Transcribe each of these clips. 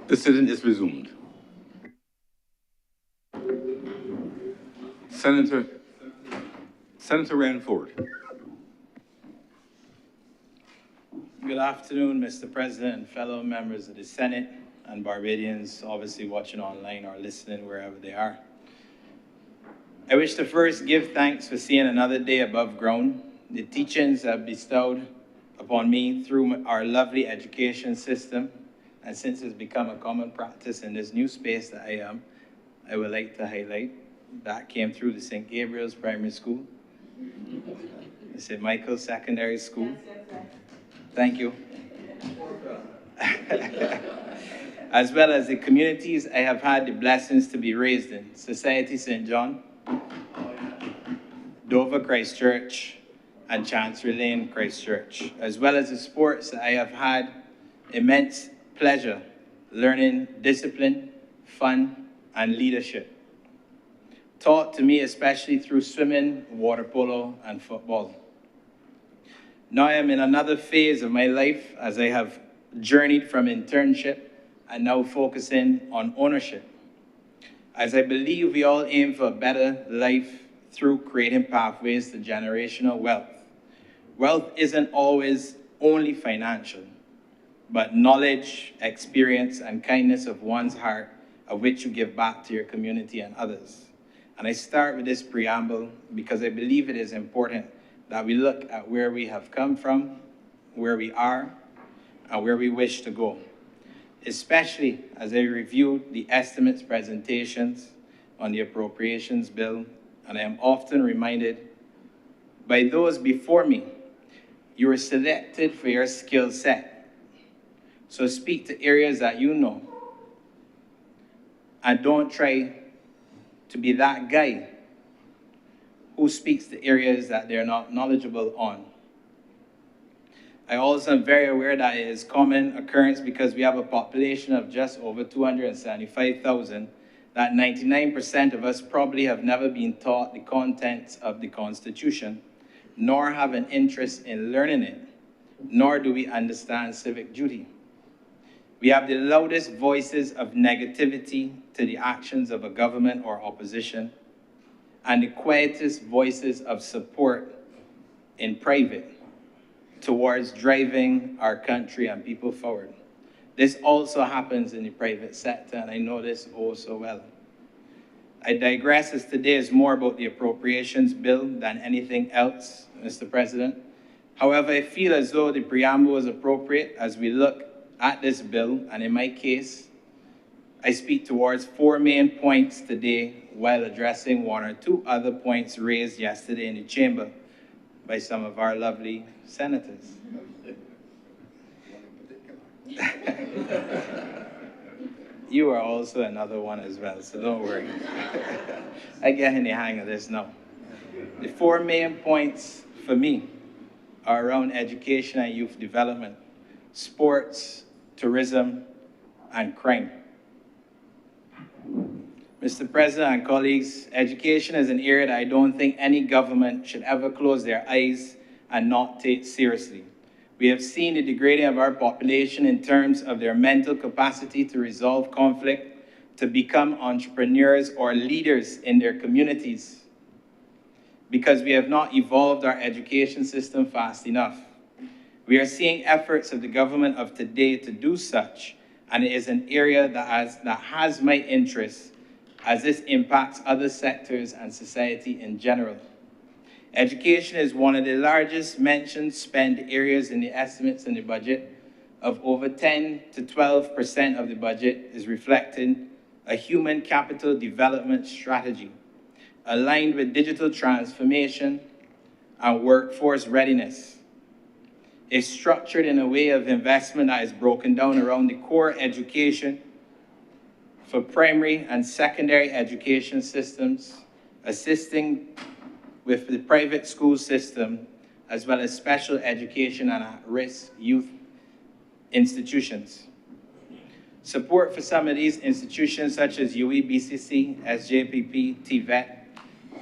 The sitting is resumed. Senator Ranford. Good afternoon, Mr. President and fellow members of the Senate and Barbadians obviously watching online or listening wherever they are. I wish to first give thanks for seeing another day above ground. The teachings that bestowed upon me through our lovely education system, and since it's become a common practice in this new space that I am, I would like to highlight that came through the St. Gabriel's Primary School, the St. Michael's Secondary School. Thank you. As well as the communities I have had the blessings to be raised in, Society St. John, Dover Christchurch, and Chancery Lane Christchurch, as well as the sports that I have had immense pleasure learning discipline, fun, and leadership. Taught to me especially through swimming, water polo, and football. Now I am in another phase of my life as I have journeyed from internship and now focusing on ownership. As I believe we all aim for a better life through creating pathways to generational wealth. Wealth isn't always only financial, but knowledge, experience, and kindness of one's heart, of which you give back to your community and others. And I start with this preamble because I believe it is important that we look at where we have come from, where we are, and where we wish to go, especially as I reviewed the estimates presentations on the appropriations bill, and I am often reminded by those before me, you were selected for your skill set. So speak to areas that you know, and don't try to be that guy who speaks to areas that they're not knowledgeable on. I also am very aware that it is common occurrence because we have a population of just over 275,000, that 99% of us probably have never been taught the contents of the Constitution, nor have an interest in learning it, nor do we understand civic duty. We have the loudest voices of negativity to the actions of a government or opposition, and the quietest voices of support in private towards driving our country and people forward. This also happens in the private sector, and I know this oh so well. I digress, as today is more about the appropriations bill than anything else, Mr. President. However, I feel as though the preamble is appropriate as we look at this bill, and in my case, I speak towards 4 main points today while addressing 1 or 2 other points raised yesterday in the chamber by some of our lovely senators. You are also another one as well, so don't worry. I get in the hang of this now. The 4 main points for me are around education and youth development, sports, tourism, and crime. Mr. President and colleagues, education is an area that I don't think any government should ever close their eyes and not take seriously. We have seen the degrading of our population in terms of their mental capacity to resolve conflict, to become entrepreneurs or leaders in their communities, because we have not evolved our education system fast enough. We are seeing efforts of the government of today to do such, and it is an area that has my interest, as this impacts other sectors and society in general. Education is one of the largest mentioned spend areas in the estimates in the budget. Of over 10 to 12% of the budget is reflecting a human capital development strategy aligned with digital transformation and workforce readiness. It's structured in a way of investment that is broken down around the core education for primary and secondary education systems, assisting with the private school system, as well as special education and at-risk youth institutions. Support for some of these institutions, such as UE, BCC, SJPP, TVET,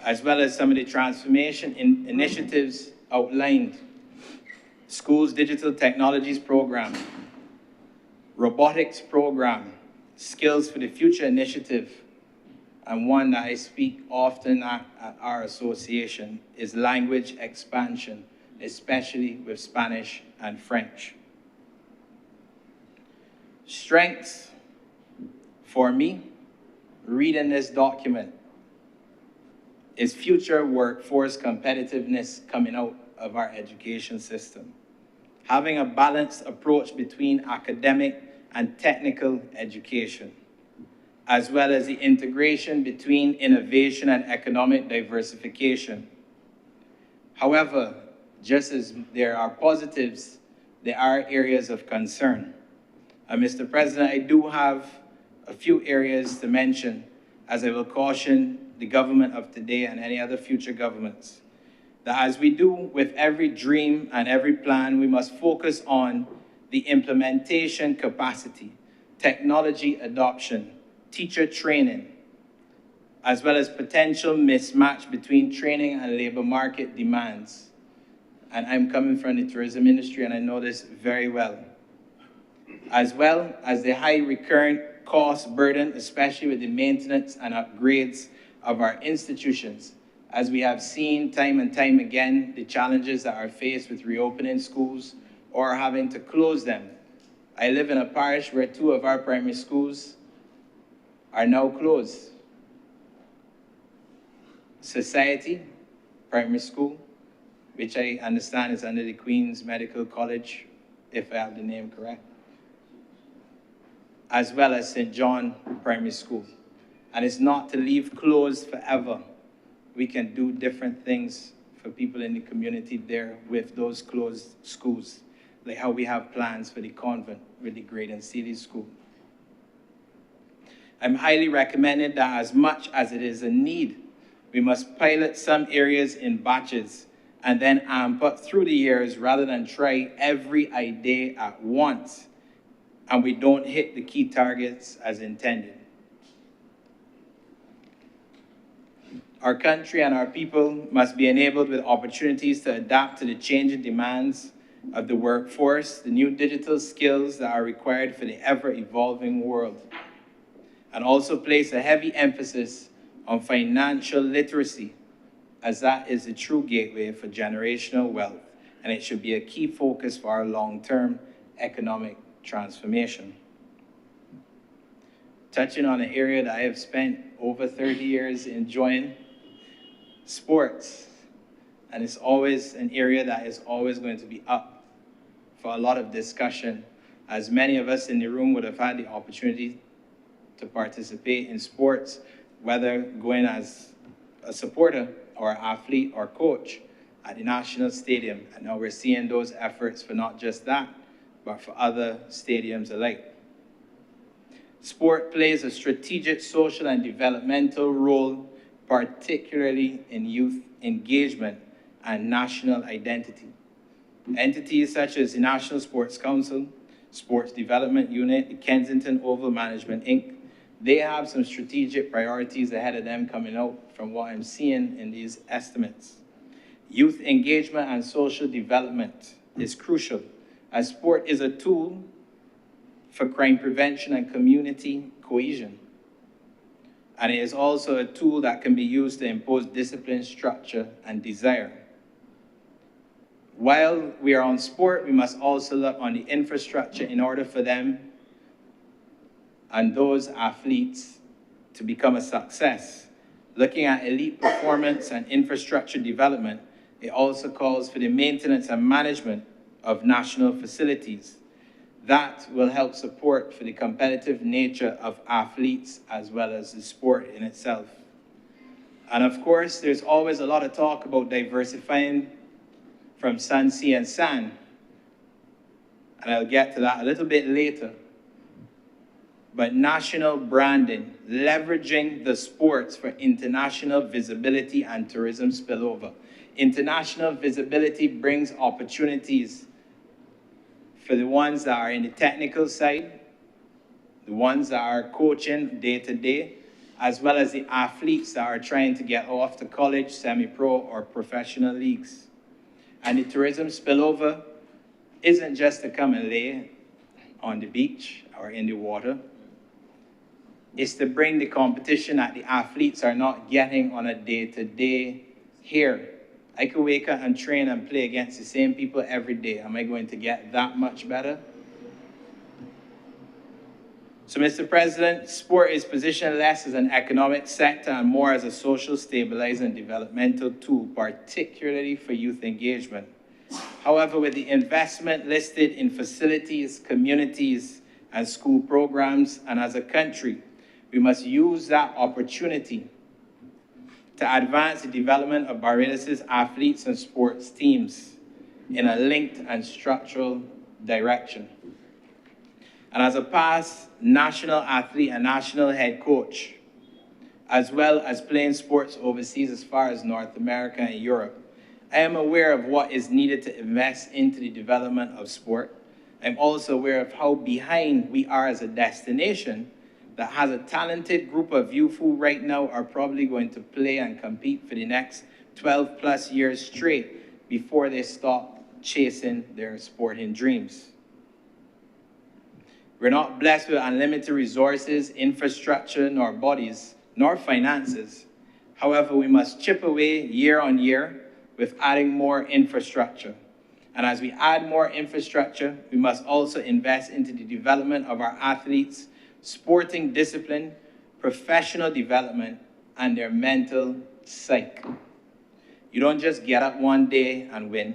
as well as some of the transformation initiatives outlined. Schools Digital Technologies Program, Robotics Program, Skills for the Future initiative, and one that I speak often at our association, is language expansion, especially with Spanish and French. Strengths for me, reading this document, is future workforce competitiveness coming out of our education system. Having a balanced approach between academic and technical education, as well as the integration between innovation and economic diversification. However, just as there are positives, there are areas of concern. Mr. President, I do have a few areas to mention, as I will caution the government of today and any other future governments, that as we do with every dream and every plan, we must focus on the implementation capacity, technology adoption, teacher training, as well as potential mismatch between training and labor market demands. And I'm coming from the tourism industry, and I know this very well. As well as the high recurrent cost burden, especially with the maintenance and upgrades of our institutions, as we have seen time and time again, the challenges that are faced with reopening schools or having to close them. I live in a parish where 2 of our primary schools are now closed. Society Primary School, which I understand is under the Queen's Medical College, if I have the name correct, as well as St. John Primary School. And it's not to leave closed forever. We can do different things for people in the community there with those closed schools, like how we have plans for the convent with the Grade and Seeley School. I'm highly recommended that as much as it is a need, we must pilot some areas in batches and then amp up through the years rather than try every idea at once and we don't hit the key targets as intended. Our country and our people must be enabled with opportunities to adapt to the changing demands of the workforce, the new digital skills that are required for the ever-evolving world, and also place a heavy emphasis on financial literacy, as that is the true gateway for generational wealth, and it should be a key focus for our long-term economic transformation. Touching on an area that I have spent over 30 years enjoying, sports, and it's always an area that is always going to be up for a lot of discussion, as many of us in the room would have had the opportunity to participate in sports, whether going as a supporter or athlete or coach at the National Stadium. And now we're seeing those efforts for not just that, but for other stadiums alike. Sport plays a strategic social and developmental role, particularly in youth engagement and national identity. Entities such as the National Sports Council, Sports Development Unit, the Kensington Oval Management, Inc., they have some strategic priorities ahead of them coming out from what I'm seeing in these estimates. Youth engagement and social development is crucial, as sport is a tool for crime prevention and community cohesion. And it is also a tool that can be used to impose discipline, structure, and desire. While we are on sport, we must also look on the infrastructure in order for them and those athletes to become a success. Looking at elite performance and infrastructure development, it also calls for the maintenance and management of national facilities. That will help support for the competitive nature of athletes as well as the sport in itself. And of course, there's always a lot of talk about diversifying from sun, sea, and sand. And I'll get to that a little bit later. But national branding, leveraging the sports for international visibility and tourism spillover. International visibility brings opportunities for the ones that are in the technical side, the ones that are coaching day to day, as well as the athletes that are trying to get off to college, semi-pro, or professional leagues. And the tourism spillover isn't just to come and lay on the beach or in the water. is to bring the competition that the athletes are not getting on a day-to-day here. I could wake up and train and play against the same people every day. Am I going to get that much better? So, Mr. President, sport is positioned less as an economic sector and more as a social stabilizing and developmental tool, particularly for youth engagement. However, with the investment listed in facilities, communities, and school programs, and as a country, we must use that opportunity to advance the development of Barbados' athletes and sports teams in a linked and structural direction. And as a past national athlete and national head coach, as well as playing sports overseas as far as North America and Europe, I am aware of what is needed to invest into the development of sport. I'm also aware of how behind we are as a destination that has a talented group of youth who right now are probably going to play and compete for the next 12 plus years straight before they stop chasing their sporting dreams. We're not blessed with unlimited resources, infrastructure, nor bodies, nor finances. However, we must chip away year on year with adding more infrastructure. And as we add more infrastructure, we must also invest into the development of our athletes, sporting discipline, professional development, and their mental psyche. You don't just get up one day and win.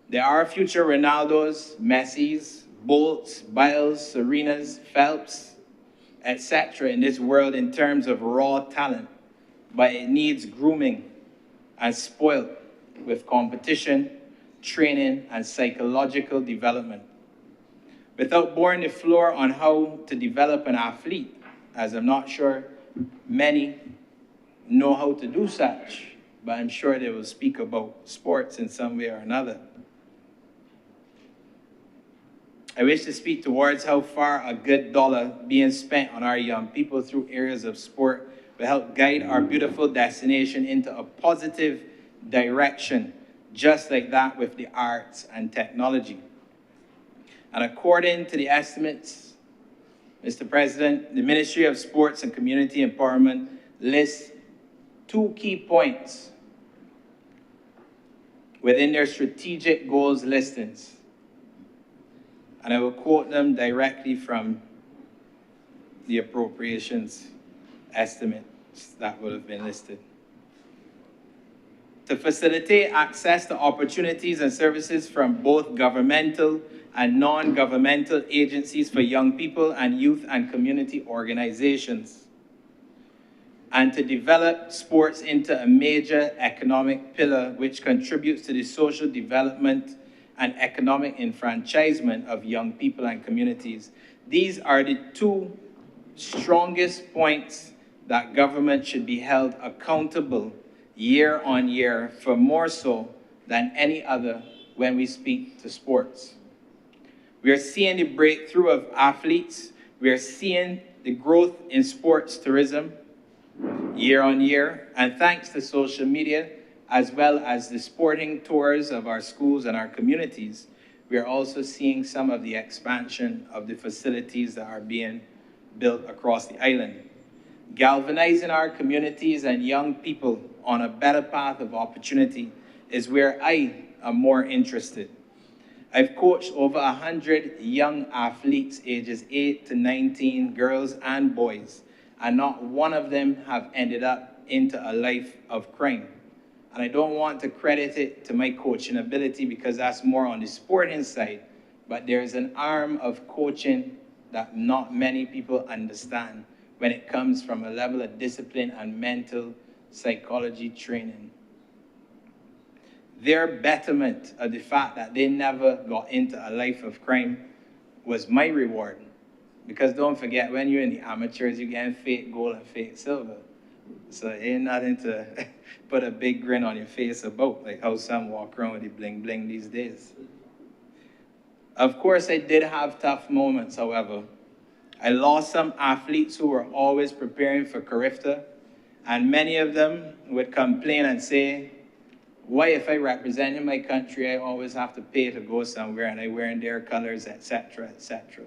There are future Ronaldos, Messis, Bolts, Biles, Serenas, Phelps, etc. in this world in terms of raw talent, but it needs grooming and spoiled with competition, training, and psychological development. Without boring the floor on how to develop an athlete, as I'm not sure many know how to do such, but I'm sure they will speak about sports in some way or another. I wish to speak towards how far a good dollar being spent on our young people through areas of sport will help guide our beautiful destination into a positive direction, just like that with the arts and technology. And according to the estimates, Mr. President, the Ministry of Sports and Community Empowerment lists 2 key points within their strategic goals listings. And I will quote them directly from the appropriations estimates that would have been listed. To facilitate access to opportunities and services from both governmental and non-governmental agencies for young people and youth and community organizations. And to develop sports into a major economic pillar which contributes to the social development and economic enfranchisement of young people and communities. These are the 2 strongest points that government should be held accountable year on year for, more so than any other when we speak to sports. We are seeing the breakthrough of athletes. We are seeing the growth in sports tourism year on year, and thanks to social media, as well as the sporting tours of our schools and our communities, we are also seeing some of the expansion of the facilities that are being built across the island. Galvanizing our communities and young people on a better path of opportunity is where I am more interested. I've coached over 100 young athletes ages 8 to 19, girls and boys, and not one of them have ended up into a life of crime. And I don't want to credit it to my coaching ability because that's more on the sporting side, but there's an arm of coaching that not many people understand when it comes from a level of discipline and mental psychology training. Their betterment of the fact that they never got into a life of crime was my reward. Because don't forget, when you're in the amateurs, you're getting fake gold and fake silver. So it ain't nothing to put a big grin on your face about, like how some walk around with the bling bling these days. Of course, I did have tough moments, however. I lost some athletes who were always preparing for Carifta, and many of them would complain and say, why, if I represent in my country, I always have to pay to go somewhere and I wear their colors, etc., etc.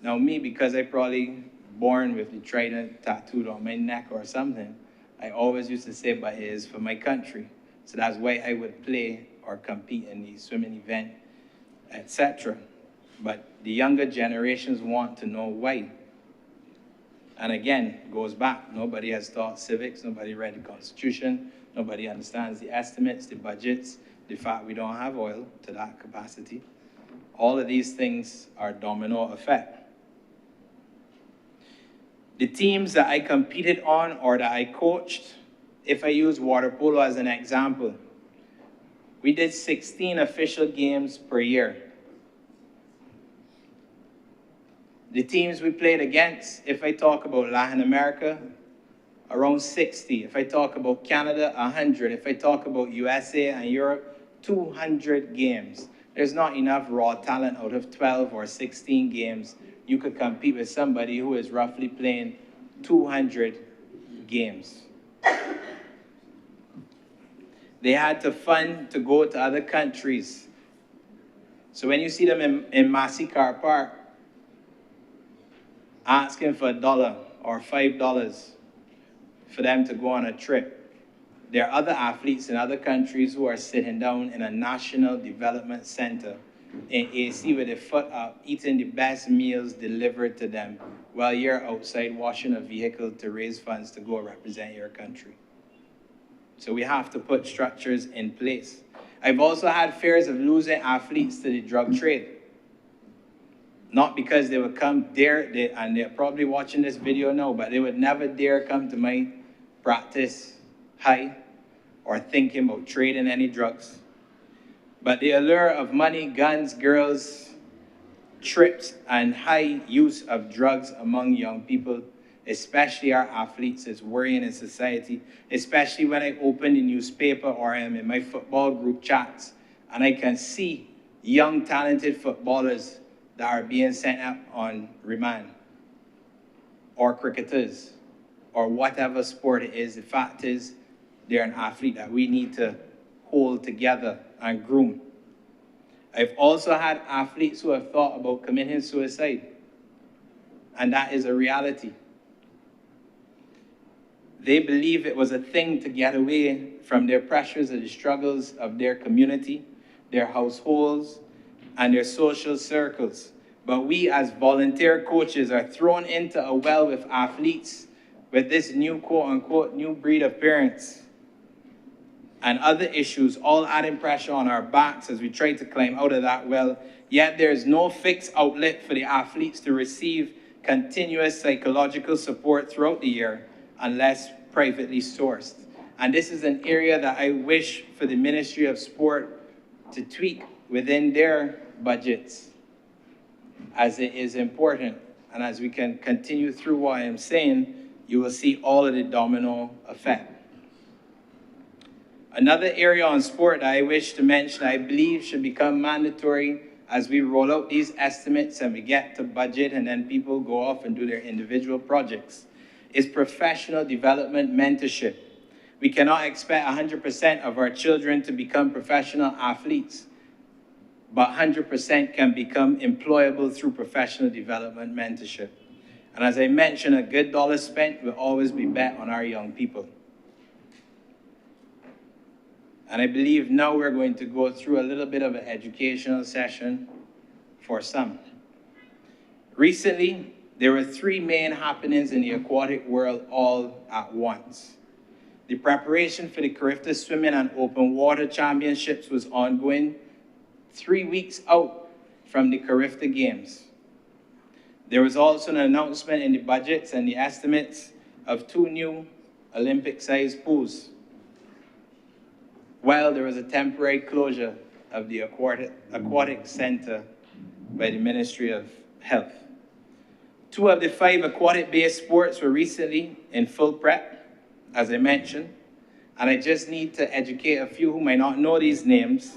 Now me, because I probably born with the trident tattooed on my neck or something, I always used to say, but it is for my country. So that's why I would play or compete in the swimming event, etc. But the younger generations want to know why. And again, it goes back. Nobody has taught civics, nobody read the Constitution, nobody understands the estimates, the budgets, the fact we don't have oil to that capacity. All of these things are domino effect. The teams that I competed on or that I coached, if I use water polo as an example, we did 16 official games per year. The teams we played against, if I talk about Latin America, around 60. If I talk about Canada, 100. If I talk about USA and Europe, 200 games. There's not enough raw talent out of 12 or 16 games. You could compete with somebody who is roughly playing 200 games. They had to fund to go to other countries. So when you see them in Massey Car Park, asking for $1 or $5 for them to go on a trip, there are other athletes in other countries who are sitting down in a national development center in AC with their foot up, eating the best meals delivered to them while you're outside washing a vehicle to raise funds to go represent your country. So we have to put structures in place. I've also had fears of losing athletes to the drug trade. Not because they would come dare, and they're probably watching this video now, but they would never dare come to my practice high or thinking about trading any drugs. But the allure of money, guns, girls, trips, and high use of drugs among young people, especially our athletes, is worrying in society, especially when I open the newspaper or I'm in my football group chats and I can see young, talented footballers that are being sent up on remand, or cricketers, or whatever sport it is. The fact is, they're an athlete that we need to hold together and groom. I've also had athletes who have thought about committing suicide, and that is a reality. They believe it was a thing to get away from their pressures or the struggles of their community, their households, and their social circles. But we as volunteer coaches are thrown into a well with athletes with this new quote-unquote new breed of parents and other issues, all adding pressure on our backs as we try to climb out of that well. Yet there is no fixed outlet for the athletes to receive continuous psychological support throughout the year unless privately sourced. And this is an area that I wish for the Ministry of Sport to tweak within their budgets, as it is important. And as we can continue through what I am saying, you will see all of the domino effect. Another area on sport that I wish to mention, I believe should become mandatory as we roll out these estimates and we get to budget and then people go off and do their individual projects, is professional development mentorship. We cannot expect 100% of our children to become professional athletes, but 100% can become employable through professional development mentorship. And as I mentioned, a good dollar spent will always be bet on our young people. And I believe now we're going to go through a little bit of an educational session for some. Recently, there were 3 main happenings in the aquatic world all at once. The preparation for the Carifta Swimming and Open Water Championships was ongoing 3 weeks out from the Carifta Games. There was also an announcement in the budgets and the estimates of 2 new Olympic-sized pools, while there was a temporary closure of the aquatic center by the Ministry of Health. 2 of the 5 aquatic-based sports were recently in full prep, as I mentioned, and I just need to educate a few who might not know these names.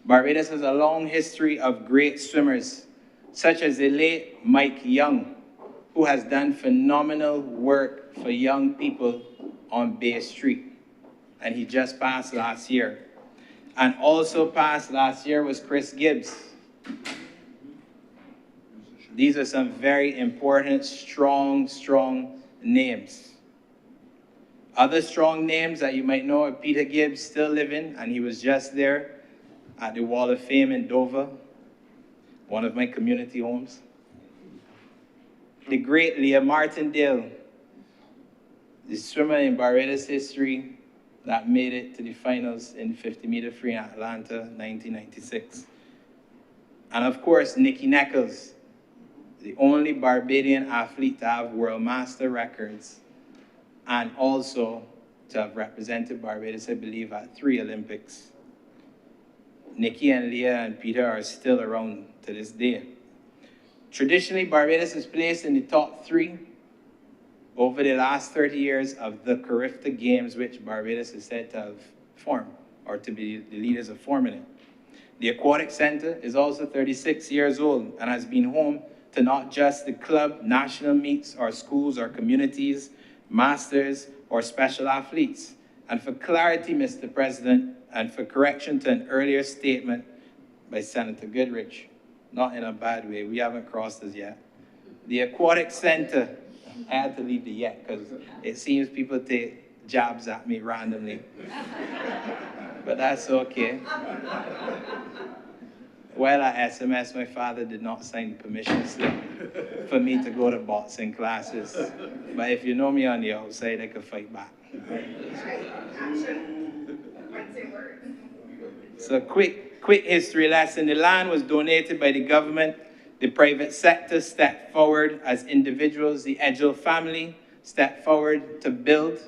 Barbados has a long history of great swimmers, such as the late Mike Young, who has done phenomenal work for young people on Bay Street. And he just passed last year. And also passed last year was Chris Gibbs. These are some very important, strong names. Other strong names that you might know are Peter Gibbs, still living, and he was just there at the Wall of Fame in Dover, one of my community homes. The great Leah Martindale, the swimmer in Barbados history that made it to the finals in the 50-meter free in Atlanta, 1996. And of course, Nikki Neckles, the only Barbadian athlete to have world master records and also to have represented Barbados, I believe, at 3 Olympics. Nikki and Leah and Peter are still around to this day. Traditionally, Barbados is placed in the top 3 over the last 30 years of the Carifta Games, which Barbados is said to have formed, or to be the leaders of forming it. The Aquatic Center is also 36 years old and has been home to not just the club, national meets, or schools, or communities, masters, or special athletes. And for clarity, Mr. President, and for correction to an earlier statement by Senator Goodrich, not in a bad way, we haven't crossed this yet. The Aquatic Center, I had to leave the yet because it seems people take jabs at me randomly. But that's okay. While I SMS, my father did not sign the permission slip for me to go to boxing classes. But if you know me on the outside, I could fight back. So quick history lesson. The land was donated by the government. The private sector stepped forward as individuals. The Edgell family stepped forward to build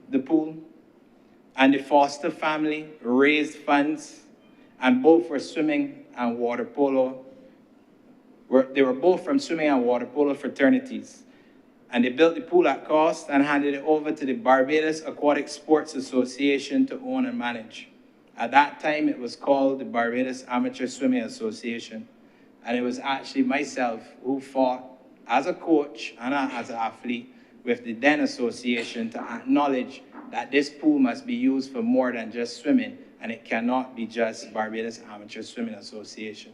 the pool. And the Foster family raised funds, and both were swimming and water polo. They were both from swimming and water polo fraternities. And they built the pool at cost and handed it over to the Barbados Aquatic Sports Association to own and manage. At that time, it was called the Barbados Amateur Swimming Association. And it was actually myself who fought as a coach and as an athlete with the then association to acknowledge that this pool must be used for more than just swimming, and it cannot be just Barbados Amateur Swimming Association,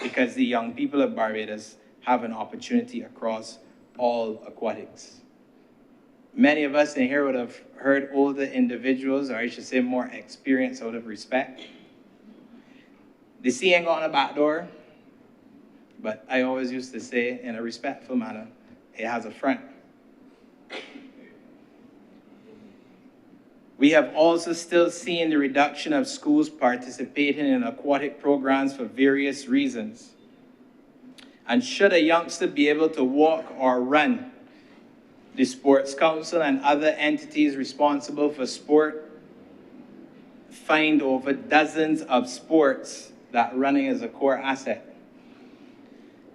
because the young people of Barbados have an opportunity across all aquatics. Many of us in here would have heard older individuals, or I should say more experience out of respect. The sea ain't got on a back door, but I always used to say in a respectful manner, it has a front. We have also still seen the reduction of schools participating in aquatic programs for various reasons. And should a youngster be able to walk or run, the Sports Council and other entities responsible for sport find over dozens of sports that running is a core asset.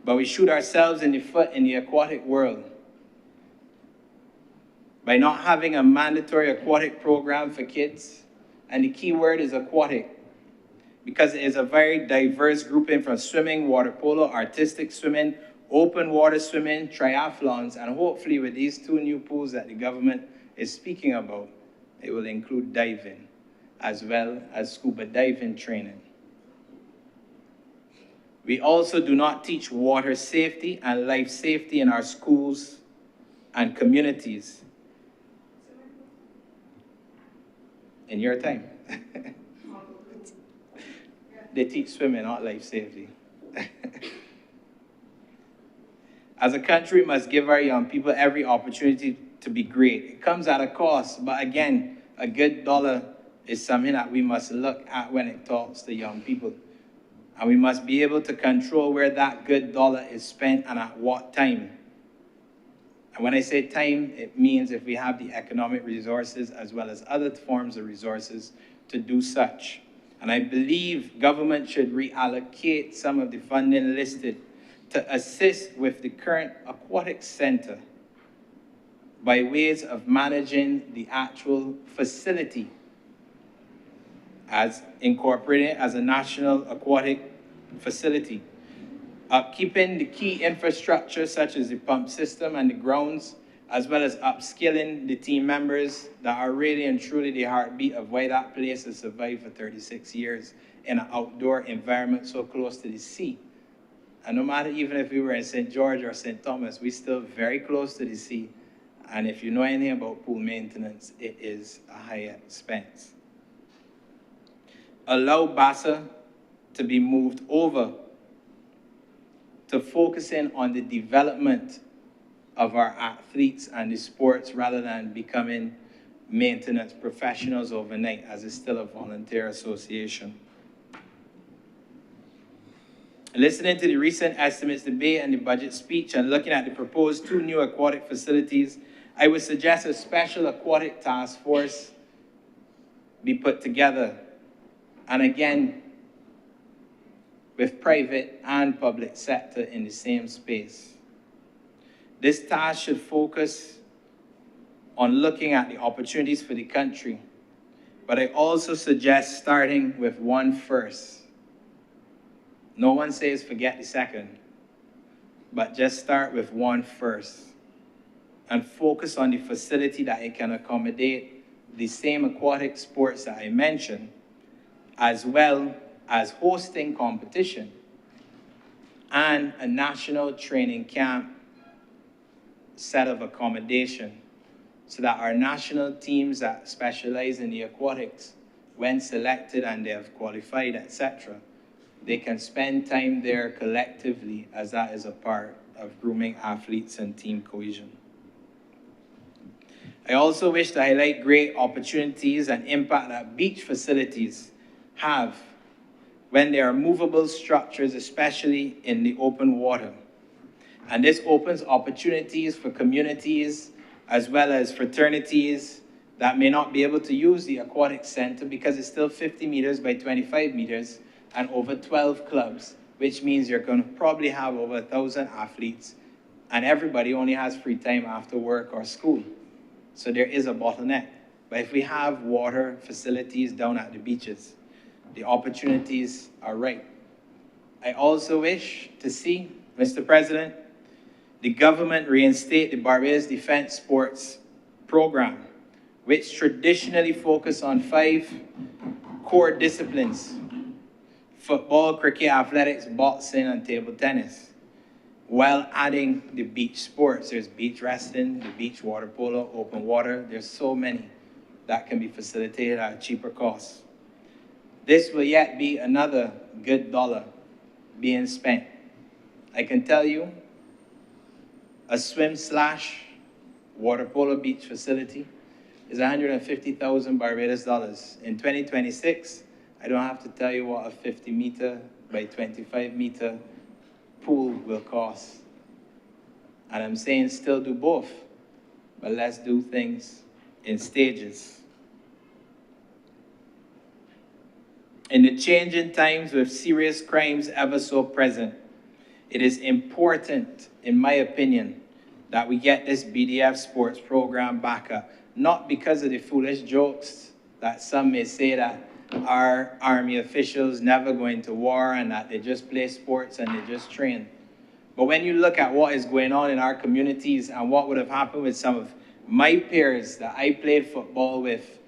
But we shoot ourselves in the foot in the aquatic world by not having a mandatory aquatic program for kids. And the key word is aquatic, because it is a very diverse grouping from swimming, water polo, artistic swimming, open water swimming, triathlons, and hopefully with these 2 new pools that the government is speaking about, it will include diving, as well as scuba diving training. We also do not teach water safety and life safety in our schools and communities. In your time. They teach swimming, not life safety. As a country, we must give our young people every opportunity to be great. It comes at a cost, but again, a good dollar is something that we must look at when it talks to young people. And we must be able to control where that good dollar is spent and at what time. And when I say time, it means if we have the economic resources as well as other forms of resources to do such. And I believe government should reallocate some of the funding listed to assist with the current aquatic center by ways of managing the actual facility as incorporated as a national aquatic facility. Upkeeping the key infrastructure such as the pump system and the grounds, as well as upskilling the team members that are really and truly the heartbeat of why that place has survived for 36 years in an outdoor environment so close to the sea. And no matter even if we were in St. George or St. Thomas, we're still very close to the sea. And if you know anything about pool maintenance, it is a high expense. Allow BASA to be moved over to focusing on the development of our athletes and the sports rather than becoming maintenance professionals overnight, as it's still a volunteer association. Listening to the recent estimates debate and the budget speech and looking at the proposed 2 new aquatic facilities, I would suggest a special aquatic task force be put together. And again, with private and public sector in the same space. This task should focus on looking at the opportunities for the country, but I also suggest starting with one first. No one says forget the second, but just start with one first and focus on the facility that it can accommodate the same aquatic sports that I mentioned, as well as hosting competition and a national training camp set of accommodation so that our national teams that specialize in the aquatics, when selected and they have qualified, etc., they can spend time there collectively, as that is a part of grooming athletes and team cohesion. I also wish to highlight great opportunities and impact that beach facilities have when they are movable structures, especially in the open water. And this opens opportunities for communities as well as fraternities that may not be able to use the aquatic center because it's still 50 meters by 25 meters and over 12 clubs, which means you're going to probably have over 1,000 athletes, and everybody only has free time after work or school. So there is a bottleneck. But if we have water facilities down at the beaches, the opportunities are right. I also wish to see, Mr. President, the government reinstate the Barbados Defense Sports Program, which traditionally focused on 5 core disciplines: football, cricket, athletics, boxing, and table tennis, while adding the beach sports. There's beach wrestling, the beach water polo, open water. There's so many that can be facilitated at a cheaper cost. This will yet be another good dollar being spent. I can tell you, a swim/water polo beach facility is 150,000 Barbados dollars. In 2026, I don't have to tell you what a 50-meter by 25-meter pool will cost. And I'm saying still do both, but let's do things in stages. In the changing times with serious crimes ever so present, it is important, in my opinion, that we get this BDF sports program back up. Not because of the foolish jokes that some may say that our army officials never go into war and that they just play sports and they just train. But when you look at what is going on in our communities and what would have happened with some of my peers that I played football with,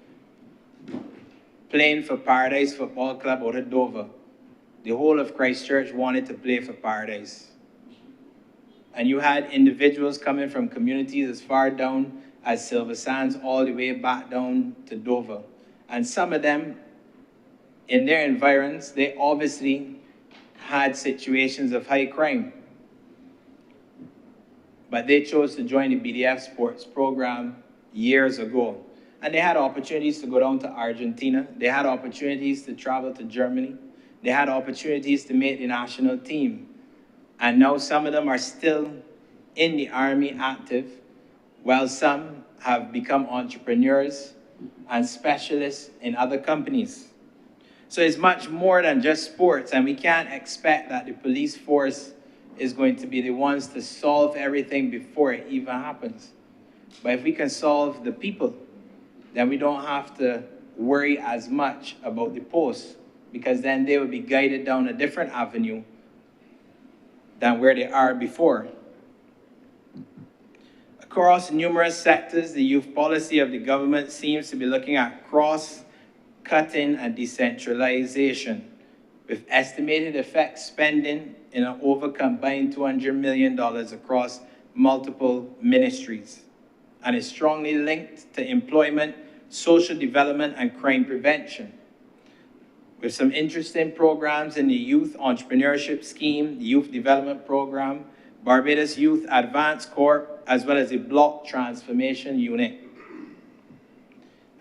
playing for Paradise Football Club out of Dover, the whole of Christchurch wanted to play for Paradise. And you had individuals coming from communities as far down as Silver Sands all the way back down to Dover. And some of them, in their environs, they obviously had situations of high crime. But they chose to join the BDF sports program years ago. And they had opportunities to go down to Argentina. They had opportunities to travel to Germany. They had opportunities to make the national team. And now some of them are still in the Army active, while some have become entrepreneurs and specialists in other companies. So it's much more than just sports, and we can't expect that the police force is going to be the ones to solve everything before it even happens. But if we can solve the people, then we don't have to worry as much about the posts, because then they will be guided down a different avenue than where they are before. Across numerous sectors, the youth policy of the government seems to be looking at cross-cutting and decentralization, with estimated effect spending in an over combined $200 million across multiple ministries, and is strongly linked to employment, social development, and crime prevention. With some interesting programs in the Youth Entrepreneurship Scheme, the Youth Development Program, Barbados Youth Advance Corp, as well as the Block Transformation Unit.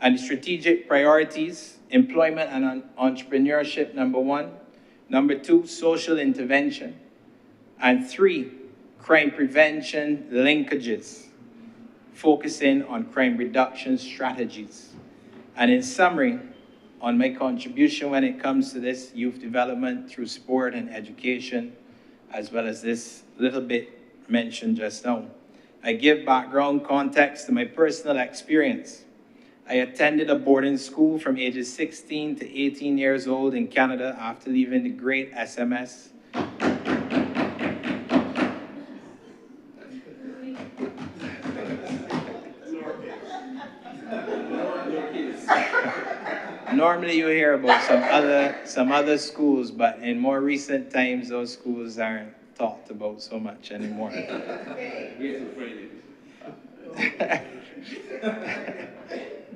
And the strategic priorities: employment and entrepreneurship, number 1. Number 2, social intervention. And 3, crime prevention linkages, focusing on crime reduction strategies. And in summary, on my contribution when it comes to this youth development through sport and education, as well as this little bit mentioned just now, I give background context to my personal experience. I attended a boarding school from ages 16 to 18 years old in Canada after leaving the great SMS. Normally you hear about some other schools, but in more recent times, those schools aren't talked about so much anymore.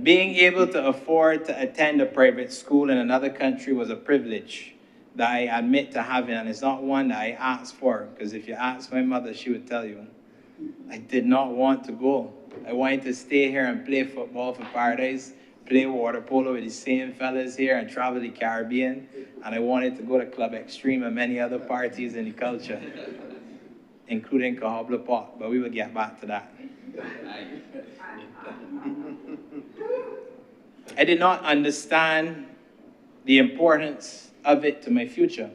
Being able to afford to attend a private school in another country was a privilege that I admit to having, and it's not one that I asked for, because if you ask my mother, she would tell you, I did not want to go. I wanted to stay here and play football for Paradise, play water polo with the same fellas here, and travel the Caribbean, and I wanted to go to Club Extreme and many other parties in the culture, including Honourable Pot, but we will get back to that. I did not understand the importance of it to my future.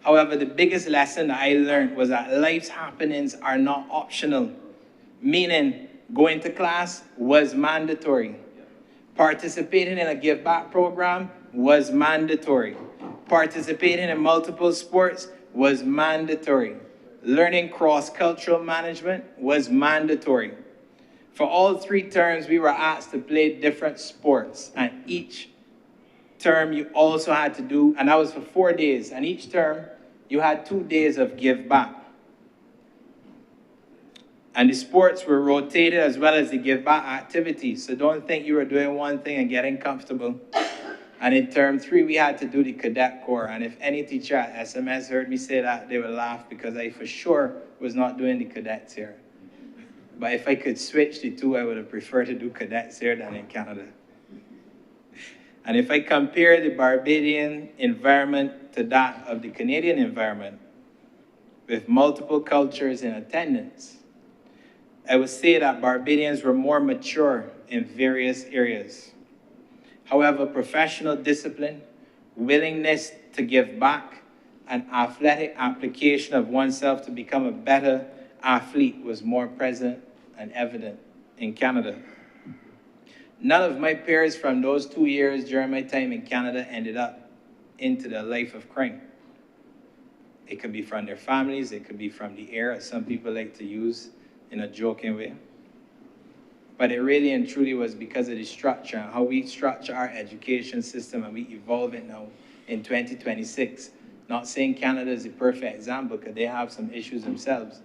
However, the biggest lesson that I learned was that life's happenings are not optional, meaning going to class was mandatory. Participating in a give back program was mandatory. Participating in multiple sports was mandatory. Learning cross-cultural management was mandatory. For all 3 terms, we were asked to play different sports, and each term you also had to do, and that was for 4 days, and each term you had 2 days of give back. And the sports were rotated as well as the give back activities, so don't think you were doing one thing and getting comfortable. And in term 3, we had to do the cadet corps, and if any teacher at SMS heard me say that, they would laugh, because I for sure was not doing the cadets here. But if I could switch the 2, I would have preferred to do cadets here than in Canada. And if I compare the Barbadian environment to that of the Canadian environment, with multiple cultures in attendance, I would say that Barbadians were more mature in various areas. However, professional discipline, willingness to give back, and athletic application of oneself to become a better athlete was more present and evident in Canada. None of my peers from those 2 years during my time in Canada ended up into the life of crime. It could be from their families, it could be from the air, as some people like to use in a joking way. But it really and truly was because of the structure, and how we structure our education system, and we evolve it now in 2026. Not saying Canada is a perfect example, because they have some issues themselves.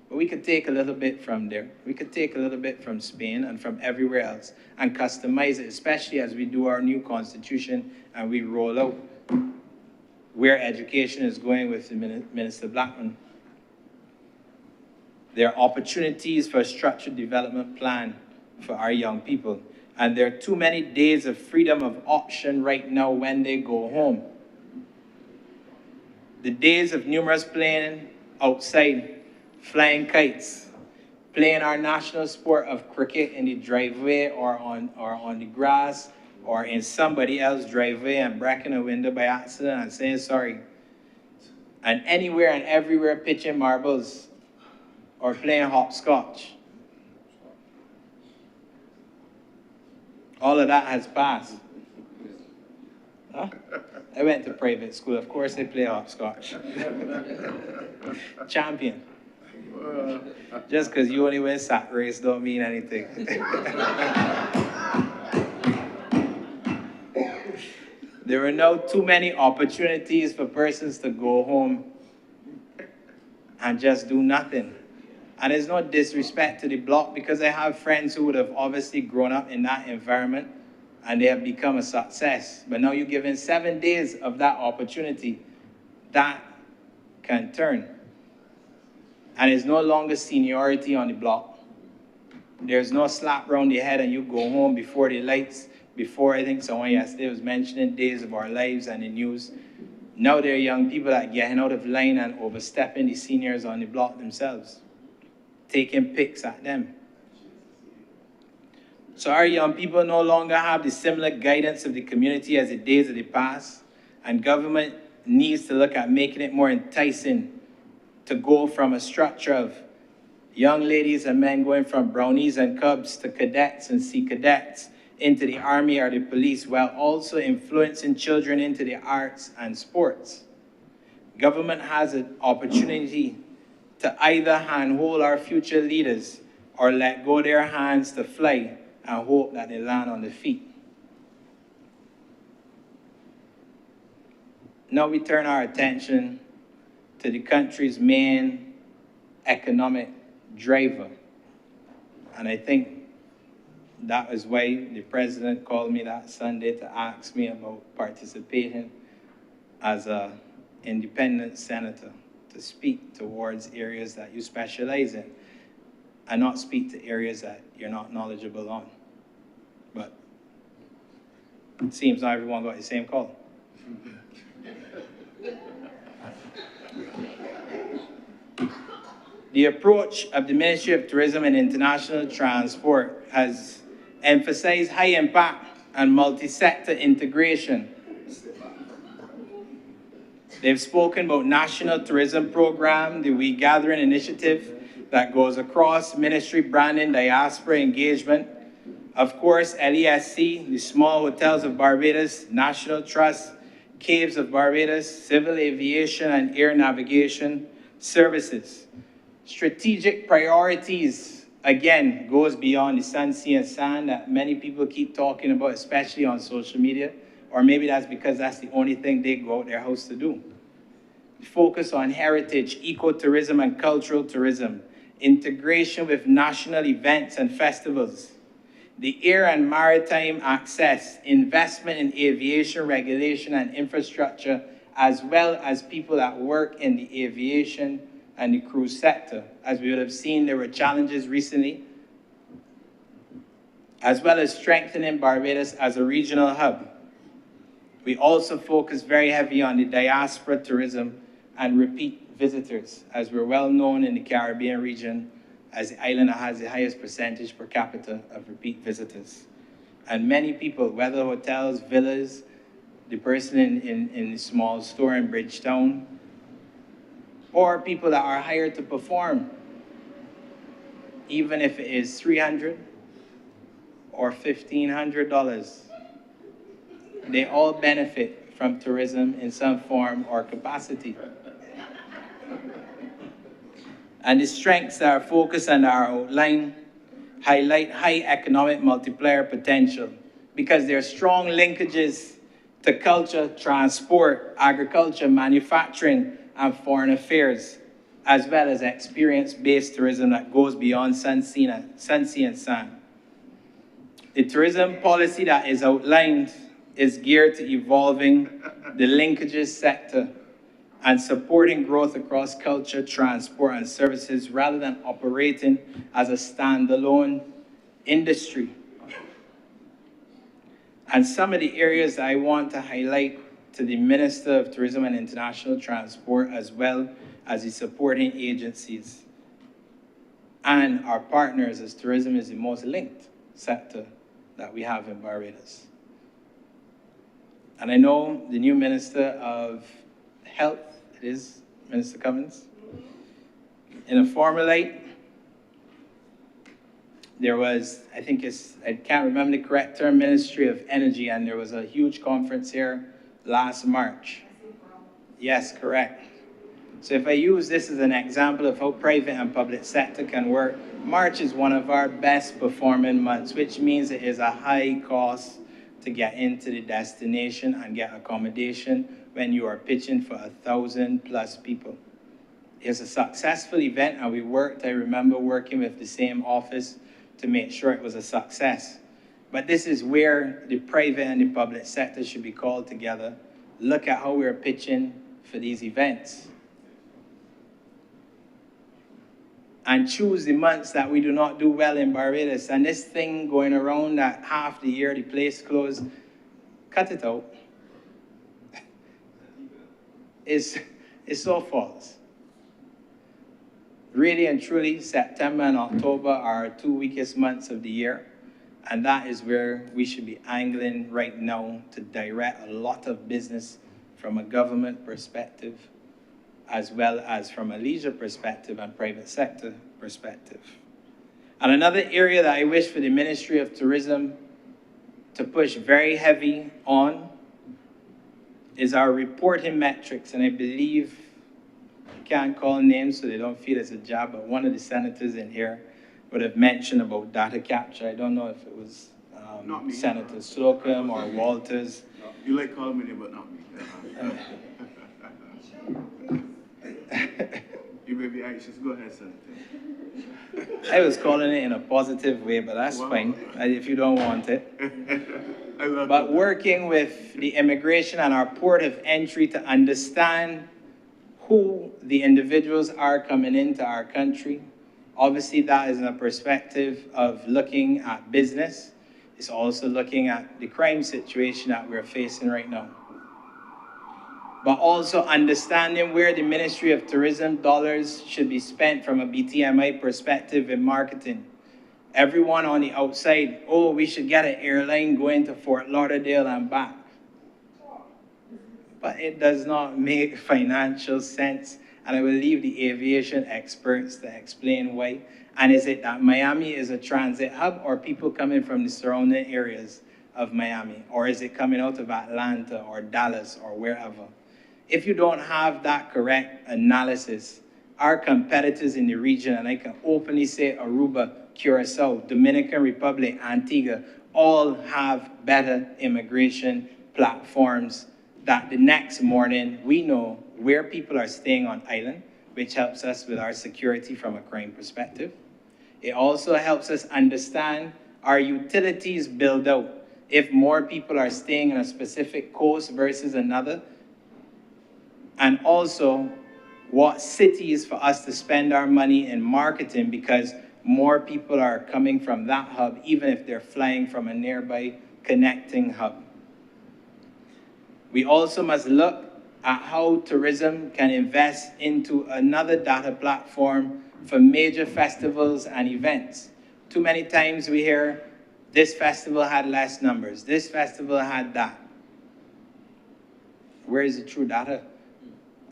But we could take a little bit from there. We could take a little bit from Spain and from everywhere else and customize it, especially as we do our new constitution and we roll out where education is going with the Minister Blackman. There are opportunities for a structured development plan for our young people. And there are too many days of freedom of option right now when they go home. The days of numerous playing outside, flying kites, playing our national sport of cricket in the driveway or on the grass or in somebody else's driveway and breaking a window by accident and saying sorry. And anywhere and everywhere pitching marbles or playing hopscotch. All of that has passed. Huh? I went to private school. Of course I play hopscotch. Champion. Just because you only win sack race don't mean anything. There are now too many opportunities for persons to go home and just do nothing. And there's no disrespect to the block, because I have friends who would have obviously grown up in that environment and they have become a success. But now you're given 7 days of that opportunity, that can turn. And it's no longer seniority on the block. There's no slap round the head and you go home before the lights, before, I think someone yesterday was mentioning days of our lives and the news. Now there are young people that getting out of line and overstepping the seniors on the block themselves, taking pics at them. So our young people no longer have the similar guidance of the community as the days of the past, and government needs to look at making it more enticing to go from a structure of young ladies and men going from brownies and cubs to cadets and sea cadets into the army or the police, while also influencing children into the arts and sports. Government has an opportunity to either handhold our future leaders or let go their hands to fly and hope that they land on their feet. Now we turn our attention to the country's main economic driver. And I think that is why the president called me that Sunday to ask me about participating as an independent senator, to speak towards areas that you specialize in and not speak to areas that you're not knowledgeable on. But it seems not everyone got the same call. The approach of the Ministry of Tourism and International Transport has emphasized high impact and multi-sector integration. They've spoken about National Tourism Program, the We Gathering initiative that goes across ministry branding, diaspora engagement. Of course, LESC, the Small Hotels of Barbados, National Trust, Caves of Barbados, Civil Aviation and Air Navigation Services. Strategic priorities, again, goes beyond the sun, sea, and sand that many people keep talking about, especially on social media, or maybe that's because that's the only thing they go out their house to do. Focus on heritage, ecotourism, and cultural tourism, integration with national events and festivals, the air and maritime access, investment in aviation regulation and infrastructure, as well as people that work in the aviation and the cruise sector. As we would have seen, there were challenges recently, as well as strengthening Barbados as a regional hub. We also focus very heavy on the diaspora tourism and repeat visitors, as we're well known in the Caribbean region as the island that has the highest percentage per capita of repeat visitors. And many people, whether hotels, villas, the person in the small store in Bridgetown, or people that are hired to perform, even if it is $300 or $1,500, they all benefit from tourism in some form or capacity. And the strengths that are focused and are outlined highlight high economic multiplier potential, because there are strong linkages to culture, transport, agriculture, manufacturing, and foreign affairs, as well as experience-based tourism that goes beyond sun, sea, and sand. The tourism policy that is outlined is geared to evolving the linkages sector and supporting growth across culture, transport, and services rather than operating as a standalone industry. And some of the areas I want to highlight to the Minister of Tourism and International Transport, as well as the supporting agencies and our partners, as tourism is the most linked sector that we have in Barbados. And I know the new Minister of Health, it is Minister Cummins. In a former light, there was, I can't remember the correct term, Ministry of Energy, and there was a huge conference here last March. Yes, correct. So if I use this as an example of how private and public sector can work, March is one of our best performing months, which means it is a high cost to get into the destination and get accommodation when you are pitching for 1,000+ people. It's a successful event, and I remember working with the same office to make sure it was a success. But this is where the private and the public sector should be called together, look at how we're pitching for these events, and choose the months that we do not do well in Barbados. And this thing going around that half the year the place closed, cut it out. It's so false. Really and truly, September and October are our 2 weakest months of the year. And that is where we should be angling right now to direct a lot of business from a government perspective, as well as from a leisure perspective and private sector perspective. And another area that I wish for the Ministry of Tourism to push very heavy on is our reporting metrics. And I believe, I can't call names so they don't feel it's a job, but one of the senators in here would have mentioned about data capture. I don't know if it was Senator Slocum or Walters. No, you like calling me, but not me. You may be anxious. Go ahead, Senator. I was calling it in a positive way, but that's fine if you don't want it. But working with the immigration and our port of entry to understand who the individuals are coming into our country. Obviously, that is in a perspective of looking at business. It's also looking at the crime situation that we're facing right now. But also understanding where the Ministry of Tourism dollars should be spent from a BTMI perspective in marketing. Everyone on the outside, oh, we should get an airline going to Fort Lauderdale and back. But it does not make financial sense. And I will leave the aviation experts to explain why. And is it that Miami is a transit hub, or people coming from the surrounding areas of Miami? Or is it coming out of Atlanta or Dallas or wherever? If you don't have that correct analysis, our competitors in the region, and I can openly say Aruba, Curacao, Dominican Republic, Antigua, all have better immigration platforms that the next morning we know where people are staying on island, which helps us with our security from a crime perspective. It also helps us understand our utilities build out. If more people are staying in a specific coast versus another, and also what cities for us to spend our money in marketing, because more people are coming from that hub, even if they're flying from a nearby connecting hub. We also must look at how tourism can invest into another data platform for major festivals and events. Too many times we hear, this festival had less numbers, this festival had that. Where is the true data?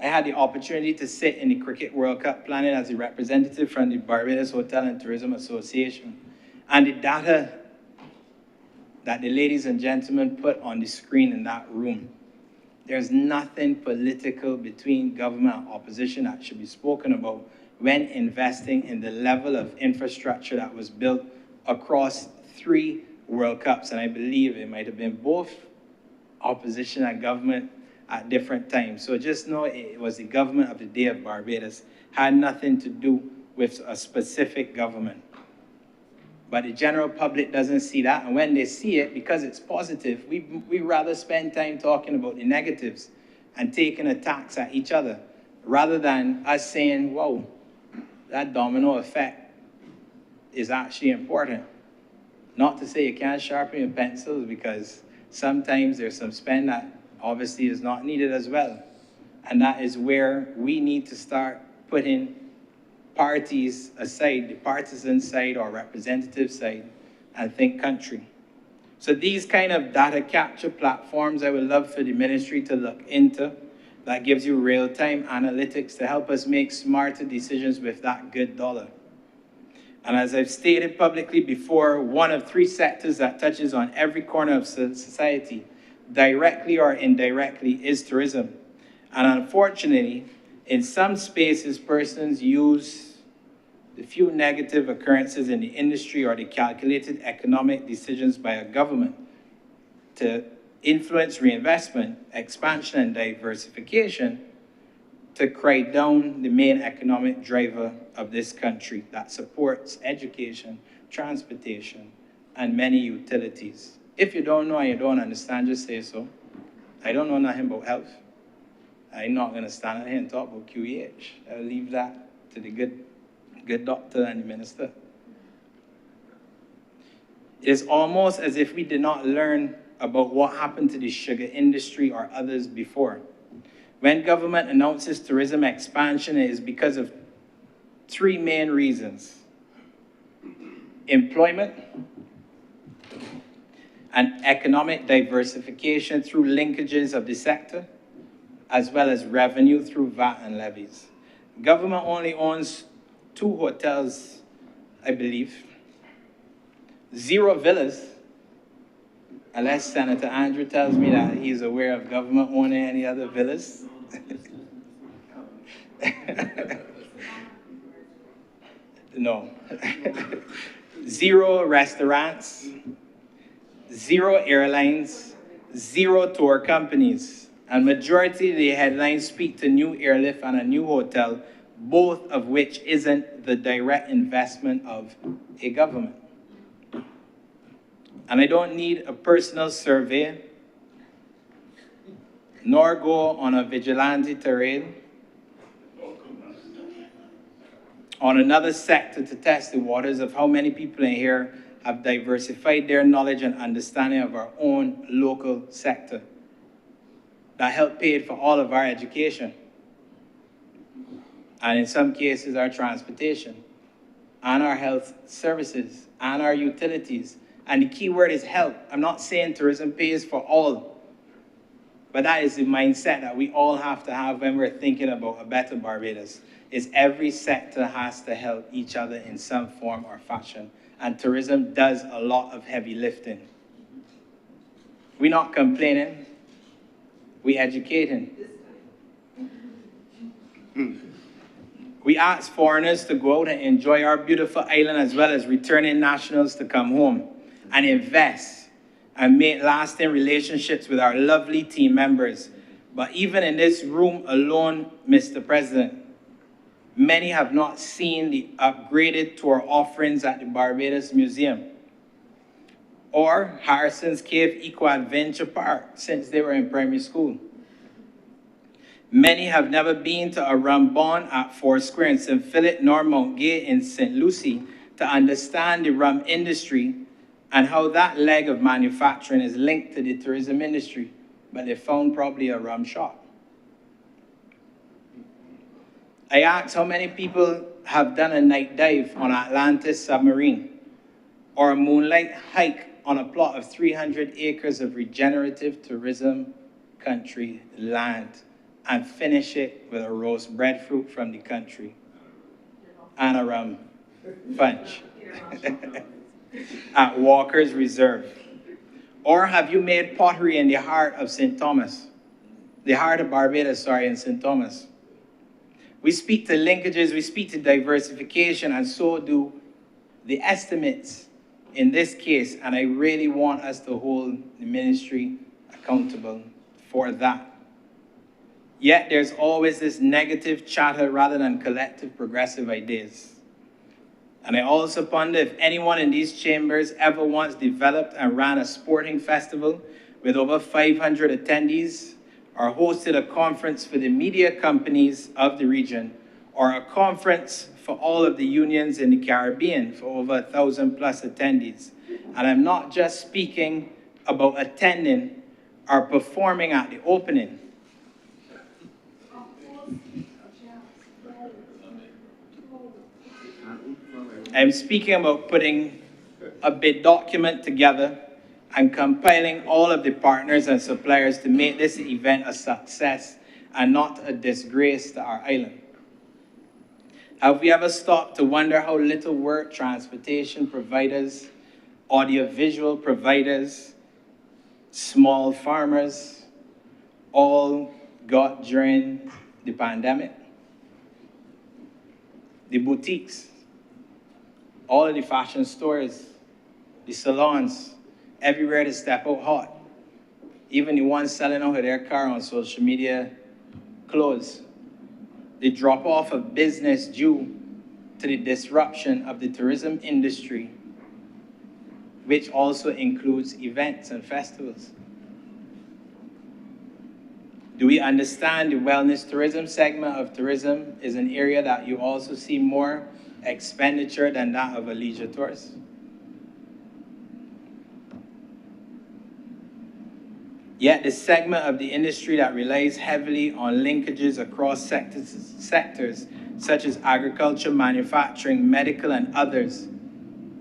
I had the opportunity to sit in the Cricket World Cup planning as a representative from the Barbados Hotel and Tourism Association. And the data that the ladies and gentlemen put on the screen in that room, there's nothing political between government and opposition that should be spoken about when investing in the level of infrastructure that was built across 3 World Cups. And I believe it might have been both opposition and government at different times. So just know it was the government of the day of Barbados, had nothing to do with a specific government. But the general public doesn't see that, and when they see it, because it's positive, we rather spend time talking about the negatives and taking attacks at each other, rather than us saying, whoa, that domino effect is actually important. Not to say you can't sharpen your pencils, because sometimes there's some spend that obviously is not needed as well. And that is where we need to start putting parties aside, the partisan side or representative side, and think country. So these kind of data capture platforms, I would love for the ministry to look into. That gives you real-time analytics to help us make smarter decisions with that good dollar. And as I've stated publicly before, one of 3 sectors that touches on every corner of society, directly or indirectly, is tourism. And unfortunately, in some spaces, persons use the few negative occurrences in the industry or the calculated economic decisions by a government to influence reinvestment, expansion, and diversification to cry down the main economic driver of this country that supports education, transportation, and many utilities. If you don't know and you don't understand, just say so. I don't know nothing about health. I'm not going to stand here and talk about QEH. I'll leave that to the good doctor and the minister. It's almost as if we did not learn about what happened to the sugar industry or others before. When government announces tourism expansion, it is because of three main reasons: employment and economic diversification through linkages of the sector, as well as revenue through VAT and levies. Government only owns 2 hotels, I believe, 0 villas, unless Senator Andrew tells me that he's aware of government owning any other villas. No. 0 restaurants, 0 airlines, 0 tour companies. And majority of the headlines speak to new airlift and a new hotel, both of which isn't the direct investment of a government. And I don't need a personal survey, nor go on a vigilante terrain on another sector to test the waters of how many people in here have diversified their knowledge and understanding of our own local sector that help pay for all of our education, and in some cases our transportation, and our health services, and our utilities. And the key word is help. I'm not saying tourism pays for all, but that is the mindset that we all have to have when we're thinking about a better Barbados, is every sector has to help each other in some form or fashion. And tourism does a lot of heavy lifting. We're not complaining, we're educating. We ask foreigners to go out and enjoy our beautiful island, as well as returning nationals to come home and invest and make lasting relationships with our lovely team members. But even in this room alone, Mr. President, many have not seen the upgraded tour offerings at the Barbados Museum or Harrison's Cave Eco Adventure Park since they were in primary school. Many have never been to a rum barn at Foursquare in St. Philip nor Mount Gay in St. Lucie to understand the rum industry and how that leg of manufacturing is linked to the tourism industry, but they found probably a rum shop. I asked how many people have done a night dive on Atlantis submarine or a moonlight hike on a plot of 300 acres of regenerative tourism country land and finish it with a roast breadfruit from the country and a rum punch at Walker's Reserve. Or have you made pottery in the heart of St. Thomas, the heart of Barbados, in St. Thomas? We speak to linkages, we speak to diversification, and so do the estimates in this case, and I really want us to hold the ministry accountable for that. Yet there's always this negative chatter rather than collective progressive ideas. And I also ponder if anyone in these chambers ever once developed and ran a sporting festival with over 500 attendees, or hosted a conference for the media companies of the region, or a conference for all of the unions in the Caribbean for over 1,000 plus attendees. And I'm not just speaking about attending or performing at the opening. I'm speaking about putting a bid document together and compiling all of the partners and suppliers to make this event a success and not a disgrace to our island. Have we ever stopped to wonder how little work transportation providers, audiovisual providers, small farmers all got during the pandemic? The boutiques, all of the fashion stores, the salons, everywhere to step out hot. even the ones selling out of their car on social media, close. The drop off of business due to the disruption of the tourism industry, which also includes events and festivals. Do we understand the wellness tourism segment of tourism is an area that you also see more expenditure than that of a leisure tourist? Yet the segment of the industry that relies heavily on linkages across sectors such as agriculture, manufacturing, medical, and others,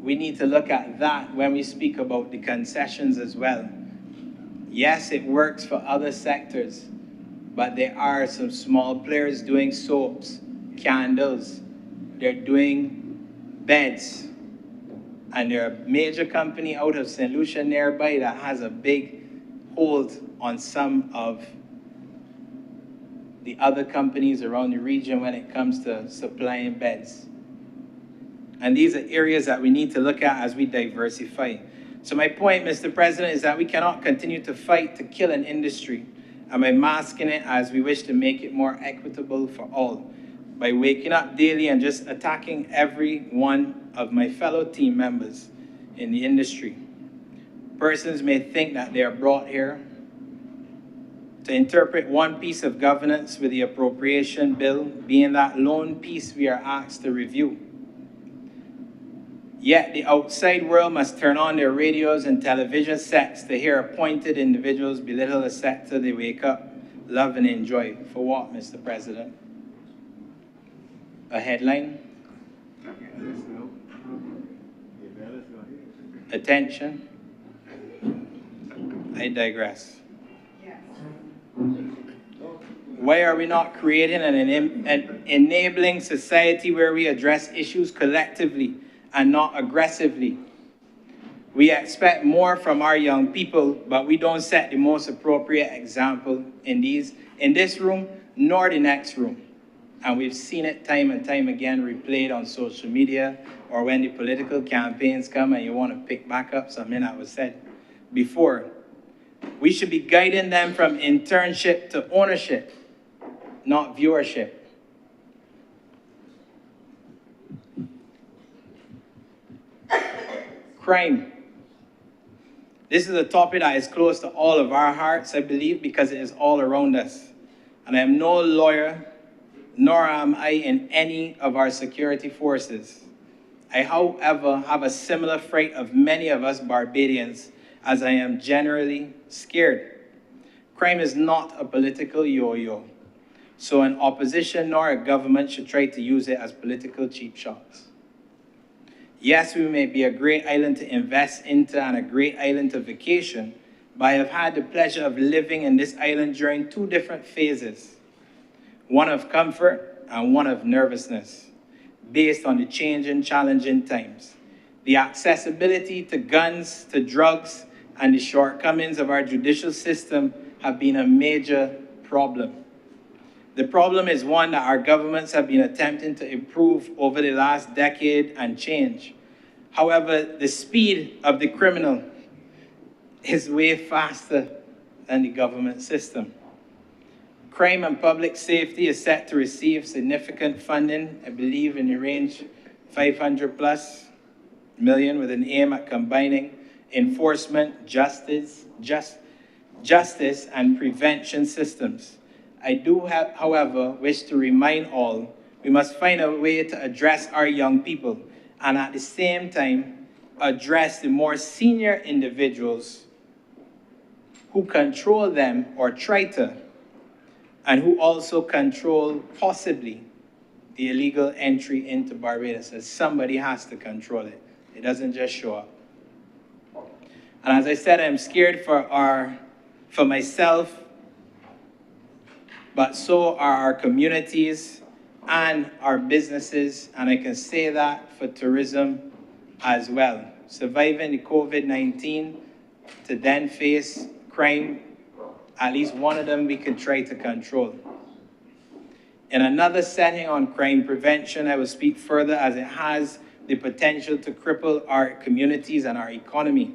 we need to look at that when we speak about the concessions as well. Yes, it works for other sectors, but there are some small players doing soaps, candles, they're doing beds, and there are a major company out of St. Lucia nearby that has a big hold on some of the other companies around the region when it comes to supplying beds. And these are areas that we need to look at as we diversify. So my point, Mr. President, is that we cannot continue to fight to kill an industry and by masking it as we wish to make it more equitable for all, by waking up daily and just attacking every one of my fellow team members in the industry. Persons may think that they are brought here to interpret one piece of governance with the appropriation bill being that lone piece we are asked to review. Yet the outside world must turn on their radios and television sets to hear appointed individuals belittle a sector they wake up, love, and enjoy. For what, Mr. President? A headline? Attention? I digress. Why are we not creating an enabling society where we address issues collectively and not aggressively? We expect more from our young people, but we don't set the most appropriate example in this room nor the next room. And we've seen it time and time again replayed on social media or when the political campaigns come and you want to pick back up something that was said before. We should be guiding them from internship to ownership, not viewership. Crime. This is a topic that is close to all of our hearts, I believe, because it is all around us. And I am no lawyer, nor am I in any of our security forces. I, however, have a similar fright of many of us Barbadians, as I am generally scared. Crime is not a political yo-yo, so an opposition nor a government should try to use it as political cheap shots. Yes, we may be a great island to invest into and a great island to vacation, but I have had the pleasure of living in this island during two different phases, one of comfort and one of nervousness, based on the changing, challenging times. The accessibility to guns, to drugs, and the shortcomings of our judicial system have been a major problem. The problem is one that our governments have been attempting to improve over the last decade and change. However, the speed of the criminal is way faster than the government system. Crime and public safety is set to receive significant funding, I believe in the range 500+ million, with an aim at combining enforcement, justice, and prevention systems. I do, however, wish to remind all, we must find a way to address our young people and at the same time address the more senior individuals who control them or try to, and who also control possibly the illegal entry into Barbados. As somebody has to control it. It doesn't just show up. And as I said, I'm scared for myself, but so are our communities and our businesses, and I can say that for tourism as well. Surviving the COVID-19 to then face crime, at least one of them we can try to control. In another setting on crime prevention, I will speak further as it has the potential to cripple our communities and our economy.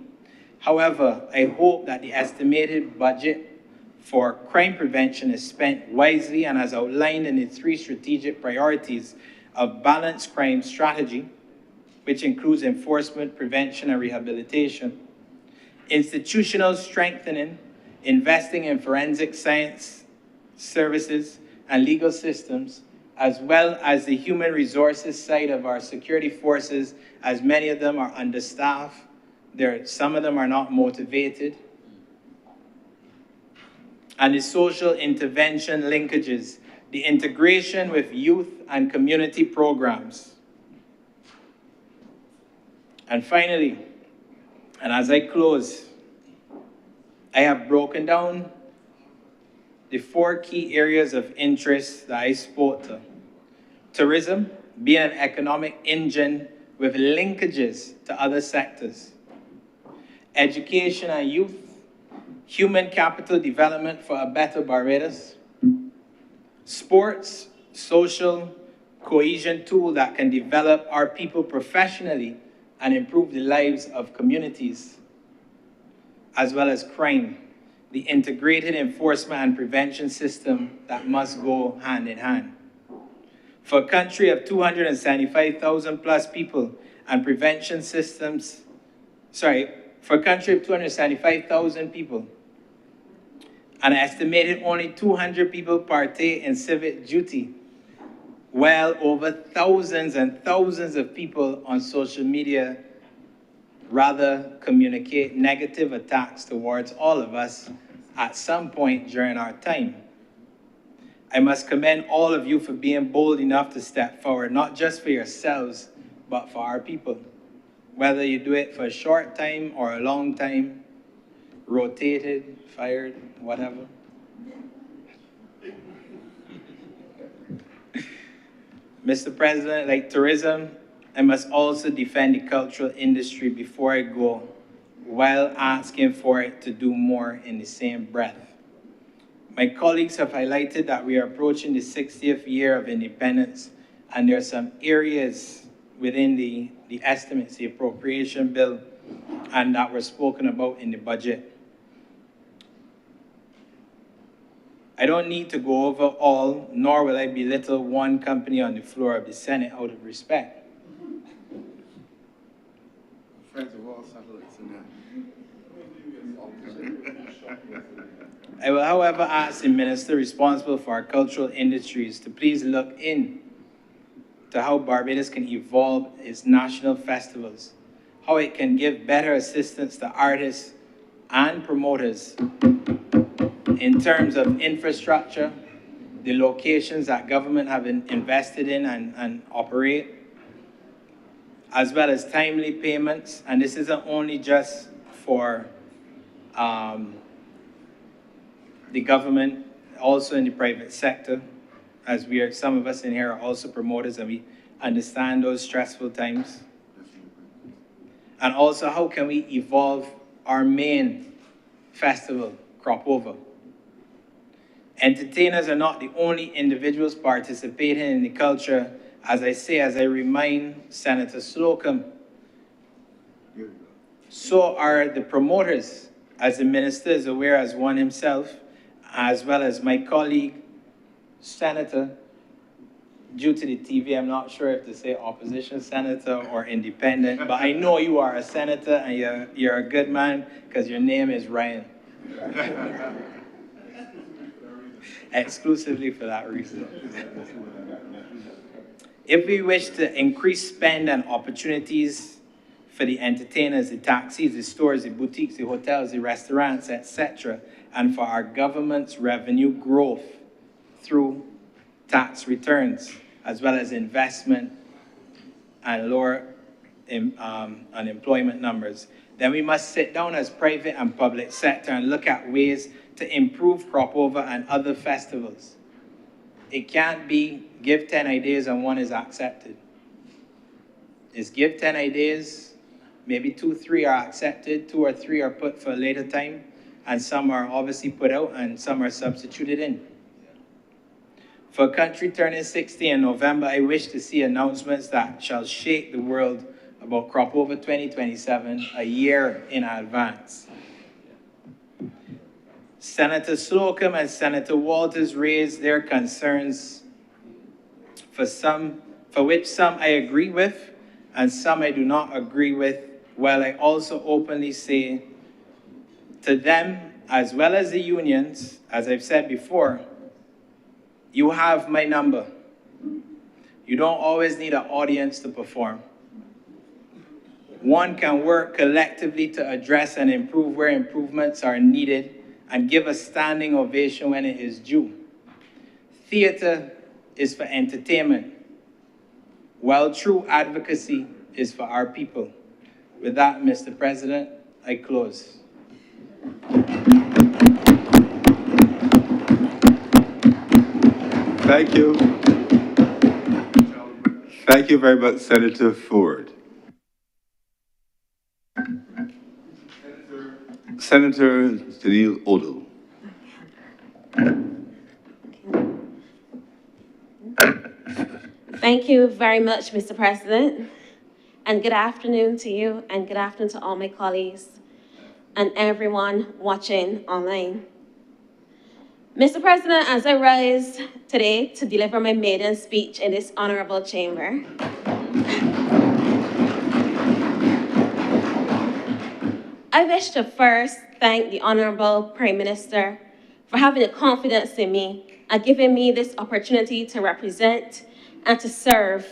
However, I hope that the estimated budget for crime prevention is spent wisely and as outlined in the 3 strategic priorities of balanced crime strategy, which includes enforcement, prevention, and rehabilitation, institutional strengthening, investing in forensic science services and legal systems, as well as the human resources side of our security forces, as many of them are understaffed. Some of them are not motivated. And the social intervention linkages, the integration with youth and community programs. And finally, and as I close, I have broken down the 4 key areas of interest that I spoke to. Tourism, being an economic engine with linkages to other sectors. Education and youth, human capital development for a better Barbados. Sports, social cohesion tool that can develop our people professionally and improve the lives of communities, as well as crime, the integrated enforcement and prevention system that must go hand in hand. For a country of 275,000 plus people and prevention systems, for a country of 275,000 people, an estimated only 200 people partake in civic duty, well over thousands and thousands of people on social media rather communicate negative attacks towards all of us at some point during our time. I must commend all of you for being bold enough to step forward, not just for yourselves, but for our people. Whether you do it for a short time or a long time, rotated, fired, whatever. Mr. President, like tourism, I must also defend the cultural industry before I go, while asking for it to do more in the same breath. My colleagues have highlighted that we are approaching the 60th year of independence, and there are some areas within the estimates, the appropriation bill, and that were spoken about in the budget. I don't need to go over all, nor will I belittle one company on the floor of the Senate out of respect. Friends of all satellites in there. I will, however, ask the minister responsible for our cultural industries to please look in to how Barbados can evolve its national festivals, how it can give better assistance to artists and promoters in terms of infrastructure, the locations that government have invested in and operate, as well as timely payments. And this isn't only just for the government, also in the private sector, as some of us in here are also promoters and we understand those stressful times. And also, how can we evolve our main festival, Crop Over? Entertainers are not the only individuals participating in the culture. As I remind Senator Slocum, so are the promoters, as the minister is aware as one himself, as well as my colleague, Senator, due to the TV, I'm not sure if to say opposition senator or independent, but I know you are a senator and you're a good man because your name is Ryan. Exclusively for that reason. If we wish to increase spend and opportunities for the entertainers, the taxis, the stores, the boutiques, the hotels, the restaurants, etc., and for our government's revenue growth through tax returns, as well as investment and lower unemployment numbers, then we must sit down as private and public sector and look at ways to improve Crop Over and other festivals. It can't be give 10 ideas and one is accepted. It's give 10 ideas, maybe 2, 3 are accepted, 2 or 3 are put for a later time, and some are obviously put out and some are substituted in. For a country turning 60 in November, I wish to see announcements that shall shake the world about crop over 2027 a year in advance. Senator Slocum and Senator Walters raised their concerns for which some I agree with and some I do not agree with, while I also openly say to them, as well as the unions, as I've said before, you have my number. You don't always need an audience to perform. One can work collectively to address and improve where improvements are needed and give a standing ovation when it is due. Theater is for entertainment, while true advocacy is for our people. With that, Mr. President, I close. Thank you. Thank you very much, Senator Ford. Senator Janelle Odell. Thank you very much, Mr. President, and good afternoon to you, and good afternoon to all my colleagues and everyone watching online. Mr. President, as I rise today to deliver my maiden speech in this honorable chamber, I wish to first thank the Honourable Prime Minister for having the confidence in me and giving me this opportunity to represent and to serve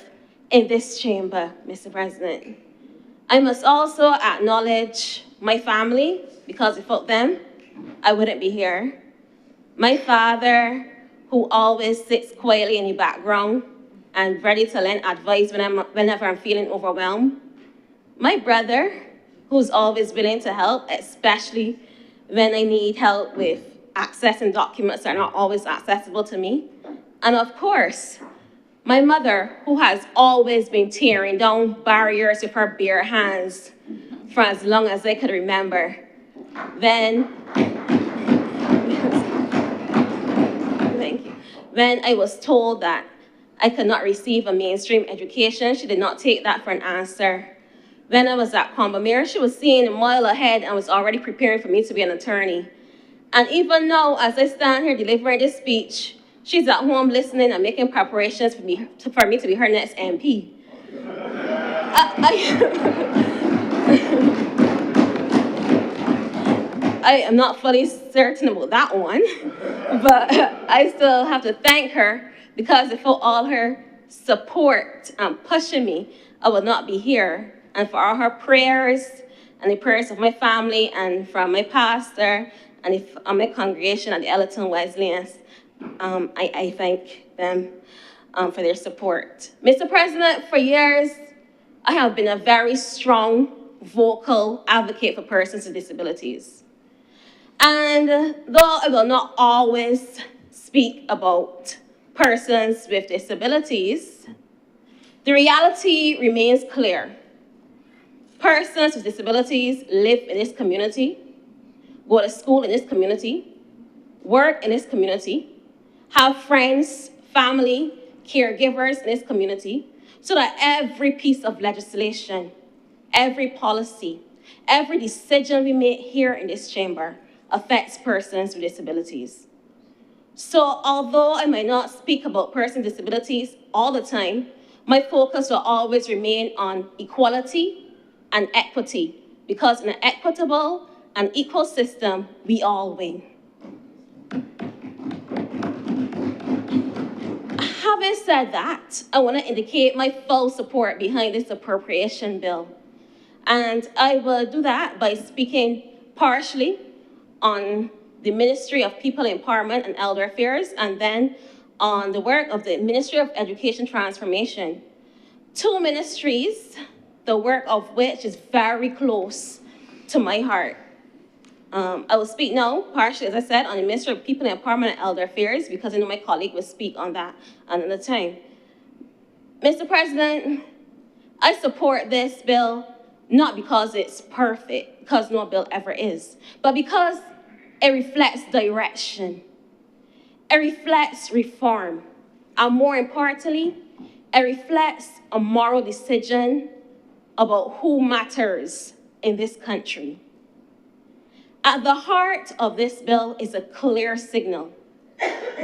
in this chamber, Mr. President. I must also acknowledge my family, because without them, I wouldn't be here. My father, who always sits quietly in the background and ready to lend advice whenever I'm feeling overwhelmed. My brother, who's always willing to help, especially when I need help with accessing documents that are not always accessible to me. And of course, my mother, who has always been tearing down barriers with her bare hands for as long as I could remember. When I was told that I could not receive a mainstream education, she did not take that for an answer. When I was at Combermere, she was seeing a mile ahead and was already preparing for me to be an attorney. And even now, as I stand here delivering this speech, she's at home listening and making preparations for me to be her next MP. I am not fully certain about that one, but I still have to thank her, because without all her support and pushing me, I would not be here. And for all her prayers and the prayers of my family and from my pastor and my congregation at the Ellerton Wesleyans, I thank them for their support. Mr. President, for years, I have been a very strong, vocal advocate for persons with disabilities. And though I will not always speak about persons with disabilities, the reality remains clear. Persons with disabilities live in this community, go to school in this community, work in this community, have friends, family, caregivers in this community, so that every piece of legislation, every policy, every decision we make here in this chamber affects persons with disabilities. So although I might not speak about persons with disabilities all the time, my focus will always remain on equality and equity, because in an equitable and equal system, we all win. Having said that, I want to indicate my full support behind this appropriation bill. And I will do that by speaking partially on the Ministry of People Empowerment and Elder Affairs, and then on the work of the Ministry of Education Transformation. Two ministries, the work of which is very close to my heart. I will speak now, partially, as I said, on the Ministry of People Empowerment and Elder Affairs, because I know my colleague will speak on that another time. Mr. President, I support this bill not because it's perfect, because no bill ever is, but because it reflects direction. It reflects reform. And more importantly, it reflects a moral decision about who matters in this country. At the heart of this bill is a clear signal.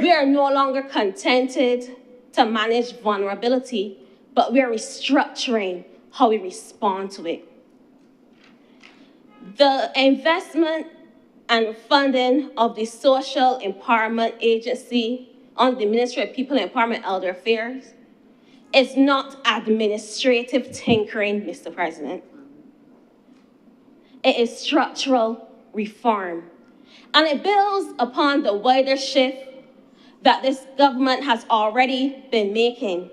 We are no longer contented to manage vulnerability, but we are restructuring how we respond to it. The investment and funding of the Social Empowerment Agency on the Ministry of People Empowerment and Elder Affairs is not administrative tinkering, Mr. President. It is structural reform, and it builds upon the wider shift that this government has already been making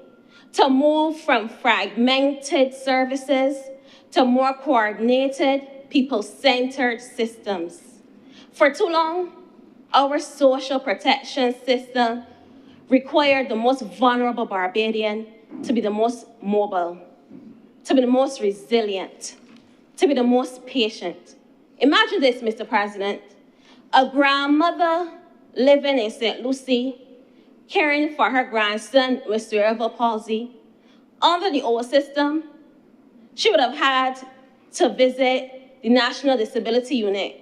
to move from fragmented services to more coordinated, people-centered systems. For too long, our social protection system required the most vulnerable Barbadian to be the most mobile, to be the most resilient, to be the most patient. Imagine this, Mr. President, a grandmother living in St. Lucie, caring for her grandson with cerebral palsy. Under the old system, she would have had to visit the National Disability Unit,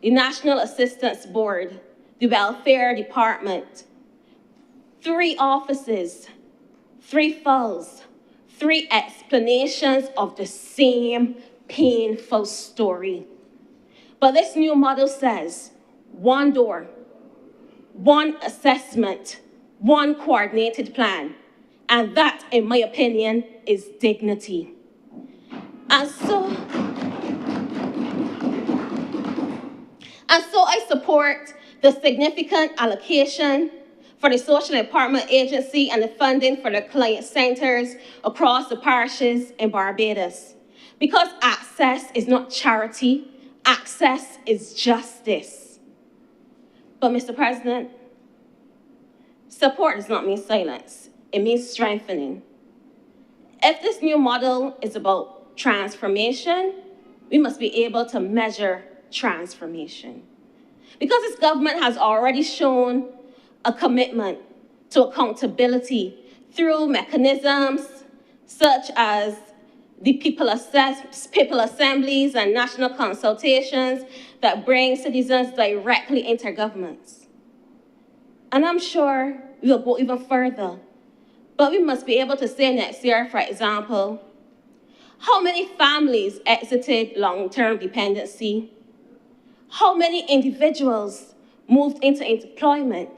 the National Assistance Board, the Welfare Department. 3 offices, 3 files, 3 explanations of the same painful story. But this new model says 1 door, 1 assessment, 1 coordinated plan. And that, in my opinion, is dignity. And so I support the significant allocation for the Social Empowerment Agency and the funding for the client centers across the parishes in Barbados. Because access is not charity, access is justice. But Mr. President, support does not mean silence. It means strengthening. If this new model is about transformation, we must be able to measure transformation. Because this government has already shown a commitment to accountability through mechanisms such as the people assemblies and national consultations that bring citizens directly into governments. And I'm sure we'll go even further. But we must be able to say next year, for example, how many families exited long-term dependency? How many individuals moved into employment?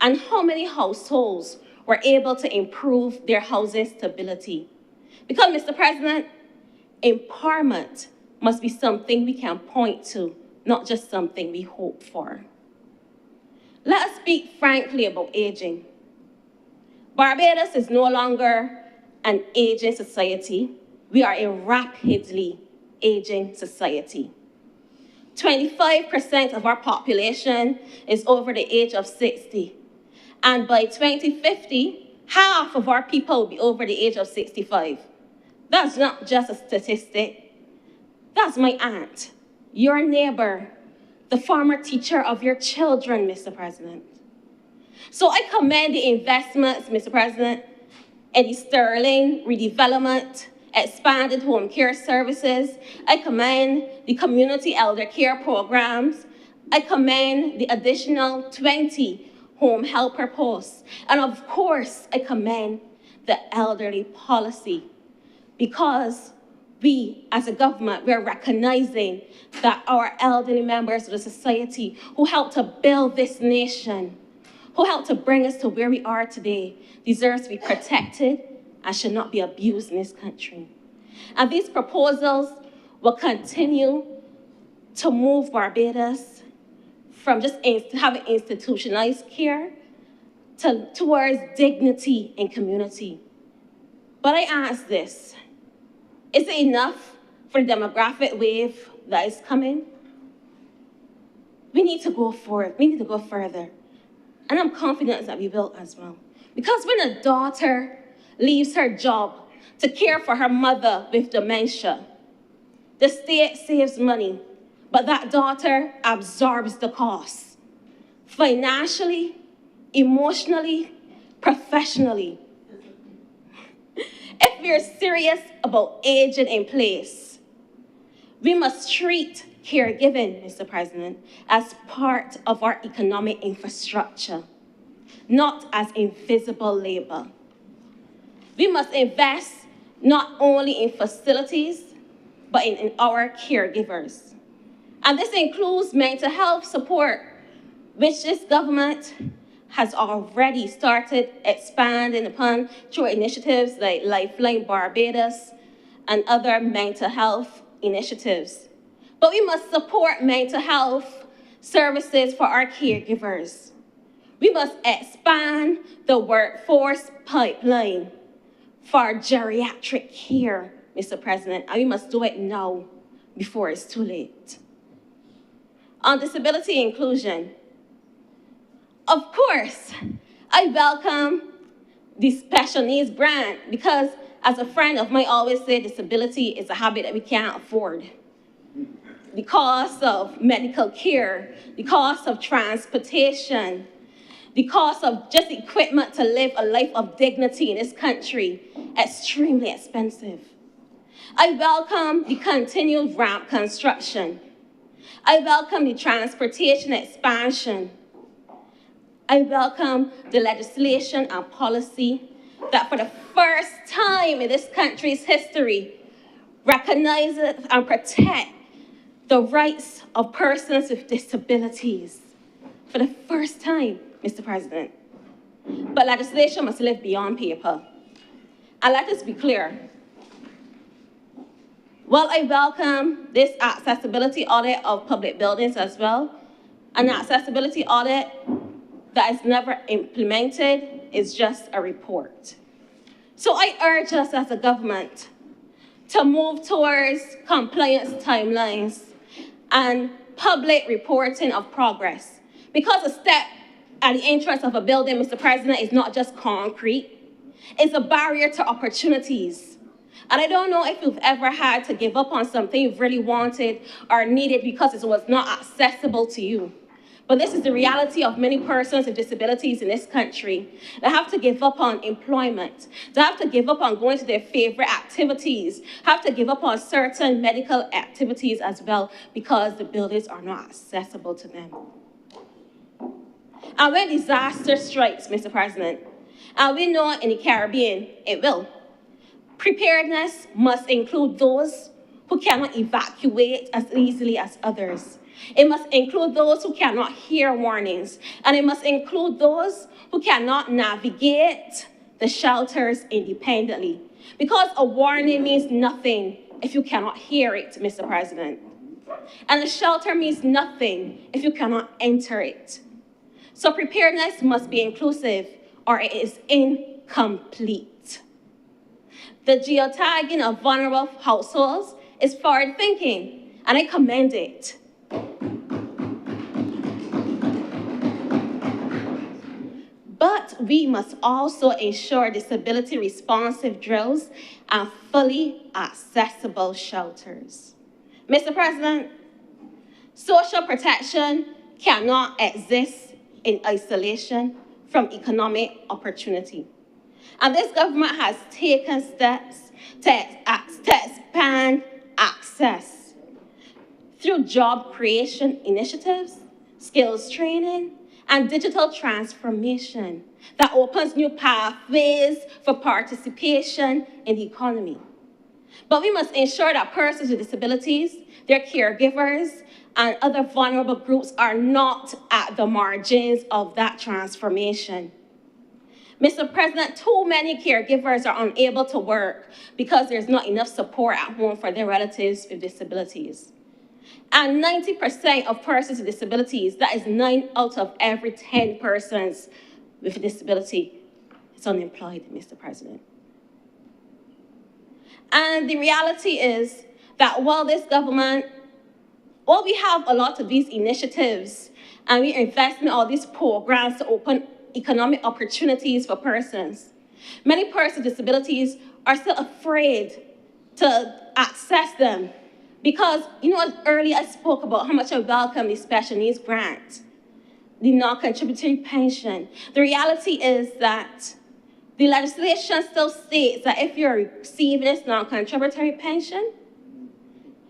And how many households were able to improve their housing stability? Because, Mr. President, empowerment must be something we can point to, not just something we hope for. Let us speak frankly about aging. Barbados is no longer an aging society. We are a rapidly aging society. 25% of our population is over the age of 60. And by 2050, half of our people will be over the age of 65. That's not just a statistic. That's my aunt, your neighbor, the former teacher of your children, Mr. President. So I commend the investments, Mr. President, in the Sterling redevelopment, expanded home care services. I commend the community elder care programs. I commend the additional 20 home helper posts. And of course, I commend the elderly policy, because we, as a government, we're recognizing that our elderly members of the society who helped to build this nation, who helped to bring us to where we are today, deserves to be protected and should not be abused in this country. And these proposals will continue to move Barbados from just having institutionalized care towards dignity in community. But I ask this, is it enough for the demographic wave that is coming? We need to go forward. We need to go further. And I'm confident that we will as well. Because when a daughter leaves her job to care for her mother with dementia, the state saves money, but that daughter absorbs the cost. Financially, emotionally, professionally. If we we are serious about aging in place, we must treat caregiving, Mr. President, as part of our economic infrastructure, not as invisible labor. We must invest not only in facilities, but in our caregivers. And this includes mental health support, which this government has already started expanding upon through initiatives like Lifeline Barbados and other mental health initiatives. But we must support mental health services for our caregivers. We must expand the workforce pipeline for geriatric care, Mr. President, and we must do it now before it's too late. On disability inclusion, of course, I welcome the special needs grant because, as a friend of mine always said, disability is a habit that we can't afford. The cost of medical care, the cost of transportation, the cost of just equipment to live a life of dignity in this country, extremely expensive. I welcome the continued ramp construction. I welcome the transportation expansion. I welcome the legislation and policy that for the first time in this country's history recognizes and protects the rights of persons with disabilities. For the first time, Mr. President. But legislation must live beyond paper. And let us be clear. While I welcome this accessibility audit of public buildings as well, an accessibility audit that is never implemented is just a report. So I urge us as a government to move towards compliance timelines and public reporting of progress. Because a step at the entrance of a building, Mr. President, is not just concrete. It's a barrier to opportunities. And I don't know if you've ever had to give up on something you've really wanted or needed because it was not accessible to you. But this is the reality of many persons with disabilities in this country. They have to give up on employment. They have to give up on going to their favorite activities, have to give up on certain medical activities as well because the buildings are not accessible to them. And when disaster strikes, Mr. President, and we know in the Caribbean it will, preparedness must include those who cannot evacuate as easily as others. It must include those who cannot hear warnings, and it must include those who cannot navigate the shelters independently. Because a warning means nothing if you cannot hear it, Mr. President. And a shelter means nothing if you cannot enter it. So preparedness must be inclusive, or it is incomplete. The geotagging of vulnerable households is forward-thinking, and I commend it. But we must also ensure disability-responsive drills and fully accessible shelters. Mr. President, social protection cannot exist in isolation from economic opportunity. And this government has taken steps to expand access through job creation initiatives, skills training, and digital transformation that opens new pathways for participation in the economy. But we must ensure that persons with disabilities, their caregivers, and other vulnerable groups are not at the margins of that transformation. Mr. President, too many caregivers are unable to work because there's not enough support at home for their relatives with disabilities. And 90% of persons with disabilities, that is 9 out of every 10 persons with a disability, is unemployed, Mr. President. And the reality is that while we have a lot of these initiatives and we invest in all these programs to open economic opportunities for persons, many persons with disabilities are still afraid to access them because, earlier I spoke about how much I welcome the special needs grant, the non-contributory pension. The reality is that The legislation still states that if you're receiving this non-contributory pension,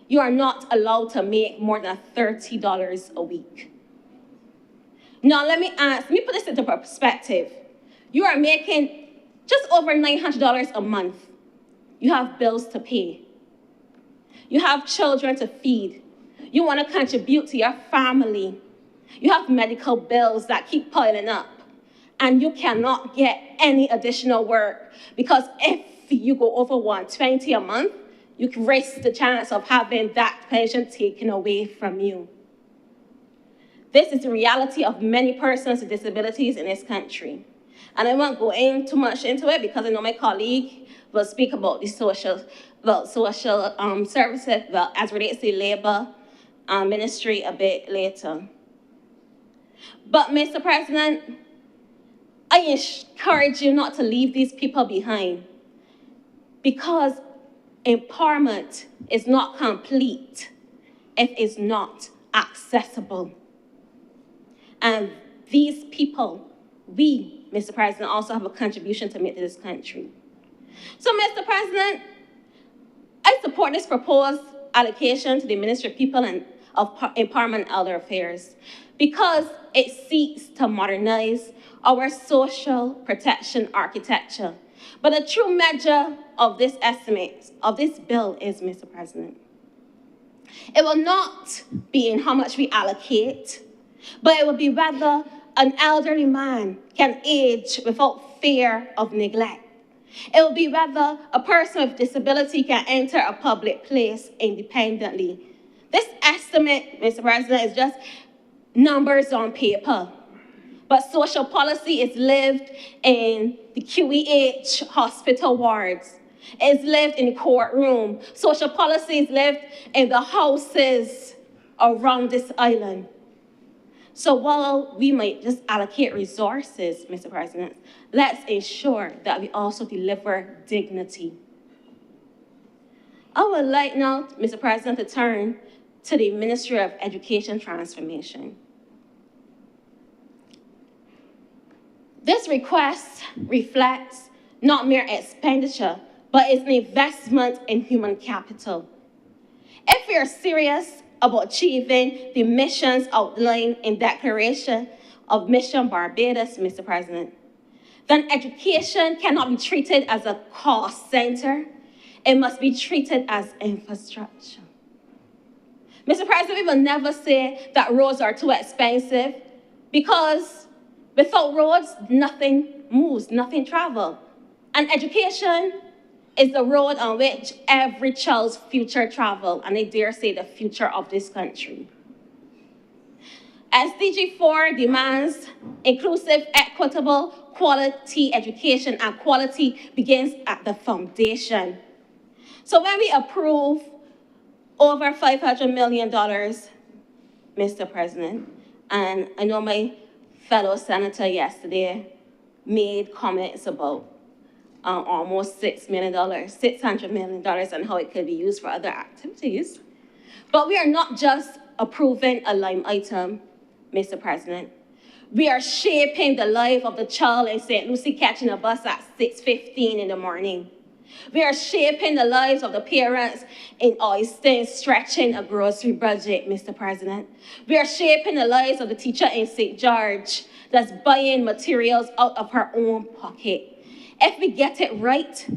you are not allowed to make more than $30 a week. Now, let me put this into perspective. You are making just over $900 a month. You have bills to pay. You have children to feed. You want to contribute to your family. You have medical bills that keep piling up. And you cannot get any additional work because if you go over $120 a month, you can risk the chance of having that pension taken away from you. This is the reality of many persons with disabilities in this country. And I won't go in too much into it because I know my colleague will speak about the social services, as relates to the labor ministry a bit later. But Mr. President, I encourage you not to leave these people behind because empowerment is not complete if it's not accessible. And these people, we, Mr. President, also have a contribution to make to this country. So, Mr. President, I support this proposed allocation to the Ministry of People and of Empowerment and Elder Affairs because it seeks to modernize our social protection architecture. But a true measure of this estimate, of this bill is, Mr. President, it will not be in how much we allocate, but it will be whether an elderly man can age without fear of neglect. It will be whether a person with disability can enter a public place independently. This estimate, Mr. President, is just numbers on paper. But social policy is lived in the QEH hospital wards. It's lived in the courtroom. Social policy is lived in the houses around this island. So while we might just allocate resources, Mr. President, let's ensure that we also deliver dignity. I would like now, Mr. President, to turn to the Ministry of Education Transformation. This request reflects not mere expenditure, but is an investment in human capital. If we are serious about achieving the missions outlined in Declaration of Mission Barbados, Mr. President, then education cannot be treated as a cost center. It must be treated as infrastructure. Mr. President, we will never say that roads are too expensive because without roads, nothing moves, nothing travels. And education is the road on which every child's future travels, and I dare say the future of this country. SDG 4 demands inclusive, equitable, quality education, and quality begins at the foundation. So when we approve over $500 million, Mr. President, and I know my fellow senator yesterday made comments about almost $600 million, and how it could be used for other activities. But we are not just approving a line item, Mr. President. We are shaping the life of the child in St. Lucie catching a bus at 6:15 in the morning. We are shaping the lives of the parents in Oyster stretching a grocery budget, Mr. President. We are shaping the lives of the teacher in St. George that's buying materials out of her own pocket. If we get it right,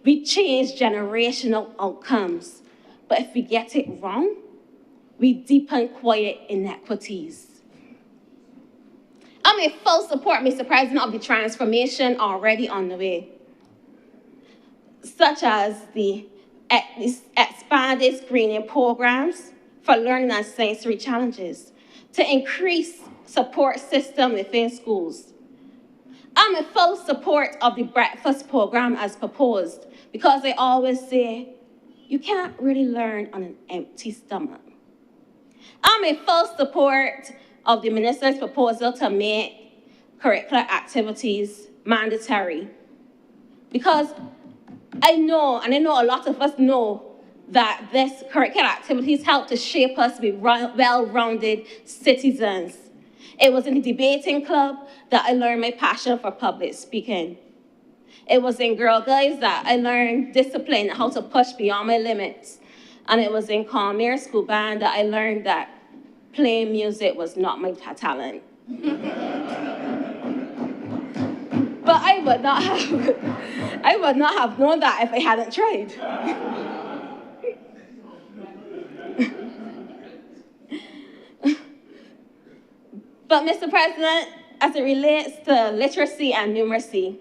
we change generational outcomes. But if we get it wrong, we deepen quiet inequities. I'm in full support, Mr. President, of the transformation already on the way, such as the expanded screening programs for learning and sensory challenges to increase support system within schools. I'm in full support of the breakfast program as proposed because I always say, you can't really learn on an empty stomach. I'm in full support of the minister's proposal to make curricular activities mandatory because I know, and I know a lot of us know, that this curricular activities help to shape us to be well-rounded citizens. It was in the debating club that I learned my passion for public speaking. It was in Girl Guides that I learned discipline, how to push beyond my limits. And it was in Calmere School Band that I learned that playing music was not my talent. But I would not have known that if I hadn't tried. But Mr. President, as it relates to literacy and numeracy,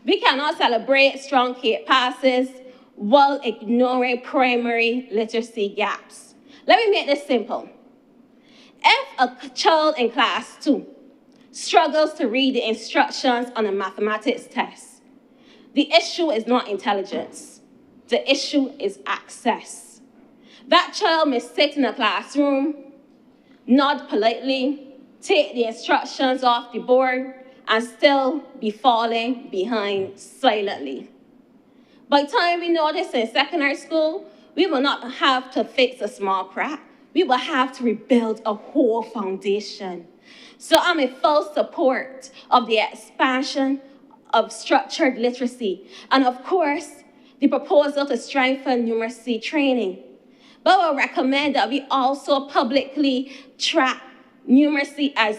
we cannot celebrate strong CAPE passes while ignoring primary literacy gaps. Let me make this simple. If a child in class 2 struggles to read the instructions on a mathematics test, the issue is not intelligence. The issue is access. That child may sit in a classroom, nod politely, take the instructions off the board, and still be falling behind silently. By the time we notice in secondary school, we will not have to fix a small crack. We will have to rebuild a whole foundation. So I'm in full support of the expansion of structured literacy, and of course, the proposal to strengthen numeracy training. But I will recommend that we also publicly track numeracy at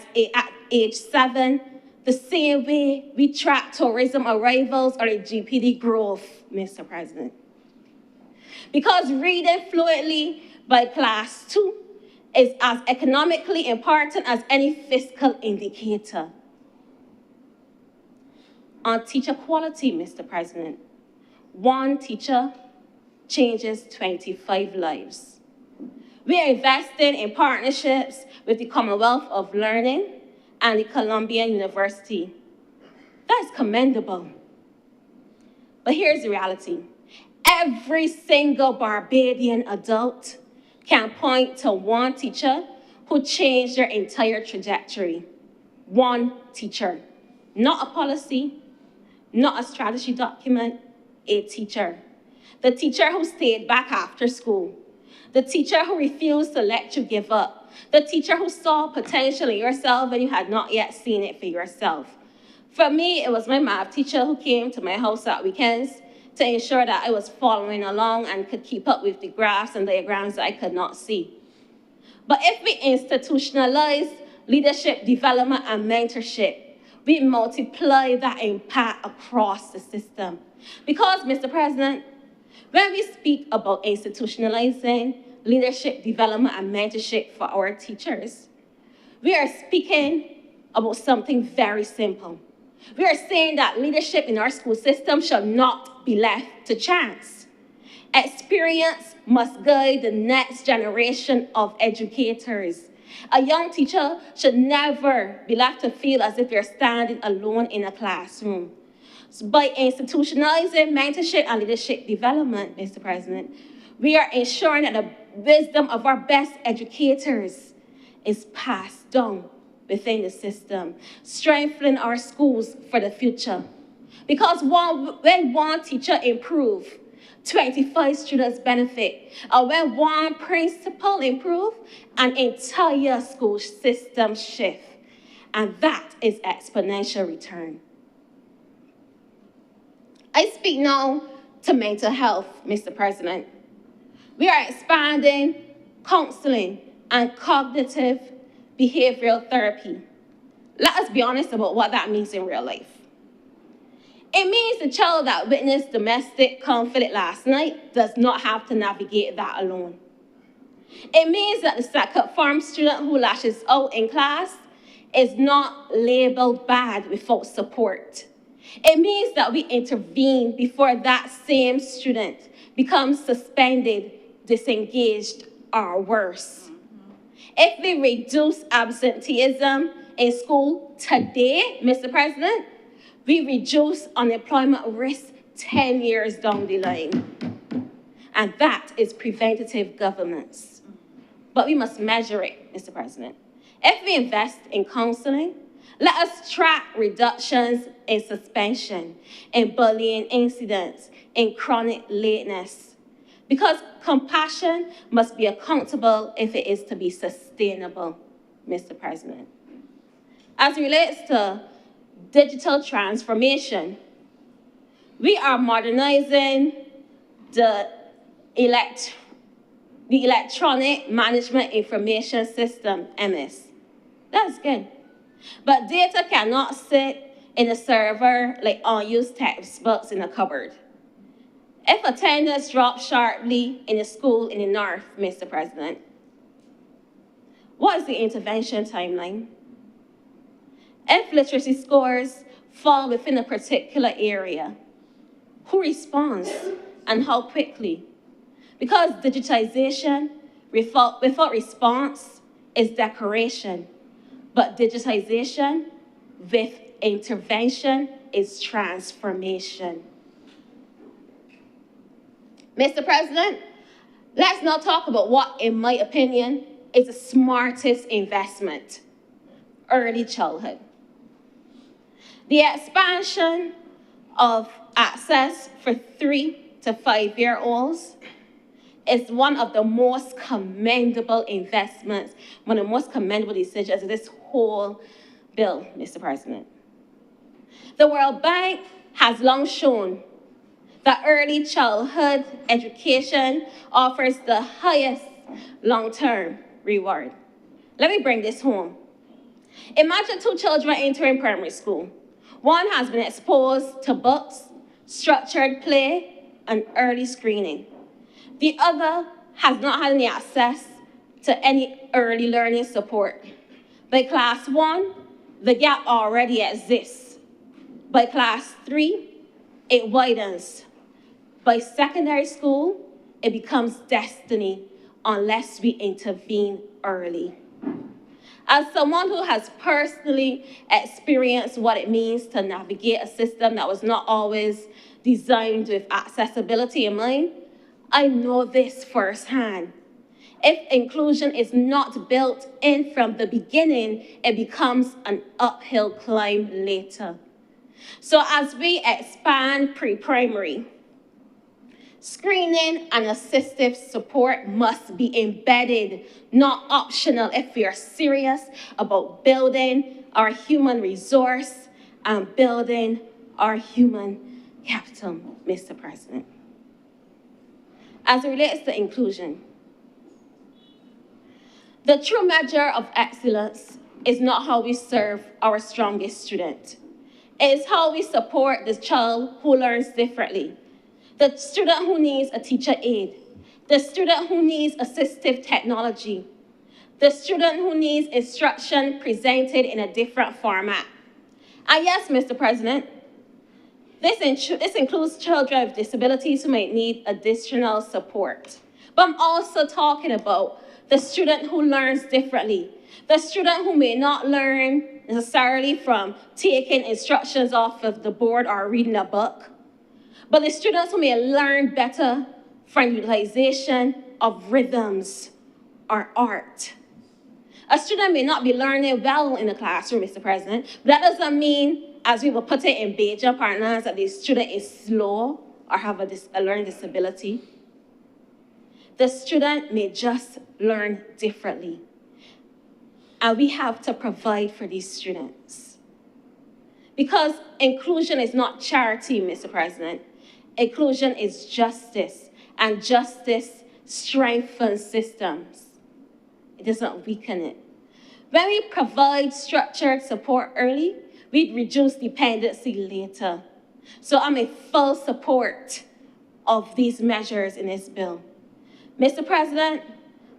age 7, the same way we track tourism arrivals or GPD growth, Mr. President. Because reading fluently by class 2 is as economically important as any fiscal indicator. On teacher quality, Mr. President, one teacher changes 25 lives. We are investing in partnerships with the Commonwealth of Learning and the Columbian University. That's commendable. But here's the reality. Every single Barbadian adult can point to one teacher who changed their entire trajectory. One teacher. Not a policy, not a strategy document, a teacher. The teacher who stayed back after school. The teacher who refused to let you give up. The teacher who saw potential in yourself when you had not yet seen it for yourself. For me, it was my math teacher who came to my house at weekends to ensure that I was following along and could keep up with the graphs and diagrams that I could not see. But if we institutionalize leadership development and mentorship, we multiply that impact across the system. Because, Mr. President, when we speak about institutionalizing leadership development and mentorship for our teachers, we are speaking about something very simple. We are saying that leadership in our school system shall not be left to chance. Experience must guide the next generation of educators. A young teacher should never be left to feel as if they're standing alone in a classroom. So by institutionalizing mentorship and leadership development, Mr. President, we are ensuring that the wisdom of our best educators is passed down within the system, strengthening our schools for the future. Because when one teacher improves, 25 students benefit. And when one principal improves, an entire school system shifts. And that is exponential return. I speak now to mental health, Mr. President. We are expanding counseling and cognitive behavioral therapy. Let us be honest about what that means in real life. It means the child that witnessed domestic conflict last night does not have to navigate that alone. It means that the second form student who lashes out in class is not labeled bad without support. It means that we intervene before that same student becomes suspended, disengaged, or worse. If we reduce absenteeism in school today, Mr. President, we reduce unemployment risk 10 years down the line. And that is preventative governance. But we must measure it, Mr. President. If we invest in counseling, let us track reductions in suspension, in bullying incidents, in chronic lateness. Because compassion must be accountable if it is to be sustainable, Mr. President. As it relates to digital transformation, We are modernizing the Electronic Management Information System, MS. That's good. But data cannot sit in a server like unused textbooks in a cupboard. If attendance drops sharply in a school in the north, Mr. President, what is the intervention timeline? If literacy scores fall within a particular area, who responds and how quickly? Because digitization without response is decoration, but digitization with intervention is transformation. Mr. President, let's now talk about what, in my opinion, is the smartest investment: early childhood. The expansion of access for 3 to 5-year-olds is one of the most commendable investments, one of the most commendable decisions of this whole bill, Mr. President. The World Bank has long shown that early childhood education offers the highest long-term reward. Let me bring this home. Imagine 2 children entering primary school. One has been exposed to books, structured play, and early screening. The other has not had any access to any early learning support. By class 1, the gap already exists. By class 3, it widens. By secondary school, it becomes destiny unless we intervene early. As someone who has personally experienced what it means to navigate a system that was not always designed with accessibility in mind, I know this firsthand. If inclusion is not built in from the beginning, it becomes an uphill climb later. So as we expand pre-primary, screening and assistive support must be embedded, not optional, if we are serious about building our human resource and building our human capital, Mr. President. As it relates to inclusion, the true measure of excellence is not how we serve our strongest student. It is how we support the child who learns differently, the student who needs a teacher aid, the student who needs assistive technology, the student who needs instruction presented in a different format. And yes, Mr. President, this includes children with disabilities who might need additional support. But I'm also talking about the student who learns differently, the student who may not learn necessarily from taking instructions off of the board or reading a book, but the students who may learn better from utilization of rhythms or art. A student may not be learning well in the classroom, Mr. President, but that doesn't mean, as we will put it in Beja parlance, that the student is slow or have a learning disability. The student may just learn differently. And we have to provide for these students. Because inclusion is not charity, Mr. President. Inclusion is justice, and justice strengthens systems. It doesn't weaken it. When we provide structured support early, we reduce dependency later. So I'm in full support of these measures in this bill. Mr. President,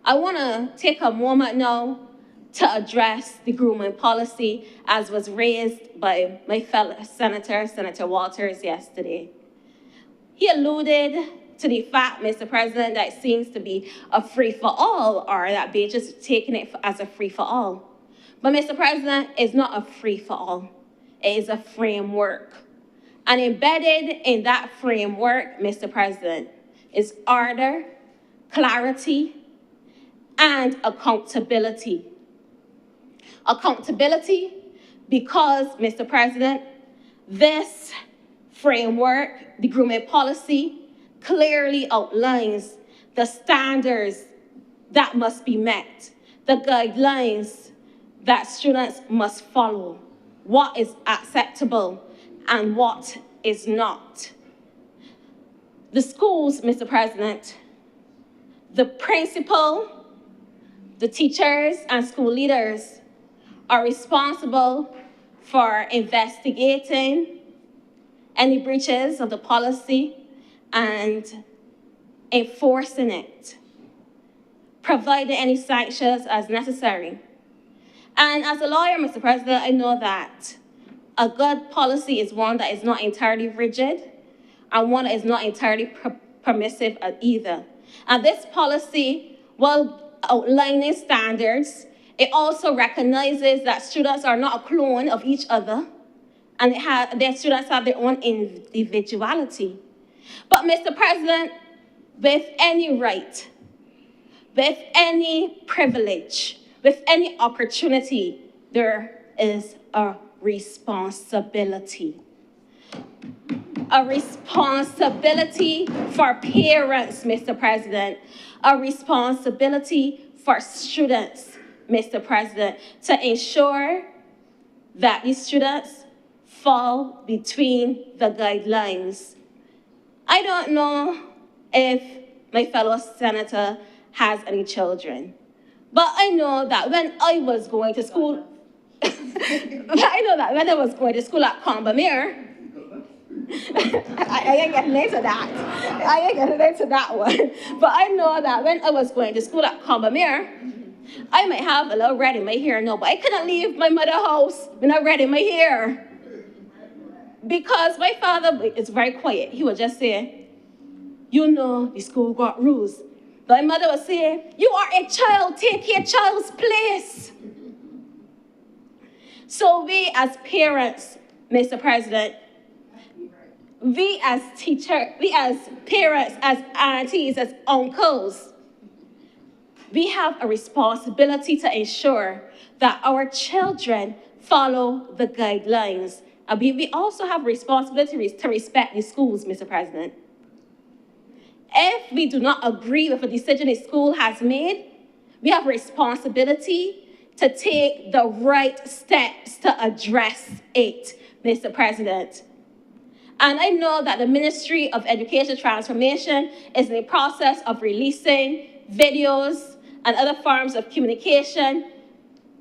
I want to take a moment now to address the grooming policy as was raised by my fellow Senator, Senator Walters, yesterday. He alluded to the fact, Mr. President, that it seems to be a free-for-all, or that they're just taking it as a free-for-all. But, Mr. President, it's not a free-for-all. It is a framework. And embedded in that framework, Mr. President, is order, clarity, and accountability. Accountability because, Mr. President, this framework, the grooming policy, clearly outlines the standards that must be met, the guidelines that students must follow, what is acceptable and what is not. The schools, Mr. President, the principal, the teachers, and school leaders are responsible for investigating any breaches of the policy and enforcing it, providing any sanctions as necessary. And as a lawyer, Mr. President, I know that a good policy is one that is not entirely rigid and one that is not entirely permissive either. And this policy, while outlining standards, it also recognizes that students are not a clone of each other, and their students have their own individuality. But Mr. President, with any right, with any privilege, with any opportunity, there is a responsibility. A responsibility for parents, Mr. President. A responsibility for students, Mr. President, to ensure that these students fall between the guidelines. I don't know if my fellow senator has any children, but I know that when I was going to school, at Combermere, I ain't getting into that one. But I know that when I was going to school at Combermere, I might have a little red in my hair now, but I couldn't leave my mother's house with no red in my hair. Because my father is very quiet. He would just say, you know, the school got rules. My mother would say, you are a child, take your child's place. So we as parents, Mr. President, we as teachers, we as parents, as aunties, as uncles, we have a responsibility to ensure that our children follow the guidelines. And we also have responsibility to respect the schools, Mr. President. If we do not agree with a decision a school has made, we have a responsibility to take the right steps to address it, Mr. President. And I know that the Ministry of Education Transformation is in the process of releasing videos and other forms of communication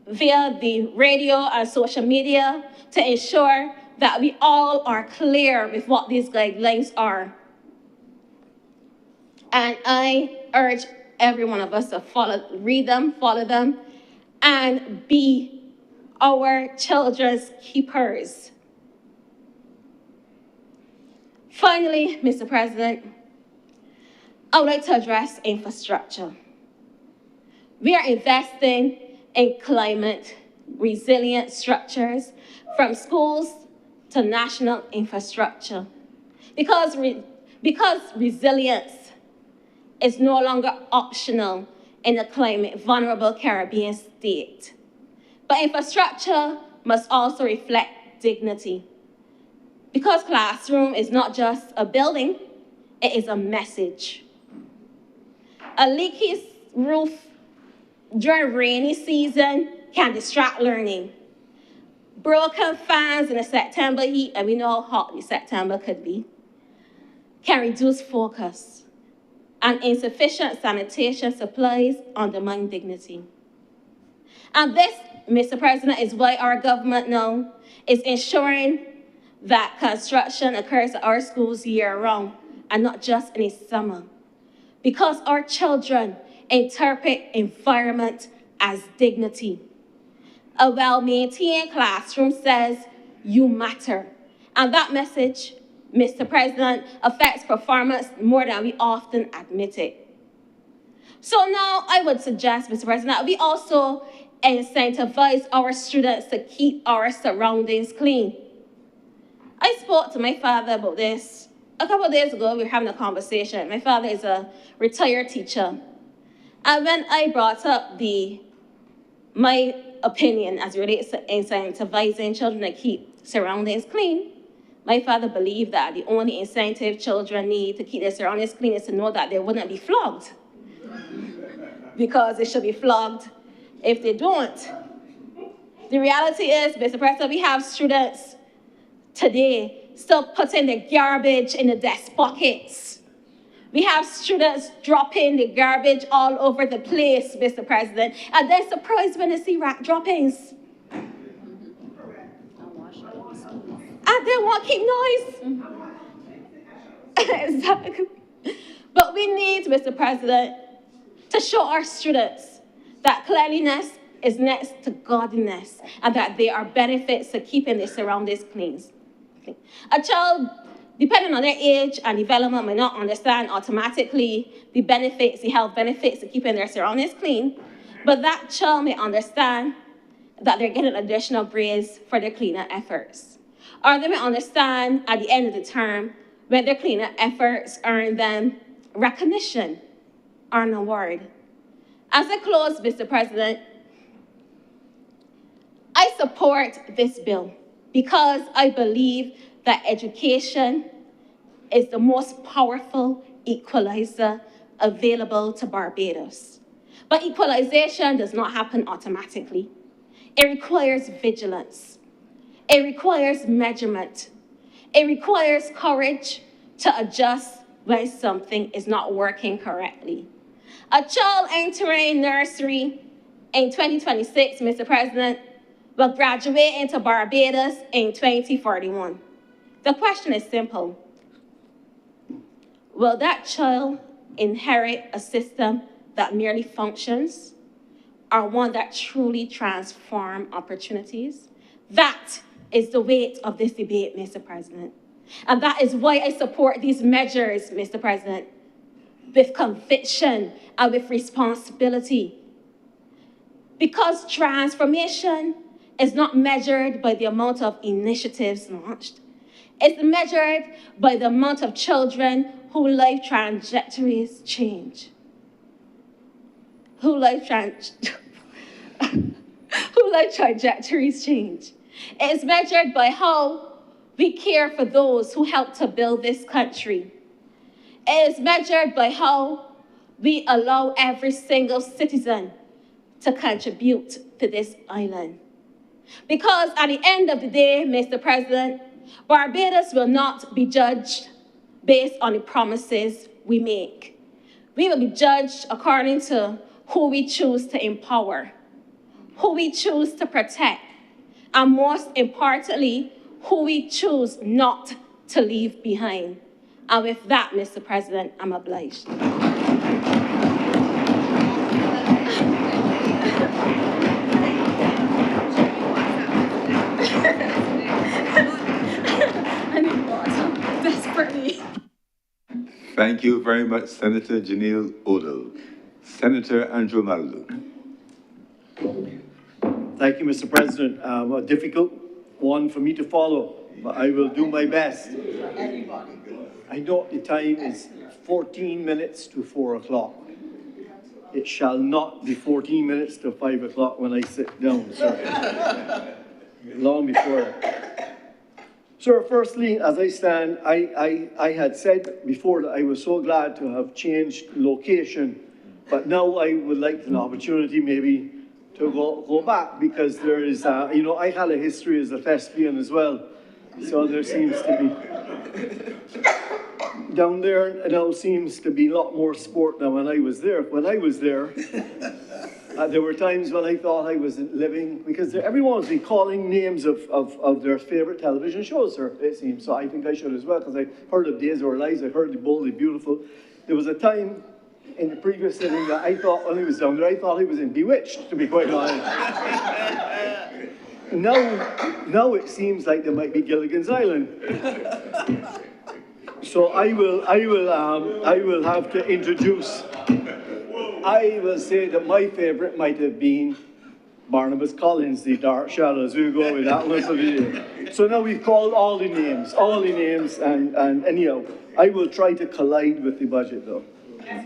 via the radio and social media to ensure that we all are clear with what these guidelines are. And I urge every one of us to read them, follow them, and be our children's keepers. Finally, Mr. President, I would like to address infrastructure. We are investing in climate resilient structures from schools to national infrastructure. Because resilience is no longer optional in a climate vulnerable Caribbean state. But infrastructure must also reflect dignity. Because classroom is not just a building, it is a message. A leaky roof during rainy season can distract learning. Broken fans in the September heat, and we know how hot the September could be, can reduce focus. And insufficient sanitation supplies undermine dignity. And this, Mr. President, is why our government now is ensuring that construction occurs at our schools year-round and not just in the summer. Because our children interpret environment as dignity. A well-maintained classroom says, you matter. And that message, Mr. President, affects performance more than we often admit it. So now I would suggest, Mr. President, that we also incentivize our students to keep our surroundings clean. I spoke to my father about this a couple of days ago. We were having a conversation. My father is a retired teacher. And when I brought up my opinion as it relates to incentivizing children to keep surroundings clean, my father believed that the only incentive children need to keep their surroundings clean is to know that they wouldn't be flogged. Because they should be flogged if they don't. The reality is, Mr. President, we have students today still putting their garbage in the desk pockets. We have students dropping the garbage all over the place, Mr. President, and they're surprised when they see rat droppings. And they won't keep noise. Exactly. But we need, Mr. President, to show our students that cleanliness is next to godliness and that there are benefits to keeping their surroundings clean. A child, depending on their age and development, may not understand automatically the benefits, the health benefits of keeping their surroundings clean, but that child may understand that they're getting additional grades for their cleaner efforts. Or they may understand at the end of the term when their cleaner efforts earn them recognition or an award. As I close, Mr. President, I support this bill because I believe that education is the most powerful equalizer available to Barbados. But equalization does not happen automatically. It requires vigilance. It requires measurement. It requires courage to adjust when something is not working correctly. A child entering nursery in 2026, Mr. President, will graduate into Barbados in 2041. The question is simple. Will that child inherit a system that merely functions or one that truly transforms opportunities? That is the weight of this debate, Mr. President. And that is why I support these measures, Mr. President, with conviction and with responsibility. Because transformation is not measured by the amount of initiatives launched. It's measured by the amount of children whose life trajectories change. Whose life trajectories change. It's measured by how we care for those who help to build this country. It is measured by how we allow every single citizen to contribute to this island. Because at the end of the day, Mr. President, Barbados will not be judged based on the promises we make. We will be judged according to who we choose to empower, who we choose to protect, and most importantly, who we choose not to leave behind. And with that, Mr. President, I'm obliged. I need water, desperately. Thank you very much, Senator Janelle Odell. Senator Andrew Maldu. Thank you, Mr. President. A difficult one for me to follow, but I will do my best. I know the time is 14 minutes to 4 o'clock. It shall not be 14 minutes to 5 o'clock when I sit down, sir. Long before that. Sir, firstly, as I stand, I had said before that I was so glad to have changed location, but now I would like an opportunity maybe to go back, because there is, I had a history as a thespian as well, so there seems to be, down there now seems to be a lot more sport than when I was there. When I was there, there were times when I thought I was living, because everyone was calling names of their favorite television shows, sir, it seems, so I think I should as well, because I heard of Days of Our Lives, I heard The Boldly Beautiful. There was a time in the previous sitting that I thought, when I was down there, I thought I was in Bewitched, to be quite honest. Now it seems like there might be Gilligan's Island. So I will have to introduce. I will say that my favorite might have been Barnabas Collins, The Dark Shadows. We'll go with that one for the day. So now we've called all the names, and anyhow, I will try to collide with the budget though,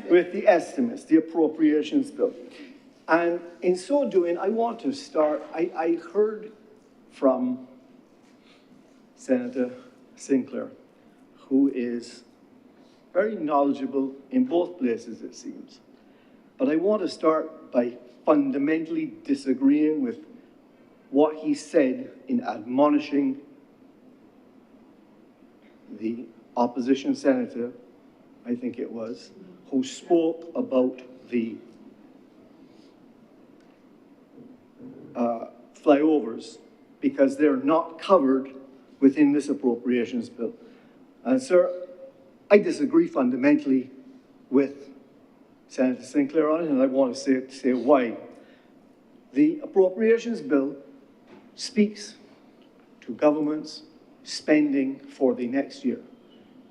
with the estimates, the appropriations bill. And in so doing, I want to start, I heard from Senator Sinclair, who is very knowledgeable in both places, it seems. But I want to start by fundamentally disagreeing with what he said in admonishing the opposition senator, I think it was, who spoke about the flyovers because they're not covered within this appropriations bill. And sir, I disagree fundamentally with Senator Sinclair on it, and I want to say why. The appropriations bill speaks to governments spending for the next year.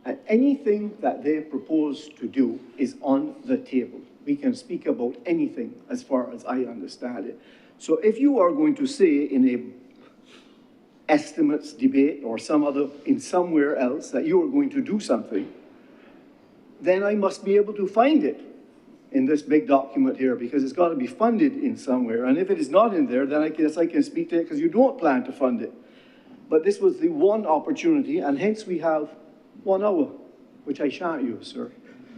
And anything that they propose to do is on the table. We can speak about anything as far as I understand it. So if you are going to say in a estimates debate or in somewhere else that you are going to do something, then I must be able to find it in this big document here, because it's got to be funded in somewhere. And if it is not in there, then I guess I can speak to it because you don't plan to fund it. But this was the one opportunity, and hence we have 1 hour, which I shan't use, sir,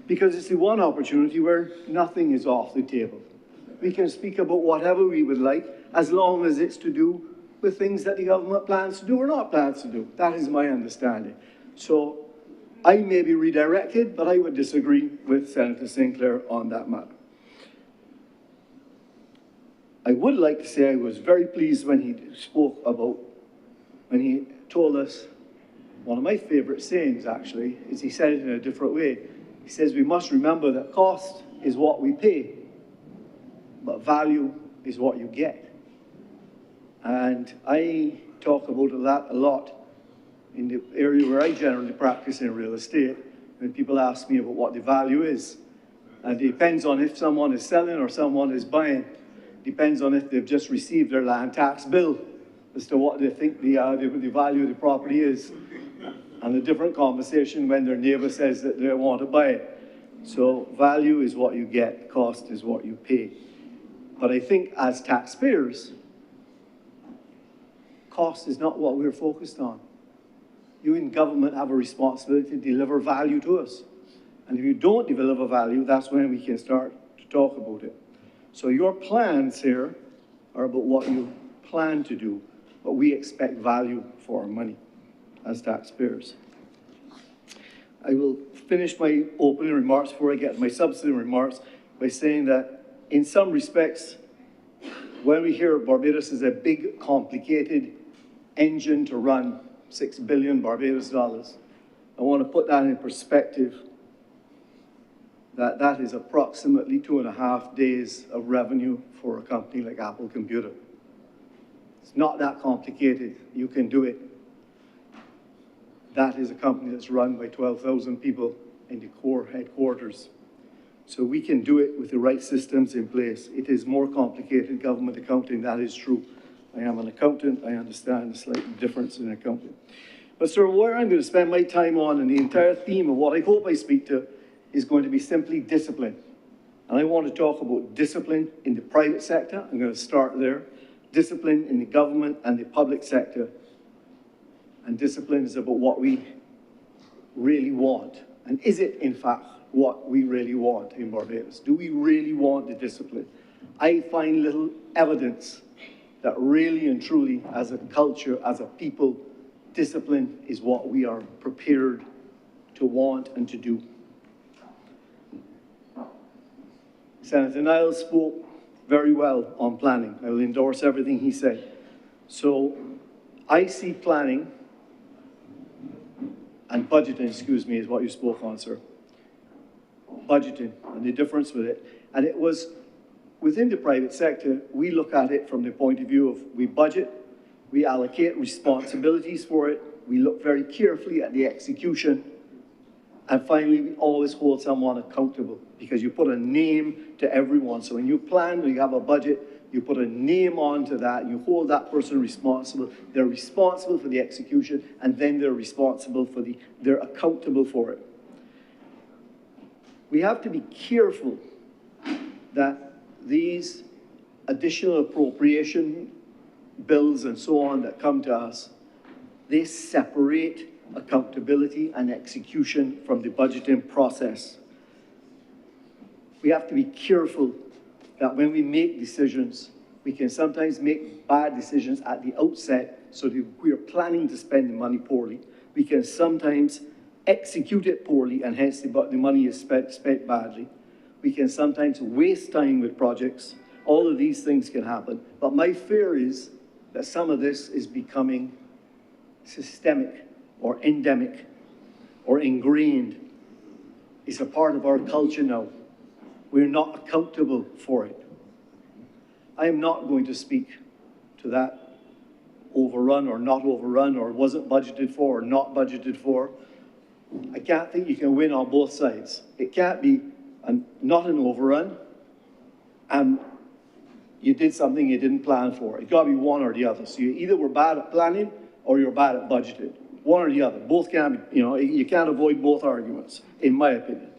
because it's the one opportunity where nothing is off the table. We can speak about whatever we would like, as long as it's to do with things that the government plans to do or not plans to do. That is my understanding. So I may be redirected, but I would disagree with Senator Sinclair on that matter. I would like to say I was very pleased when he when he told us, one of my favorite sayings actually, is he said it in a different way. He says, we must remember that cost is what we pay, but value is what you get. And I talk about that a lot in the area where I generally practice in real estate, when people ask me about what the value is. And it depends on if someone is selling or someone is buying. Depends on if they've just received their land tax bill as to what they think the value of the property is. And a different conversation when their neighbor says that they want to buy it. So value is what you get, cost is what you pay. But I think as taxpayers, cost is not what we're focused on. You in government have a responsibility to deliver value to us. And if you don't deliver value, that's when we can start to talk about it. So your plans here are about what you plan to do, but we expect value for our money as taxpayers. I will finish my opening remarks before I get to my substantive remarks by saying that in some respects, when we hear Barbados is a big, complicated engine to run, 6 billion Barbados dollars, I want to put that in perspective, that is approximately 2.5 days of revenue for a company like Apple Computer. It's not that complicated. You can do it. That is a company that's run by 12,000 people in the core headquarters. So we can do it with the right systems in place. It is more complicated, government accounting, that is true. I am an accountant, I understand the slight difference in accounting. But sir, where I'm going to spend my time on, and the entire theme of what I hope I speak to, is going to be simply discipline. And I want to talk about discipline in the private sector. I'm going to start there. Discipline in the government and the public sector. And discipline is about what we really want. And is it, in fact, what we really want in Barbados? Do we really want the discipline? I find little evidence that really and truly, as a culture, as a people, discipline is what we are prepared to want and to do. Senator Niles spoke very well on planning. I will endorse everything he said. So I see planning and budgeting, excuse me, is what you spoke on, sir. Budgeting and the difference with it. And it was within the private sector, we look at it from the point of view of we budget, we allocate responsibilities for it, we look very carefully at the execution, and finally, we always hold someone accountable because you put a name to everyone. So when you plan, when you have a budget, you put a name onto that, you hold that person responsible. They're responsible for the execution, and then they're responsible for they're accountable for it. We have to be careful that these additional appropriation bills and so on that come to us, they separate accountability and execution from the budgeting process. We have to be careful that when we make decisions, we can sometimes make bad decisions at the outset so that we are planning to spend the money poorly. We can sometimes execute it poorly, and hence the money is spent badly. We can sometimes waste time with projects. All of these things can happen. But my fear is that some of this is becoming systemic or endemic or ingrained. It's a part of our culture now. We're not accountable for it. I am not going to speak to that overrun or not overrun or wasn't budgeted for or not budgeted for. I can't think you can win on both sides. It can't be not an overrun and you did something you didn't plan for. It's got to be one or the other. So you either were bad at planning or you're bad at budgeting. One or the other. Both can't be, you can't avoid both arguments, in my opinion.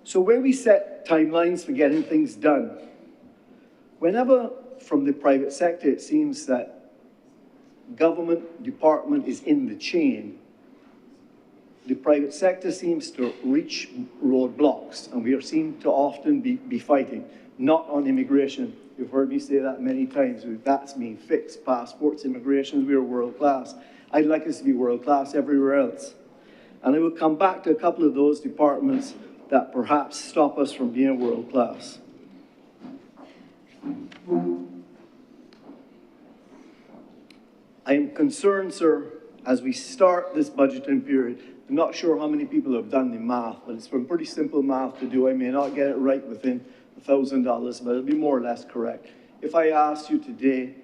So where we set timelines for getting things done, whenever from the private sector it seems that government department is in the chain, the private sector seems to reach roadblocks, and we are seen to often be fighting, not on immigration. You've heard me say that many times. That's been fixed. Passports, immigration, we are world class. I'd like us to be world class everywhere else. And I will come back to a couple of those departments that perhaps stop us from being world class. I am concerned, sir, as we start this budgeting period. I'm not sure how many people have done the math, but it's some pretty simple math to do. I may not get it right within $1,000, but it'll be more or less correct. If I asked you today,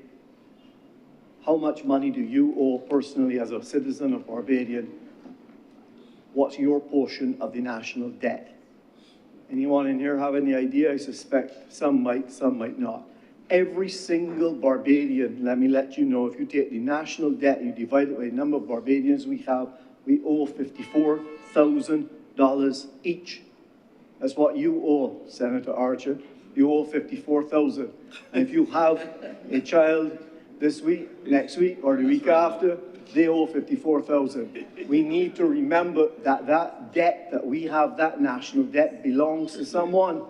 how much money do you owe personally as a citizen of Barbadian? What's your portion of the national debt? Anyone in here have any idea? I suspect some might not. Every single Barbadian, let me let you know, if you take the national debt, you divide it by the number of Barbadians we have, we owe $54,000 each. That's what you owe, Senator Archer. You owe $54,000. And if you have a child this week, next week, or the week after, they owe $54,000. We need to remember that that debt that we have, that national debt, belongs to someone.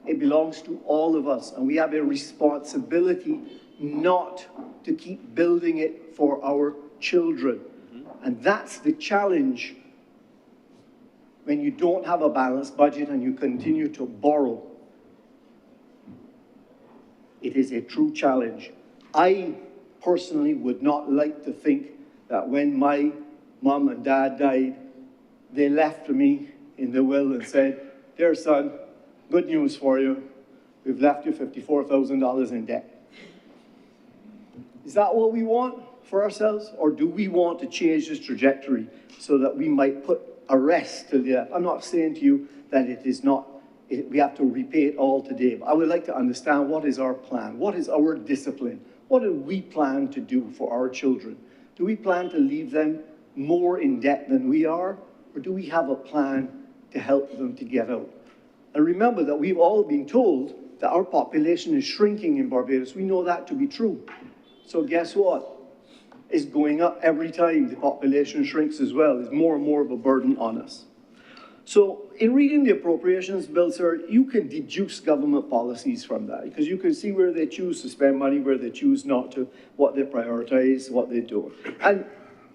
It belongs to all of us, and we have a responsibility not to keep building it for our children. And that's the challenge when you don't have a balanced budget and you continue to borrow. It is a true challenge. I personally would not like to think that when my mom and dad died, they left me in the will and said, "Dear son, good news for you. We've left you $54,000 in debt." Is that what we want for ourselves? Or do we want to change this trajectory so that we might put a rest to the, I'm not saying to you that it is not, we have to repay it all today, but I would like to understand what is our plan? What is our discipline? What do we plan to do for our children? Do we plan to leave them more in debt than we are? Or do we have a plan to help them to get out? And remember that we've all been told that our population is shrinking in Barbados. We know that to be true. So guess what? It's going up every time the population shrinks as well. There's more and more of a burden on us. So in reading the appropriations bill, sir, you can deduce government policies from that because you can see where they choose to spend money, where they choose not to, what they prioritize, what they do. And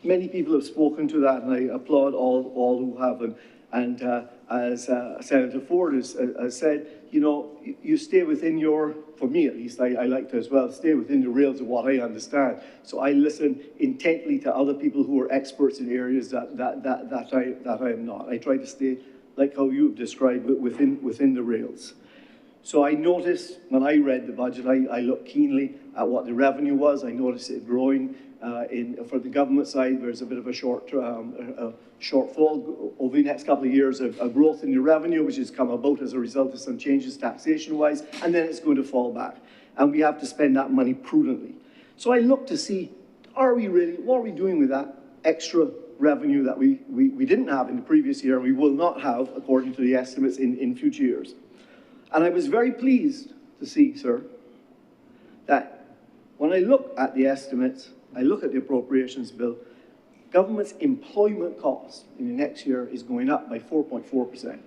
many people have spoken to that, and I applaud all who have. And as Senator Ford has said, you stay within your, for me at least, I like to as well, stay within the rails of what I understand. So I listen intently to other people who are experts in areas that I am not. I try to stay, like how you've described it, within the rails. So I noticed, when I read the budget, I looked keenly at what the revenue was. I noticed it growing. For the government side, there's a bit of a shortfall over the next couple of years, a growth in the revenue, which has come about as a result of some changes taxation-wise, and then it's going to fall back. And we have to spend that money prudently. So I look to see, what are we doing with that extra revenue that we didn't have in the previous year, and we will not have, according to the estimates, in future years. And I was very pleased to see, sir, that when I look at the estimates, I look at the appropriations bill, government's employment cost in the next year is going up by 4.4%.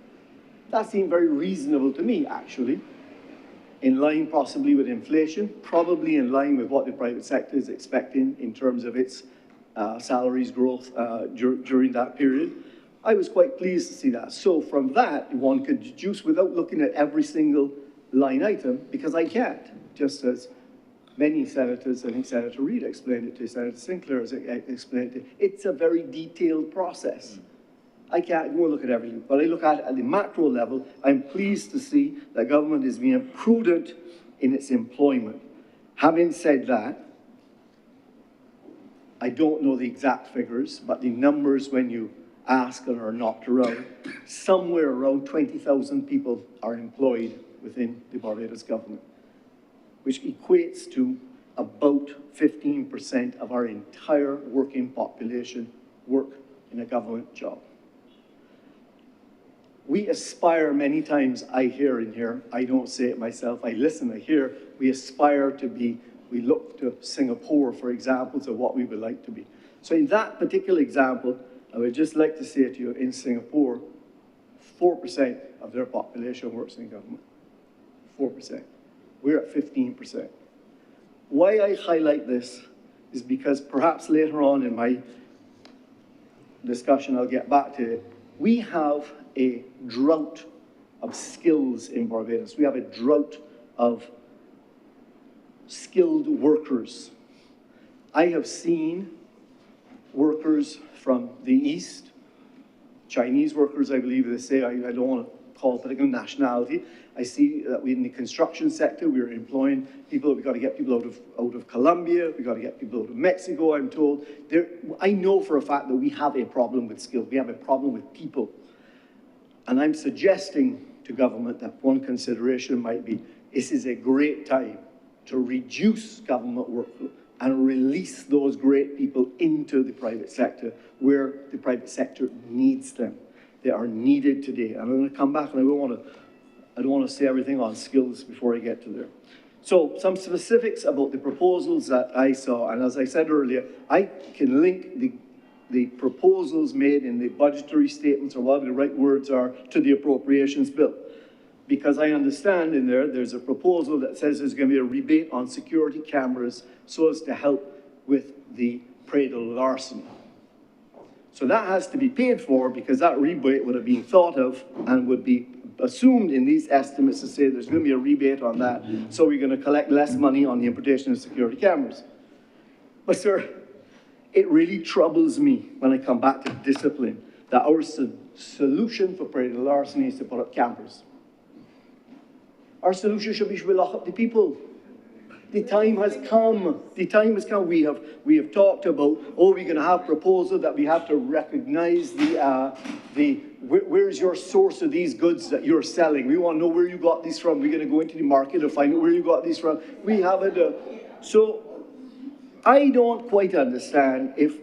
That seemed very reasonable to me, actually, in line possibly with inflation, probably in line with what the private sector is expecting in terms of its salaries growth during that period. I was quite pleased to see that. So from that, one could deduce without looking at every single line item, because I can't, just as many senators, I think Senator Reid explained it to, Senator Sinclair has explained it. It's a very detailed process. I can't go and look at everything, but I look at it at the macro level. I'm pleased to see that government is being prudent in its employment. Having said that, I don't know the exact figures, but the numbers when you ask and are knocked around, somewhere around 20,000 people are employed within the Barbados government, which equates to about 15% of our entire working population work in a government job. We aspire many times, I hear in here, I don't say it myself, I listen, I hear, we aspire to be, we look to Singapore for examples of what we would like to be. So in that particular example, I would just like to say to you, in Singapore, 4% of their population works in government. 4%. We're at 15%. Why I highlight this is because perhaps later on in my discussion, I'll get back to it, we have a drought of skills in Barbados. We have a drought of skilled workers. I have seen workers from the East, Chinese workers, I believe they say, I don't want to call a particular nationality. I see that in the construction sector, we're employing people, we've got to get people out of Colombia, we've got to get people out of Mexico, I'm told. I know for a fact that we have a problem with skills, we have a problem with people. And I'm suggesting to government that one consideration might be, this is a great time to reduce government workload and release those great people into the private sector where the private sector needs them. They are needed today. And I'm going to come back and I don't want to say everything on skills before I get to there. So some specifics about the proposals that I saw. And as I said earlier, I can link the proposals made in the budgetary statements, or whatever the right words are, to the appropriations bill. Because I understand in there's a proposal that says there's going to be a rebate on security cameras so as to help with the cradle larceny. So that has to be paid for because that rebate would have been thought of and would be assumed in these estimates to say there's going to be a rebate on that, so we're going to collect less money on the importation of security cameras. But sir, it really troubles me when I come back to discipline that our solution for cradle larceny is to put up cameras. Our solution should be lock up the people. The time has come. The time has come. We have talked about, we're going to have proposal that we have to recognize where's your source of these goods that you're selling. We want to know where you got these from. We're going to go into the market and find out where you got these from. We have it. So I don't quite understand if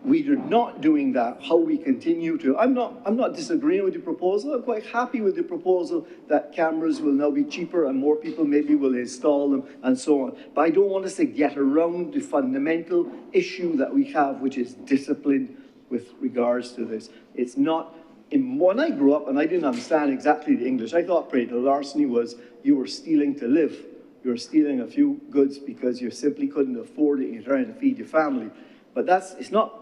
we are not doing that, how we continue to. I'm not disagreeing with the proposal. I'm quite happy with the proposal that cameras will now be cheaper and more people maybe will install them and so on. But I don't want us to get around the fundamental issue that we have, which is discipline with regards to this. It's not, when I grew up and I didn't understand exactly the English, I thought cradle larceny was you were stealing to live. You were stealing a few goods because you simply couldn't afford it and you're trying to feed your family. But it's not.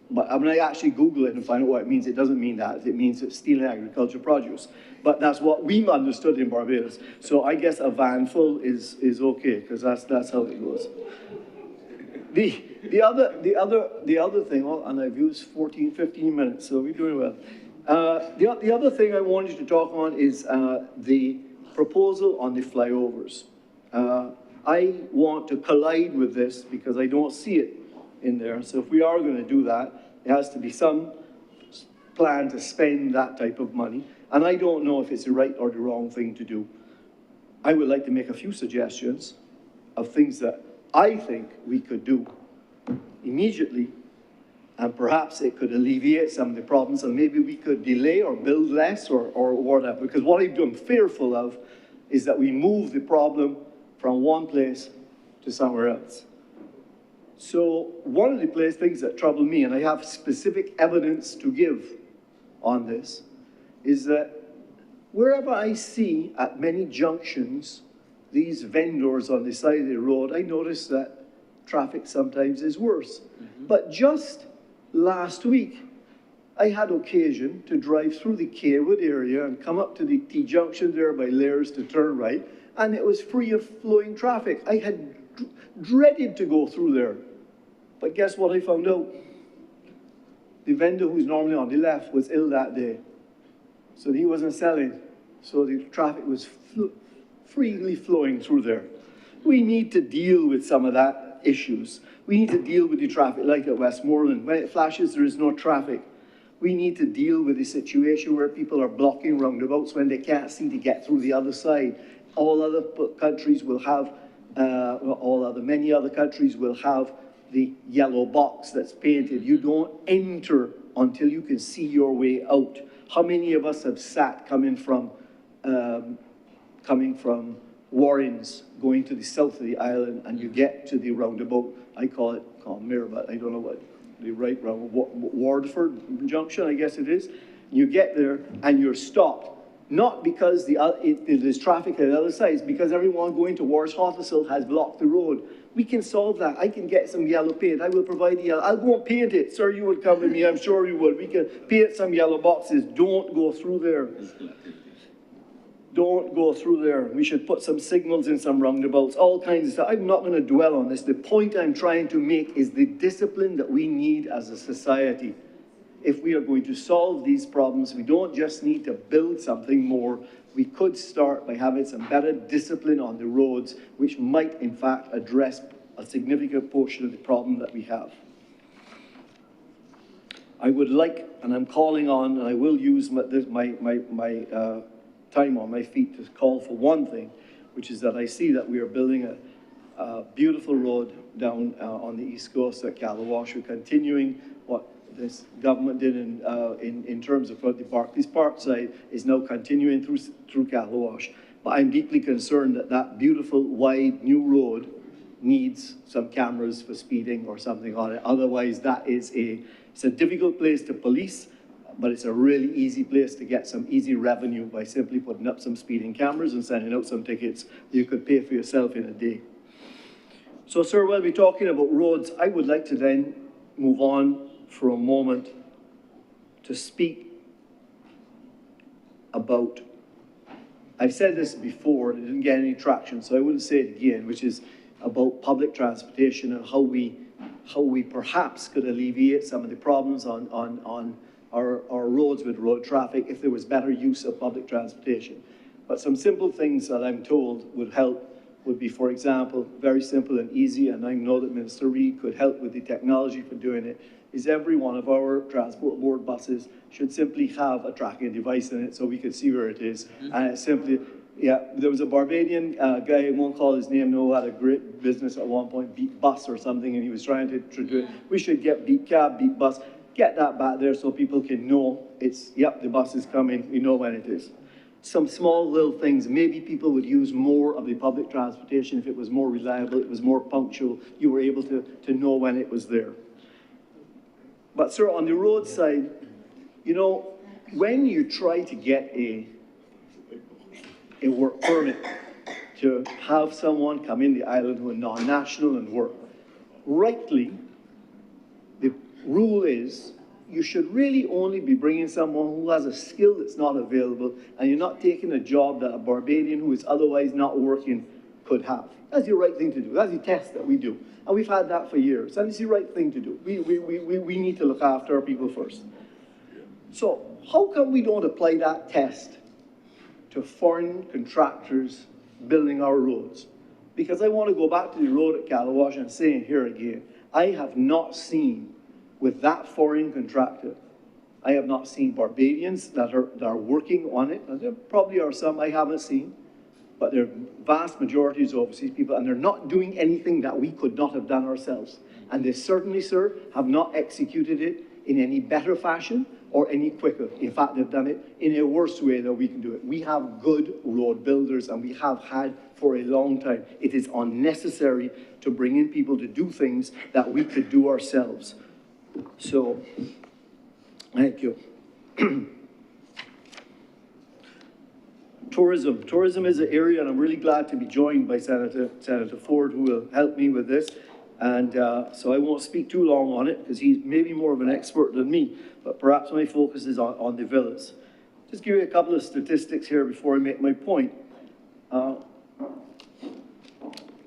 But when I actually Google it and find out what it means, it doesn't mean that. It means it's stealing agricultural produce. But that's what we understood in Barbados. So I guess a van full is okay, because that's how it goes. The other thing, and I've used 15 minutes, so we're doing well. The other thing I wanted to talk on is the proposal on the flyovers. I want to collide with this because I don't see it in there. So if we are going to do that, there has to be some plan to spend that type of money. And I don't know if it's the right or the wrong thing to do. I would like to make a few suggestions of things that I think we could do immediately, and perhaps it could alleviate some of the problems, and maybe we could delay or build less or whatever. Because what I'm fearful of is that we move the problem from one place to somewhere else. So one of the things that trouble me, and I have specific evidence to give on this, is that wherever I see at many junctions these vendors on the side of the road, I notice that traffic sometimes is worse. But just last week, I had occasion to drive through the Cawood area and come up to the T-junction there by Lairs to turn right, and it was free of flowing traffic. I had dreaded to go through there. But guess what I found out? The vendor who's normally on the left was ill that day. So he wasn't selling. So the traffic was freely flowing through there. We need to deal with some of that issues. We need to deal with the traffic light at Westmoreland. When it flashes, there is no traffic. We need to deal with the situation where people are blocking roundabouts when they can't see to get through the other side. All other countries will have, many other countries will have the yellow box that's painted. You don't enter until you can see your way out. How many of us have sat coming from Warrens, going to the south of the island, and you get to the roundabout, I call it Conmere, but I don't know what, the right round, Wardford Junction, I guess it is. You get there and you're stopped. Not because there's traffic at the other side, it's because everyone going towards Hothersville has blocked the road. We can solve that. I can get some yellow paint. I will provide the yellow. I won't paint it. Sir, you would come with me. I'm sure you would. We can paint some yellow boxes. Don't go through there. Don't go through there. We should put some signals in some roundabouts, all kinds of stuff. I'm not going to dwell on this. The point I'm trying to make is the discipline that we need as a society. If we are going to solve these problems, we don't just need to build something more. We could start by having some better discipline on the roads, which might, in fact, address a significant portion of the problem that we have. I would like, and I'm calling on, and I will use my time on my feet to call for one thing, which is that I see that we are building a beautiful road down on the East Coast at Calawash. We're continuing what this government did in terms of what the Barclays Park side is now continuing through Calawash. But I'm deeply concerned that that beautiful, wide, new road needs some cameras for speeding or something on it. Otherwise, it's a difficult place to police, but it's a really easy place to get some easy revenue by simply putting up some speeding cameras and sending out some tickets you could pay for yourself in a day. So, sir, while we're talking about roads, I would like to then move on for a moment to speak about, I've said this before, and it didn't get any traction, so I wouldn't say it again, which is about public transportation and how we perhaps could alleviate some of the problems on our roads with road traffic if there was better use of public transportation. But some simple things that I'm told would help would be, for example, very simple and easy, and I know that Minister Reid could help with the technology for doing it, is every one of our transport board buses should simply have a tracking device in it so we could see where it is. And it's simply, yeah, there was a Barbadian guy, I won't call his name, who had a great business at one point, Beat Bus or something, and he was trying to do it. We should get Beat Cab, Beat Bus, get that back there so people can know it's, yep, the bus is coming, we know when it is. Some small little things, maybe people would use more of the public transportation if it was more reliable, it was more punctual, you were able to know when it was there. But sir, on the roadside, you know, when you try to get a work permit to have someone come in the island who are non-national and work, rightly, the rule is you should really only be bringing someone who has a skill that's not available, and you're not taking a job that a Barbadian who is otherwise not working could have. That's the right thing to do. That's the test that we do. And we've had that for years, and it's the right thing to do. We need to look after our people first. So how come we don't apply that test to foreign contractors building our roads? Because I want to go back to the road at Calawash and say here again, I have not seen with that foreign contractor, I have not seen Barbadians that are working on it. Now, there probably are some I haven't seen, but they're vast majorities of overseas people, and they're not doing anything that we could not have done ourselves. And they certainly, sir, have not executed it in any better fashion or any quicker. In fact, they've done it in a worse way than we can do it. We have good road builders, and we have had for a long time. It is unnecessary to bring in people to do things that we could do ourselves. So, thank you. Tourism is an area, and I'm really glad to be joined by Senator Ford, who will help me with this. And so I won't speak too long on it because he's maybe more of an expert than me, but perhaps my focus is on the villas. Just give you a couple of statistics here before I make my point. To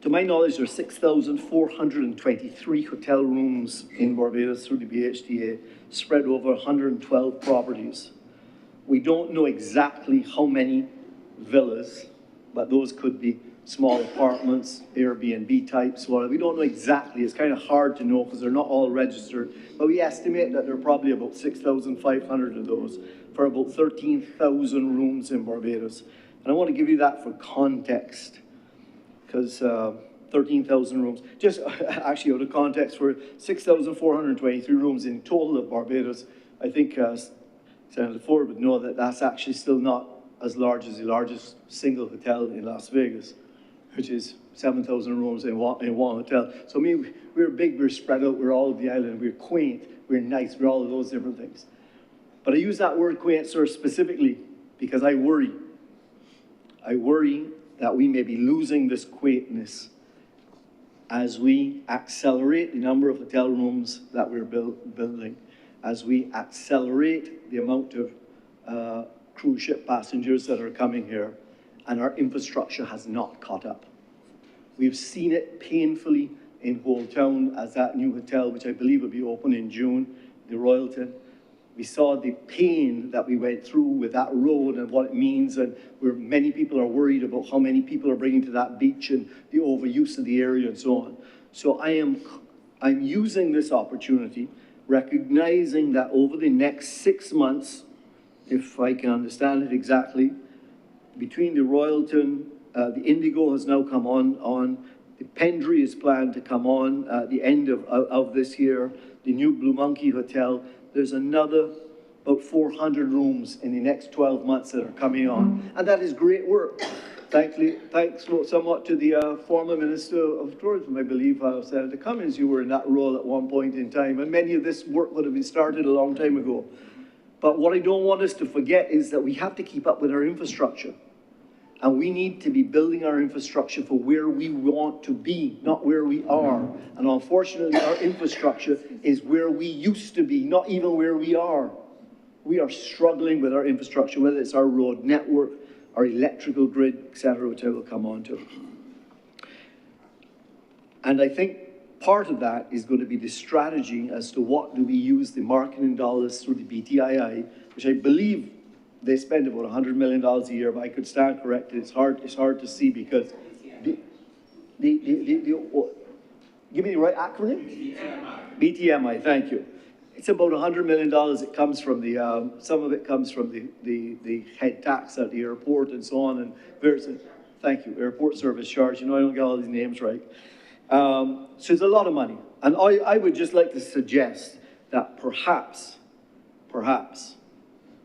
my knowledge, there are 6,423 hotel rooms in Barbados through the BHTA, spread over 112 properties. We don't know exactly how many villas, but those could be small apartments, Airbnb types, whatever. We don't know exactly. It's kind of hard to know because they're not all registered, but we estimate that there are probably about 6,500 of those for about 13,000 rooms in Barbados. And I want to give you that for context, because 13,000 rooms, just actually out of context, for 6,423 rooms in total of Barbados, I think Senator Ford would know that that's actually still not as large as the largest single hotel in Las Vegas, which is 7,000 rooms in one hotel. So we're big, we're spread out, we're all over the island, we're quaint, we're nice, we're all of those different things. But I use that word quaint, sir, specifically because I worry. I worry that we may be losing this quaintness as we accelerate the number of hotel rooms that we're building, as we accelerate the amount of cruise ship passengers that are coming here, and our infrastructure has not caught up. We've seen it painfully in Old Town as that new hotel, which I believe will be open in June, the Royalton. We saw the pain that we went through with that road and what it means, and where many people are worried about how many people are bringing to that beach and the overuse of the area and so on. So I'm using this opportunity, recognizing that over the next 6 months, if I can understand it exactly, between the Royalton, the Indigo has now come on, the Pendry is planned to come on at the end of this year, the new Blue Monkey Hotel. There's another about 400 rooms in the next 12 months that are coming on. And that is great work. Thanks somewhat to the former Minister of Tourism, I believe, Senator Cummins. You were in that role at one point in time, and many of this work would have been started a long time ago. But what I don't want us to forget is that we have to keep up with our infrastructure. And we need to be building our infrastructure for where we want to be, not where we are. And unfortunately, our infrastructure is where we used to be, not even where we are. We are struggling with our infrastructure, whether it's our road network, our electrical grid, etc., which I will come on to. And I think part of that is going to be the strategy as to what do we use the marketing dollars through the BTII, which I believe they spend about $100 million a year, but I could stand corrected. It's hard to see because give me the right acronym? BTMI, thank you. It's about $100 million. It comes from the, some of it comes from the head tax at the airport and so on. And thank you, airport service charge. You know, I don't get all these names right. So it's a lot of money. And I would just like to suggest that perhaps,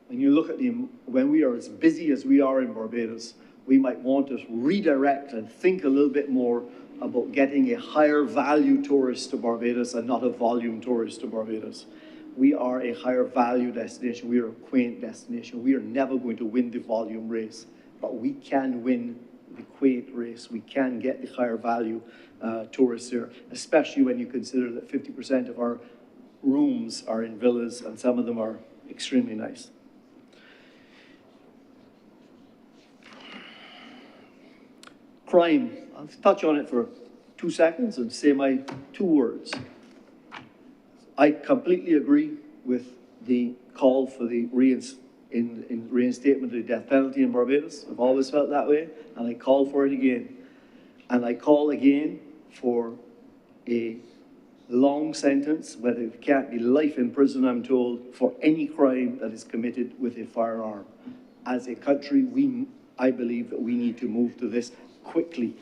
when you look at when we are as busy as we are in Barbados, we might want to redirect and think a little bit more about getting a higher value tourist to Barbados and not a volume tourist to Barbados. We are a higher value destination. We are a quaint destination. We are never going to win the volume race, but we can win the quaint race. We can get the higher value tourists here, especially when you consider that 50% of our rooms are in villas and some of them are extremely nice. Crime, I'll touch on it for 2 seconds and say my 2 words. I completely agree with the call for the reinstatement of the death penalty in Barbados. I've always felt that way, and I call for it again. And I call again for a long sentence, whether it can't be life in prison, I'm told, for any crime that is committed with a firearm. As a country, I believe that we need to move to this quickly.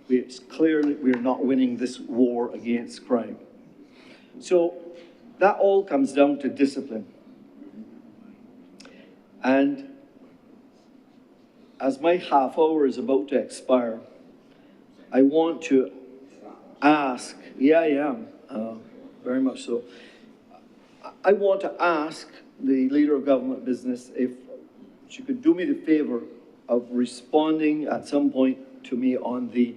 It's clear that we're not winning this war against crime. So that all comes down to discipline. And as my half hour is about to expire, I want to ask, yeah, I am, very much so. I want to ask the Leader of Government Business if she could do me the favor of responding at some point to me on the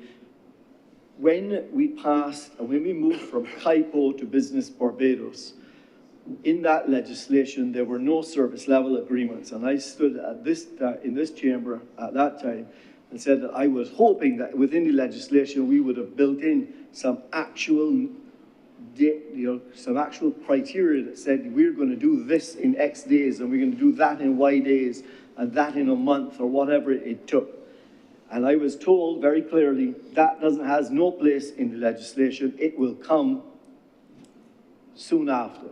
when we passed, and when we moved from CAIPO to Business Barbados, in that legislation, there were no service level agreements. And I stood at in this chamber at that time and said that I was hoping that within the legislation, we would have built in some actual criteria that said we're going to do this in X days and we're going to do that in Y days and that in a month or whatever it took. And I was told very clearly that has no place in the legislation. It will come soon after.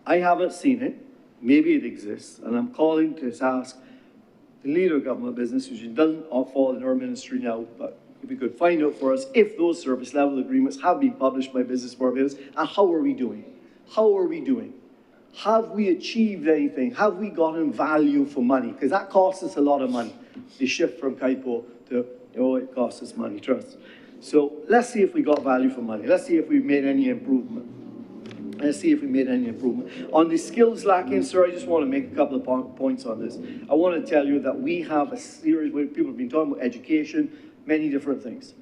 I haven't seen it. Maybe it exists. And I'm calling to ask the leader of government business, which doesn't fall in our ministry now, but if we could find out for us if those service level agreements have been published by Business Barbados, and how are we doing? How are we doing? Have we achieved anything? Have we gotten value for money? Because that costs us a lot of money, the shift from CAIPO to, it costs us money, trust. So let's see if we got value for money. Let's see if we've made any improvement. Let's see if we made any improvement. On the skills lacking, sir, I just want to make a couple of points on this. I want to tell you that we have a series where people have been talking about education, many different things.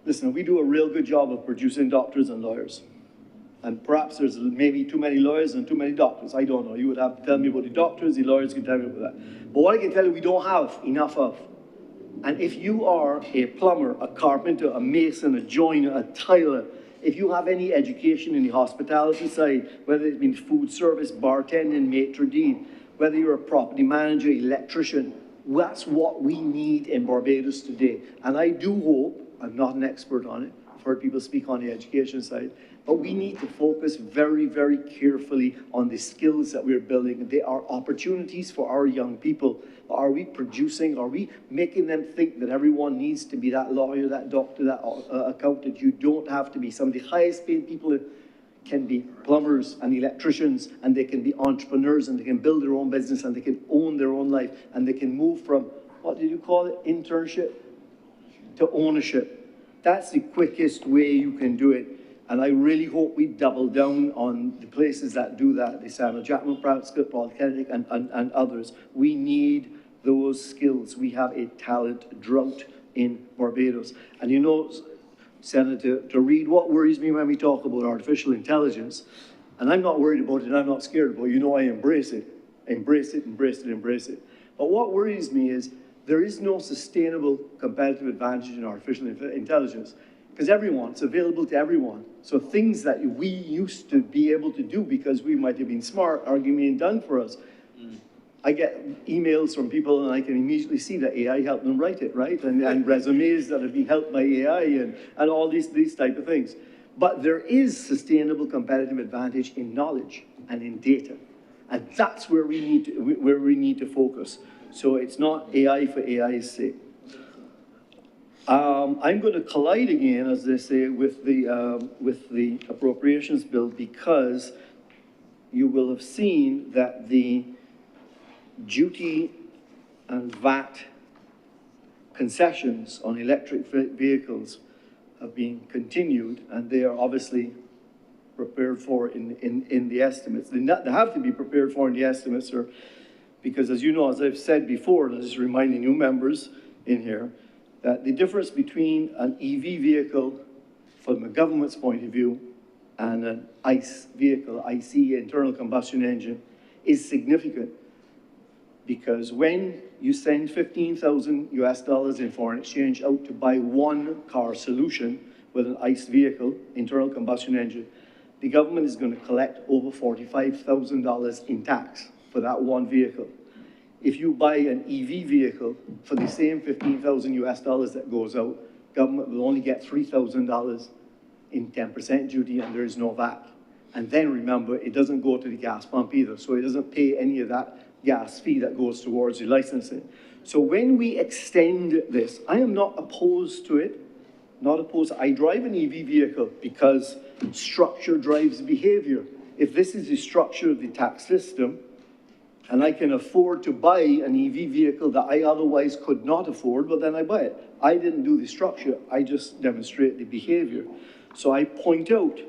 Listen, we do a real good job of producing doctors and lawyers. And perhaps there's maybe too many lawyers and too many doctors. I don't know. You would have to tell me about the doctors, the lawyers can tell me about that. But what I can tell you, we don't have enough of. And if you are a plumber, a carpenter, a mason, a joiner, a tiler, if you have any education in the hospitality side, whether it's been food service, bartending, maitre d', whether you're a property manager, electrician, that's what we need in Barbados today. And I do hope, I'm not an expert on it, I've heard people speak on the education side, but we need to focus very, very carefully on the skills that we're building. They are opportunities for our young people. Are we producing, are we making them think that everyone needs to be that lawyer, that doctor, that accountant? You don't have to be. Some of the highest paid people can be plumbers and electricians, and they can be entrepreneurs, and they can build their own business, and they can own their own life, and they can move from, what did you call it, internship to ownership. That's the quickest way you can do it. And I really hope we double down on the places that do that, the Samuel Jackman School, Polytechnic, and others. We need those skills. We have a talent drought in Barbados. And you know, Senator, to read what worries me when we talk about artificial intelligence, and I'm not worried about it, I'm not scared about it, you know I embrace it. Embrace it, embrace it, embrace it. But what worries me is there is no sustainable competitive advantage in artificial intelligence. Because it's available to everyone. So things that we used to be able to do because we might have been smart are being done for us. I get emails from people and I can immediately see that AI helped them write it, right? And resumes that have been helped by AI and all these type of things. But there is sustainable competitive advantage in knowledge and in data. And that's where we need to focus. So it's not AI for AI's sake. I'm going to collide again, as they say, with the appropriations bill, because you will have seen that the duty and VAT concessions on electric vehicles have been continued, and they are obviously prepared for in the estimates. They have to be prepared for in the estimates, sir, because as you know, as I've said before, and I'm just reminding new members in here, that the difference between an EV vehicle from a government's point of view and an ICE vehicle, ICE, internal combustion engine, is significant. Because when you send $15,000 in foreign exchange out to buy one car solution with an ICE vehicle, internal combustion engine, the government is going to collect over $45,000 in tax for that one vehicle. If you buy an EV vehicle for the same $15,000 that goes out, government will only get $3,000 in 10% duty, and there is no VAT. And then remember, it doesn't go to the gas pump either, so it doesn't pay any of that gas fee that goes towards the licensing. So when we extend this, I am not opposed to it, not opposed. I drive an EV vehicle because structure drives behavior. If this is the structure of the tax system, and I can afford to buy an EV vehicle that I otherwise could not afford, well, then I buy it. I didn't do the structure, I just demonstrate the behavior. So I point out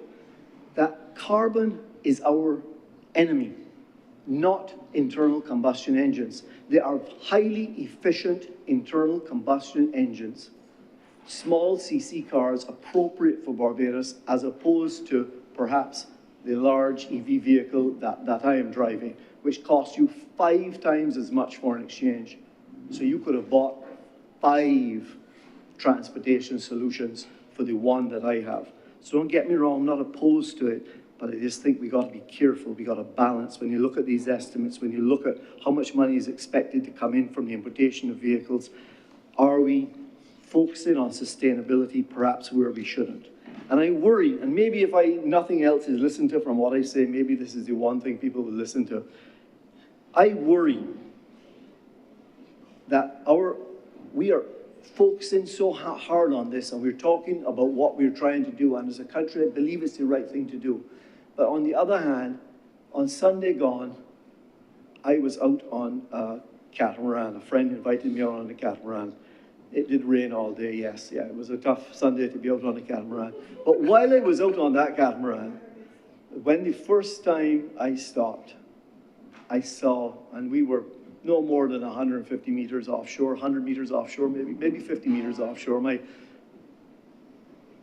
that carbon is our enemy, not internal combustion engines. They are highly efficient internal combustion engines. small CC cars appropriate for Barbados as opposed to perhaps the large EV vehicle that I am driving, which costs you 5 times as much foreign exchange. So you could have bought 5 transportation solutions for the one that I have. So don't get me wrong, I'm not opposed to it, but I just think we got to be careful. We got to balance. When you look at these estimates, when you look at how much money is expected to come in from the importation of vehicles, are we focusing on sustainability perhaps where we shouldn't? And I worry, and maybe if nothing else is listened to from what I say, maybe this is the one thing people will listen to. I worry that we are focusing so hard on this, and we're talking about what we're trying to do, and as a country, I believe it's the right thing to do. But on the other hand, on Sunday gone, I was out on a catamaran. A friend invited me out on a catamaran. It did rain all day, yes. Yeah, it was a tough Sunday to be out on a catamaran. But while I was out on that catamaran, when the first time I stopped, I saw, and we were no more than 150 meters offshore, 100 meters offshore, maybe 50 meters offshore.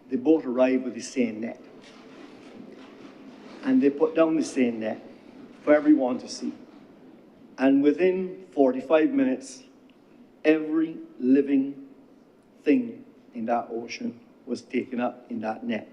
The boat arrived with the seine net. And they put down the seine net for everyone to see. And within 45 minutes, every living thing in that ocean was taken up in that net.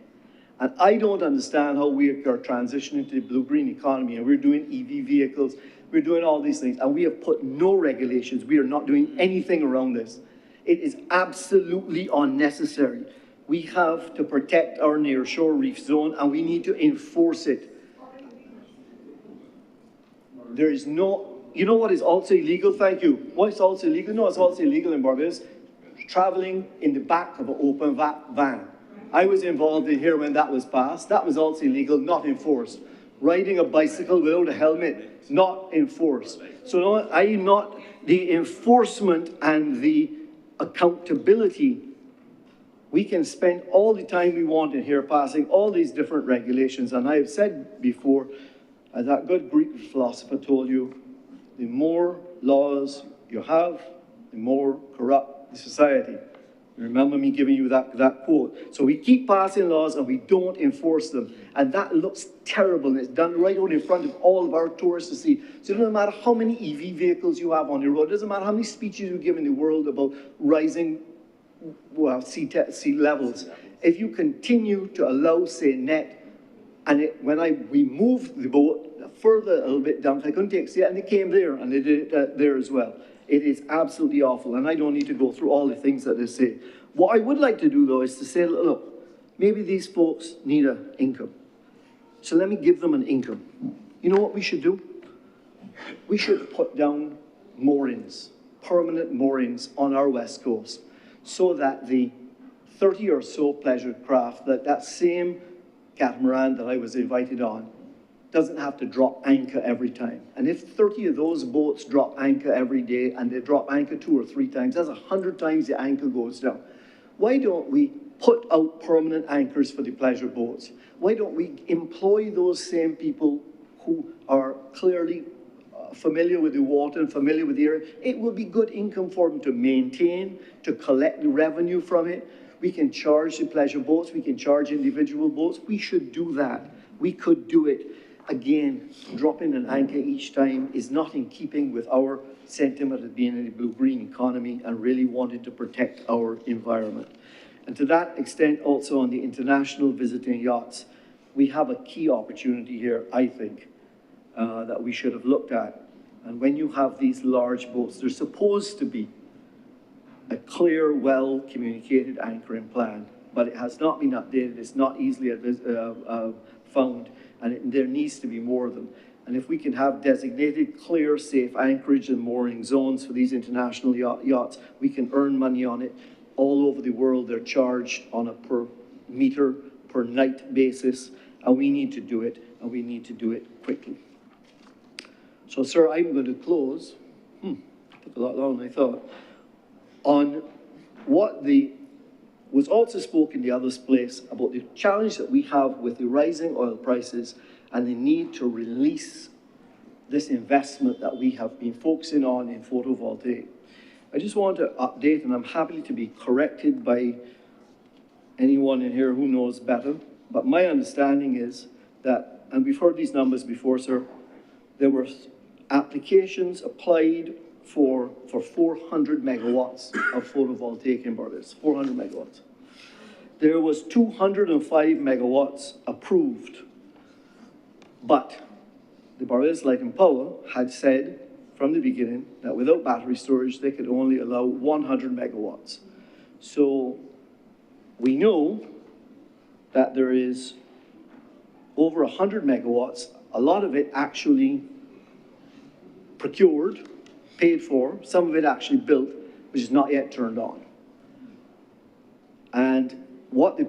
And I don't understand how we are transitioning to the blue-green economy, and we're doing EV vehicles, we're doing all these things, and we have put no regulations. We are not doing anything around this. It is absolutely unnecessary. We have to protect our nearshore reef zone, and we need to enforce it. There is no, you know what is also illegal? Thank you. What is also illegal? No, it's also illegal in Barbados. Traveling in the back of an open van. I was involved in here when that was passed. That was also illegal, not enforced. Riding a bicycle without a helmet, not enforced. So no, the enforcement and the accountability, we can spend all the time we want in here passing all these different regulations. And I have said before, as that good Greek philosopher told you, the more laws you have, the more corrupt the society. Remember me giving you that quote. So we keep passing laws and we don't enforce them. And that looks terrible, and it's done right out in front of all of our tourists to see. So it doesn't matter how many EV vehicles you have on the road, it doesn't matter how many speeches you give in the world about rising sea levels. If you continue to allow, say, net, and we moved the boat further a little bit down, I couldn't take it, and they came there, and they did it there as well. It is absolutely awful, and I don't need to go through all the things that they say. What I would like to do, though, is to say, look, maybe these folks need an income. So let me give them an income. You know what we should do? We should put down moorings, permanent moorings on our west coast, so that the 30 or so pleasure craft, that same catamaran that I was invited on, doesn't have to drop anchor every time. And if 30 of those boats drop anchor every day, and they drop anchor 2 or 3 times, that's 100 times the anchor goes down. Why don't we put out permanent anchors for the pleasure boats? Why don't we employ those same people who are clearly familiar with the water and familiar with the area? It will be good income for them to maintain, to collect the revenue from it. We can charge the pleasure boats, we can charge individual boats. We should do that. We could do it. Again, dropping an anchor each time is not in keeping with our sentiment of being in the blue-green economy and really wanting to protect our environment. And to that extent, also on the international visiting yachts, we have a key opportunity here, I think, that we should have looked at. And when you have these large boats, there's supposed to be a clear, well-communicated anchoring plan, but it has not been updated. It's not easily found. And there needs to be more of them. And if we can have designated, clear, safe anchorage and mooring zones for these international yachts, we can earn money on it. All over the world, they're charged on a per meter, per night basis, and we need to do it, and we need to do it quickly. So, sir, I'm going to close, took a lot longer than I thought, on what was also spoken in the other place about the challenge that we have with the rising oil prices and the need to release this investment that we have been focusing on in photovoltaic. I just want to update, and I'm happy to be corrected by anyone in here who knows better, but my understanding is that, and we've heard these numbers before, sir, there were applications applied for 400 megawatts of photovoltaic in Barbados, 400 megawatts. There was 205 megawatts approved, but the Barbados Light and Power had said from the beginning that without battery storage, they could only allow 100 megawatts. So we know that there is over 100 megawatts, a lot of it actually procured, paid for, some of it actually built, which is not yet turned on. And what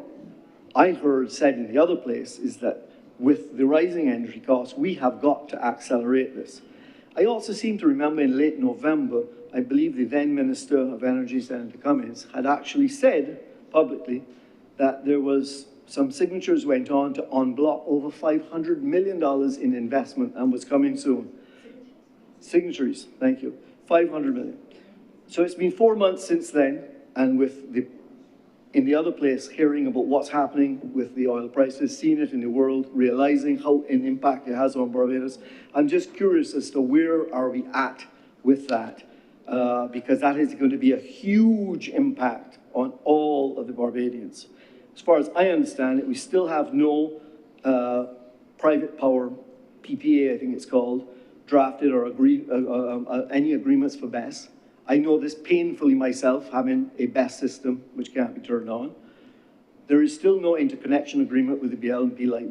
I heard said in the other place is that with the rising energy costs, we have got to accelerate this. I also seem to remember in late November, I believe the then Minister of Energy, Senator Cummings, had actually said publicly that there was some signatures went on to unblock over $500 million in investment and was coming soon. Signatories, thank you, 500 million. So it's been 4 months since then, and with in the other place, hearing about what's happening with the oil prices, seeing it in the world, realizing how an impact it has on Barbados. I'm just curious as to where are we at with that, because that is going to be a huge impact on all of the Barbadians. As far as I understand it, we still have no private power PPA, I think it's called, drafted or any agreements for BESS. I know this painfully myself, having a BESS system which can't be turned on. There is still no interconnection agreement with the BL&P Light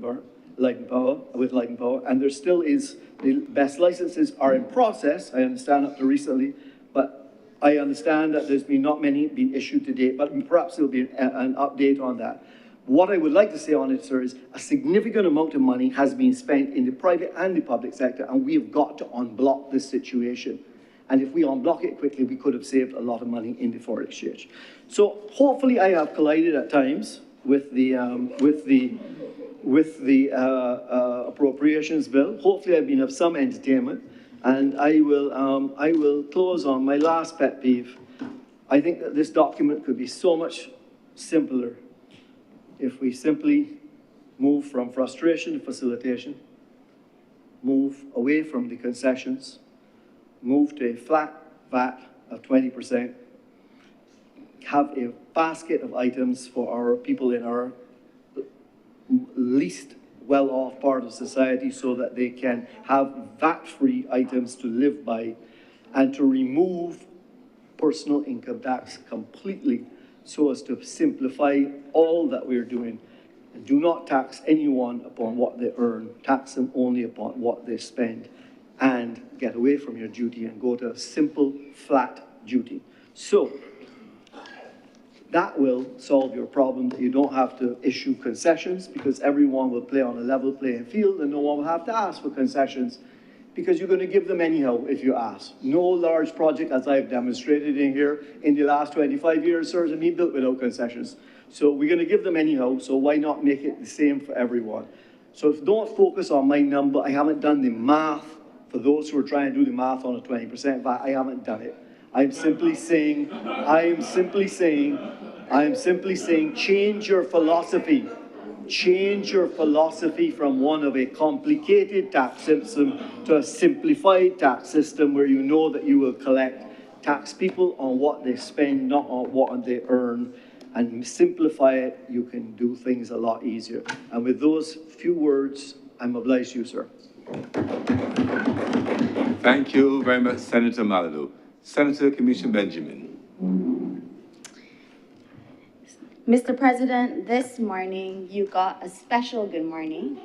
and Power, and there still is, the BESS licenses are in process, I understand up to recently, but I understand that there's been not many being issued to date, but perhaps there'll be an update on that. What I would like to say on it, sir, is a significant amount of money has been spent in the private and the public sector, and we have got to unblock this situation. And if we unblock it quickly, we could have saved a lot of money in the foreign exchange. So hopefully I have collided at times with the appropriations bill. Hopefully I've been of some entertainment, and I will close on my last pet peeve. I think that this document could be so much simpler if we simply move from frustration to facilitation, move away from the concessions, move to a flat VAT of 20%, have a basket of items for our people in our least well-off part of society so that they can have VAT-free items to live by, and to remove personal income tax completely so as to simplify all that we're doing. And do not tax anyone upon what they earn, tax them only upon what they spend, and get away from your duty and go to a simple, flat duty. So that will solve your problem, that you don't have to issue concessions because everyone will play on a level playing field and no one will have to ask for concessions because you're going to give them anyhow if you ask. No large project, as I've demonstrated in here, in the last 25 years, sir, has been built without concessions. So we're going to give them anyhow, so why not make it the same for everyone? So don't focus on my number. I haven't done the math. For those who are trying to do the math on a 20% VAT, I haven't done it. I'm simply saying, change your philosophy. Change your philosophy from one of a complicated tax system to a simplified tax system where you know that you will tax people on what they spend, not on what they earn. And simplify it, you can do things a lot easier. And with those few words, I'm obliged to you, sir. Thank you very much, Senator Malado. Senator Commissioner Benjamin. Mr. President, this morning you got a special good morning.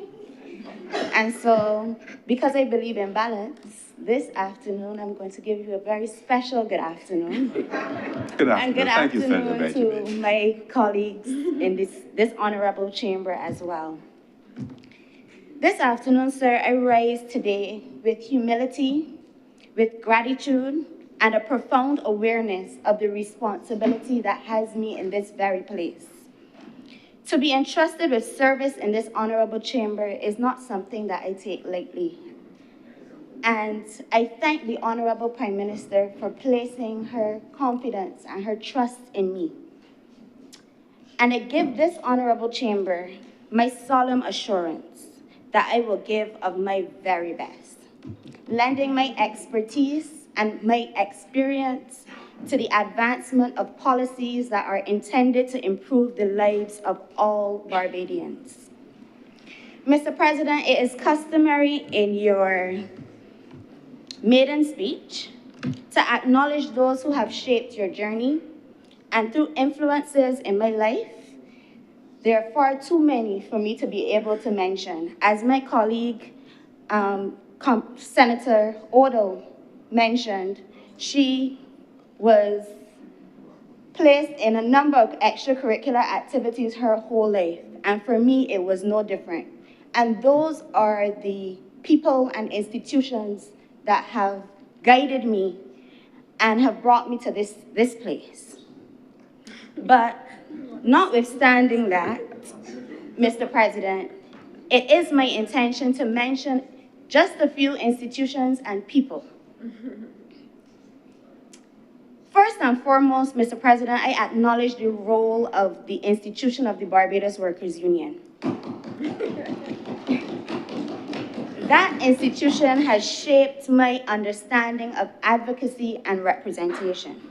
And so, because I believe in balance, this afternoon I'm going to give you a very special good afternoon. Good afternoon. And good Thank you, Senator afternoon Benjamin. to my colleagues in this honorable chamber as well. This afternoon, sir, I rise today with humility, with gratitude, and a profound awareness of the responsibility that has me in this very place. To be entrusted with service in this honorable chamber is not something that I take lightly. And I thank the Honorable Prime Minister for placing her confidence and her trust in me. And I give this honorable chamber my solemn assurance that I will give of my very best, lending my expertise and my experience to the advancement of policies that are intended to improve the lives of all Barbadians. Mr. President, it is customary in your maiden speech to acknowledge those who have shaped your journey, and through influences in my life, there are far too many for me to be able to mention. As my colleague, Senator Odell mentioned, she was placed in a number of extracurricular activities her whole life, and for me, it was no different. And those are the people and institutions that have guided me and have brought me to this place. But notwithstanding that, Mr. President, it is my intention to mention just a few institutions and people. First and foremost, Mr. President, I acknowledge the role of the institution of the Barbados Workers Union. That institution has shaped my understanding of advocacy and representation.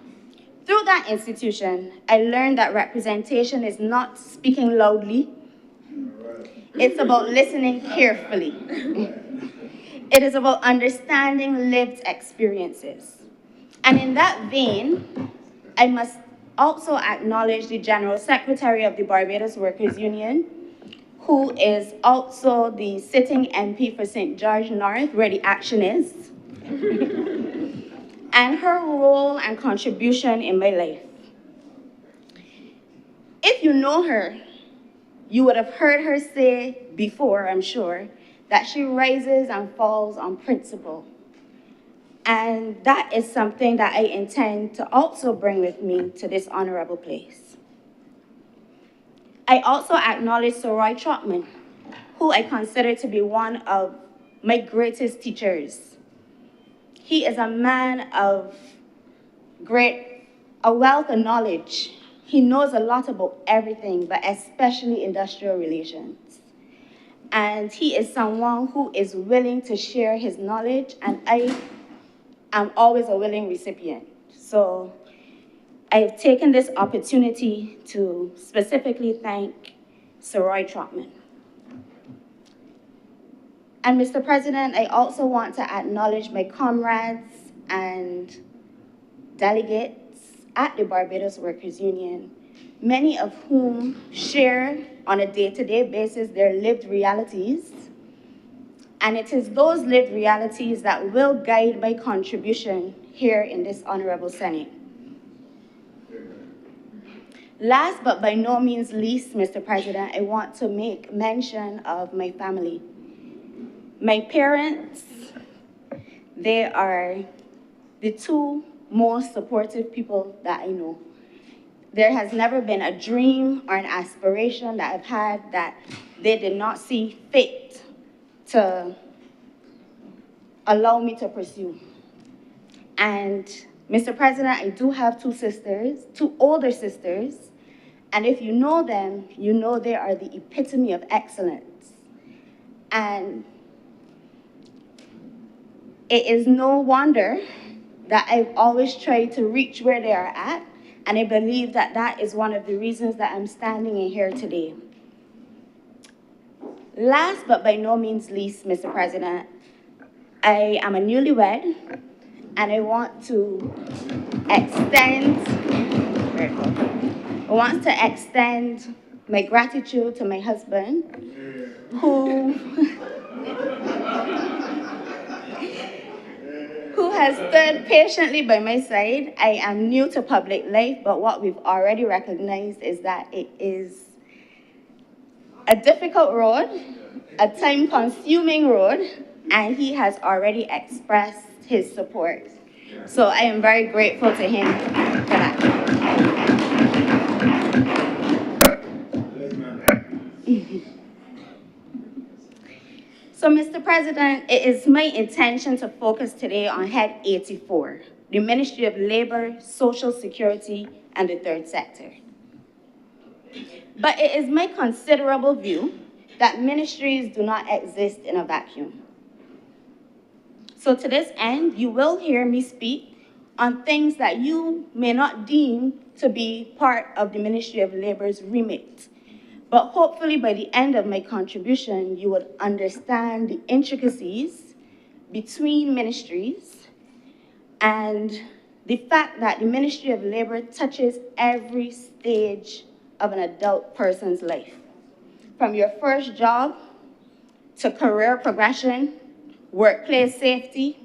Through that institution, I learned that representation is not speaking loudly. It's about listening carefully. It is about understanding lived experiences. And in that vein, I must also acknowledge the General Secretary of the Barbados Workers Union, who is also the sitting MP for St. George North, where the action is, and her role and contribution in my life. If you know her, you would have heard her say before, I'm sure, that she rises and falls on principle. And that is something that I intend to also bring with me to this honorable place. I also acknowledge Sir Roy Trotman, who I consider to be one of my greatest teachers. He is a man of a wealth of knowledge. He knows a lot about everything, but especially industrial relations. And he is someone who is willing to share his knowledge, and I am always a willing recipient. So I have taken this opportunity to specifically thank Sir Roy Trotman. And Mr. President, I also want to acknowledge my comrades and delegates at the Barbados Workers Union, many of whom share on a day-to-day basis their lived realities. And it is those lived realities that will guide my contribution here in this Honorable Senate. Last but by no means least, Mr. President, I want to make mention of my family. My parents, they are the two most supportive people that I know. There has never been a dream or an aspiration that I've had that they did not see fit to allow me to pursue. And Mr. President, I do have two older sisters, and if you know them, you know they are the epitome of excellence. And it is no wonder that I've always tried to reach where they are at, and I believe that that is one of the reasons that I'm standing in here today. Last but by no means least, Mr. President, I am a newlywed, and I want to extend my gratitude to my husband, who has stood patiently by my side. I am new to public life, but what we've already recognized is that it is a difficult road, a time-consuming road, and he has already expressed his support. So I am very grateful to him for that. So, Mr. President, it is my intention to focus today on Head 84, the Ministry of Labor, Social Security, and the Third Sector. But it is my considerable view that ministries do not exist in a vacuum. So to this end, you will hear me speak on things that you may not deem to be part of the Ministry of Labor's remit. But hopefully by the end of my contribution, you would understand the intricacies between ministries and the fact that the Ministry of Labor touches every stage of an adult person's life, from your first job to career progression, workplace safety,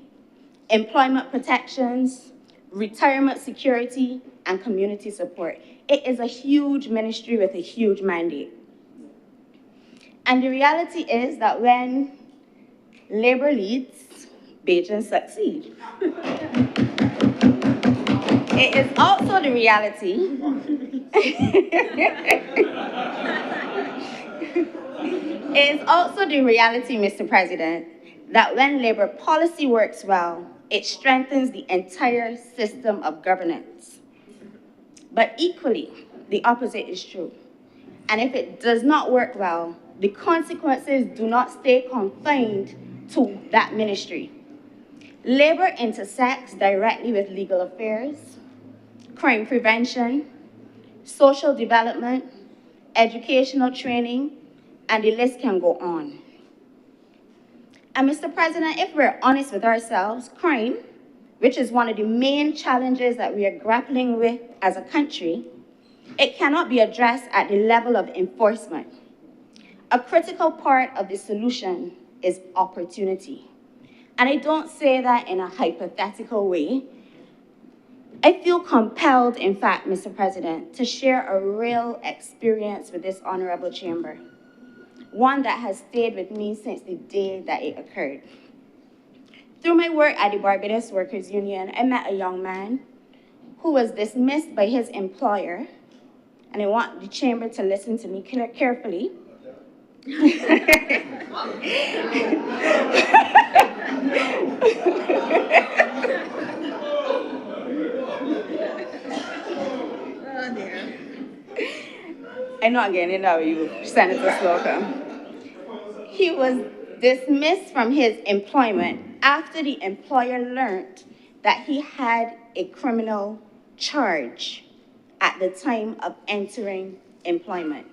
employment protections, retirement security, and community support. It is a huge ministry with a huge mandate. And the reality is that when labor leads, Beijing succeed. It is also the reality It is also the reality, Mr. President, that when labor policy works well, it strengthens the entire system of governance. But equally, the opposite is true. And if it does not work well, the consequences do not stay confined to that ministry. Labor intersects directly with legal affairs, crime prevention, social development, educational training, and the list can go on. And Mr. President, if we're honest with ourselves, crime, which is one of the main challenges that we are grappling with as a country, it cannot be addressed at the level of enforcement. A critical part of the solution is opportunity. And I don't say that in a hypothetical way. I feel compelled, in fact, Mr. President, to share a real experience with this honorable chamber, one that has stayed with me since the day that it occurred. Through my work at the Barbados Workers Union, I met a young man who was dismissed by his employer, and I want the chamber to listen to me carefully. I'm not getting it out of you, Senator Slocum. He was dismissed from his employment after the employer learned that he had a criminal charge at the time of entering employment.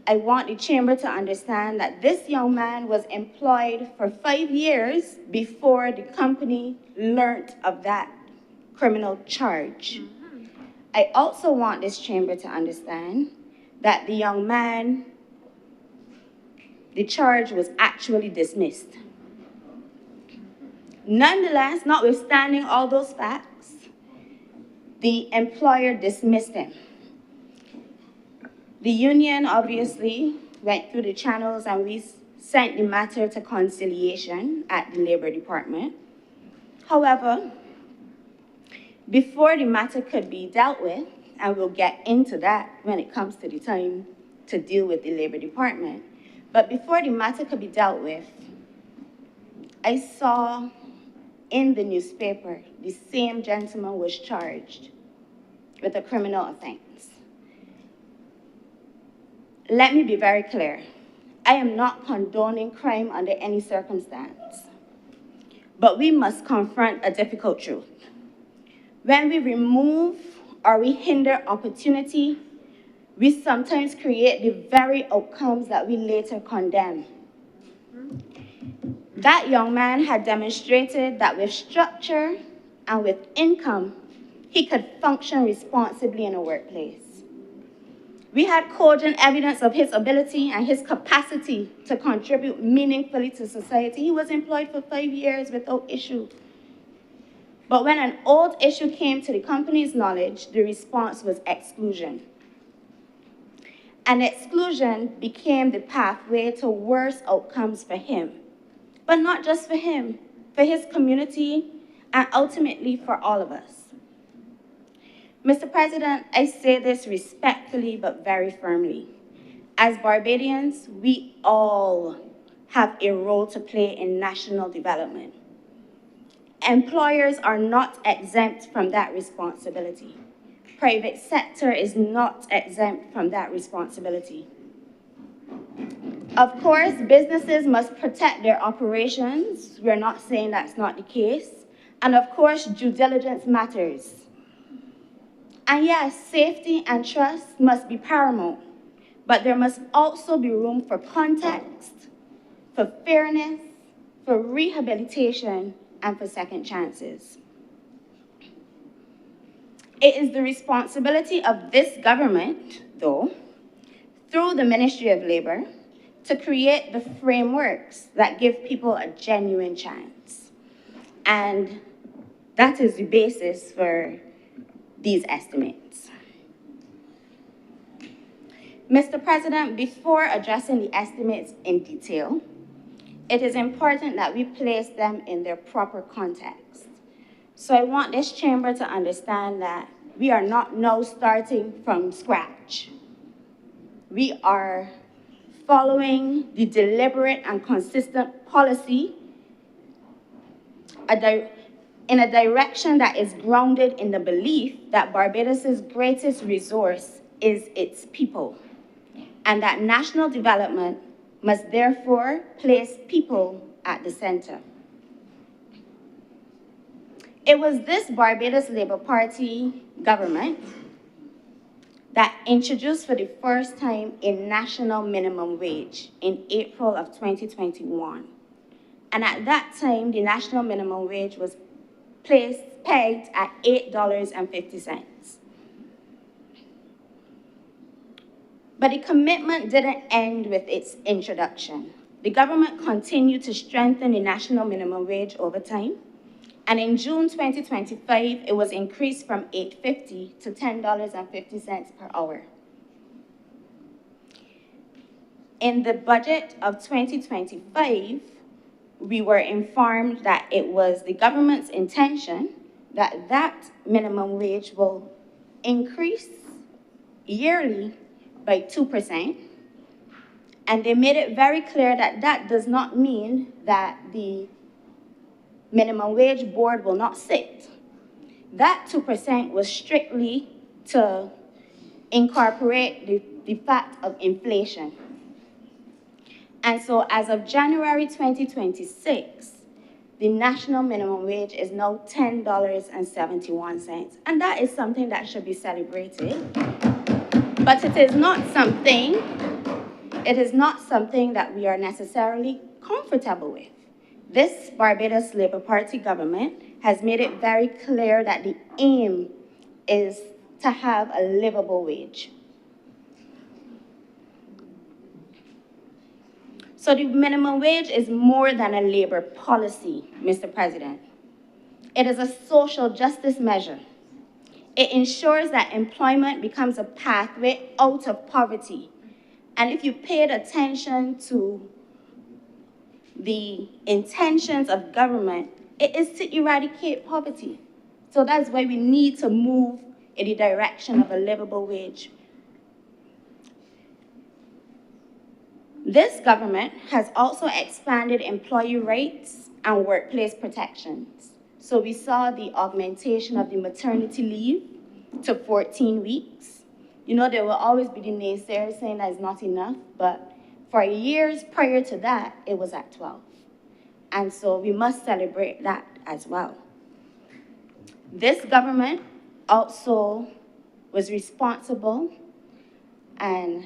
I want the chamber to understand that this young man was employed for 5 years before the company learned of that criminal charge. I also want this chamber to understand that the young man, the charge was actually dismissed. Nonetheless, notwithstanding all those facts, the employer dismissed him. The union obviously went through the channels and we sent the matter to conciliation at the Labor Department. However, before the matter could be dealt with, and we'll get into that when it comes to the time to deal with the Labor Department, but before the matter could be dealt with, I saw in the newspaper the same gentleman was charged with a criminal offense. Let me be very clear. I am not condoning crime under any circumstance, but we must confront a difficult truth. When we remove or we hinder opportunity, we sometimes create the very outcomes that we later condemn. That young man had demonstrated that with structure and with income, he could function responsibly in a workplace. We had cogent evidence of his ability and his capacity to contribute meaningfully to society. He was employed for 5 years without issue. But when an old issue came to the company's knowledge, the response was exclusion. And exclusion became the pathway to worse outcomes for him. But not just for him, for his community, and ultimately for all of us. Mr. President, I say this respectfully but very firmly. As Barbadians, we all have a role to play in national development. Employers are not exempt from that responsibility, private sector is not exempt from that responsibility. Of course, businesses must protect their operations. We're not saying that's not the case. And of course, due diligence matters. And yes, safety and trust must be paramount, but there must also be room for context, for fairness, for rehabilitation, and for second chances. It is the responsibility of this government, though, through the Ministry of Labor, to create the frameworks that give people a genuine chance. And that is the basis for these estimates. Mr. President, before addressing the estimates in detail, it is important that we place them in their proper context. So I want this chamber to understand that we are not now starting from scratch. We are following the deliberate and consistent policy in a direction that is grounded in the belief that Barbados' greatest resource is its people, and that national development must therefore place people at the center. It was this Barbados Labour Party government that introduced for the first time a national minimum wage in April of 2021. And at that time, the national minimum wage was pegged at $8.50. But the commitment didn't end with its introduction. The government continued to strengthen the national minimum wage over time. And in June 2025, it was increased from $8.50 to $10.50 per hour. In the budget of 2025, we were informed that it was the government's intention that that minimum wage will increase yearly by 2%. And they made it very clear that that does not mean that the minimum wage board will not sit. That 2% was strictly to incorporate the fact of inflation. And so as of January 2026, the national minimum wage is now $10.71. And that is something that should be celebrated. But it is not something that we are necessarily comfortable with. This Barbados Labour Party government has made it very clear that the aim is to have a livable wage. So the minimum wage is more than a labor policy, Mr. President. It is a social justice measure. It ensures that employment becomes a pathway out of poverty. And if you paid attention to the intentions of government, it is to eradicate poverty. So that's why we need to move in the direction of a livable wage. This government has also expanded employee rights and workplace protections. So we saw the augmentation of the maternity leave to 14 weeks. You know, there will always be the naysayers saying that is not enough, but for years prior to that, it was at 12. And so we must celebrate that as well. This government also was responsible, and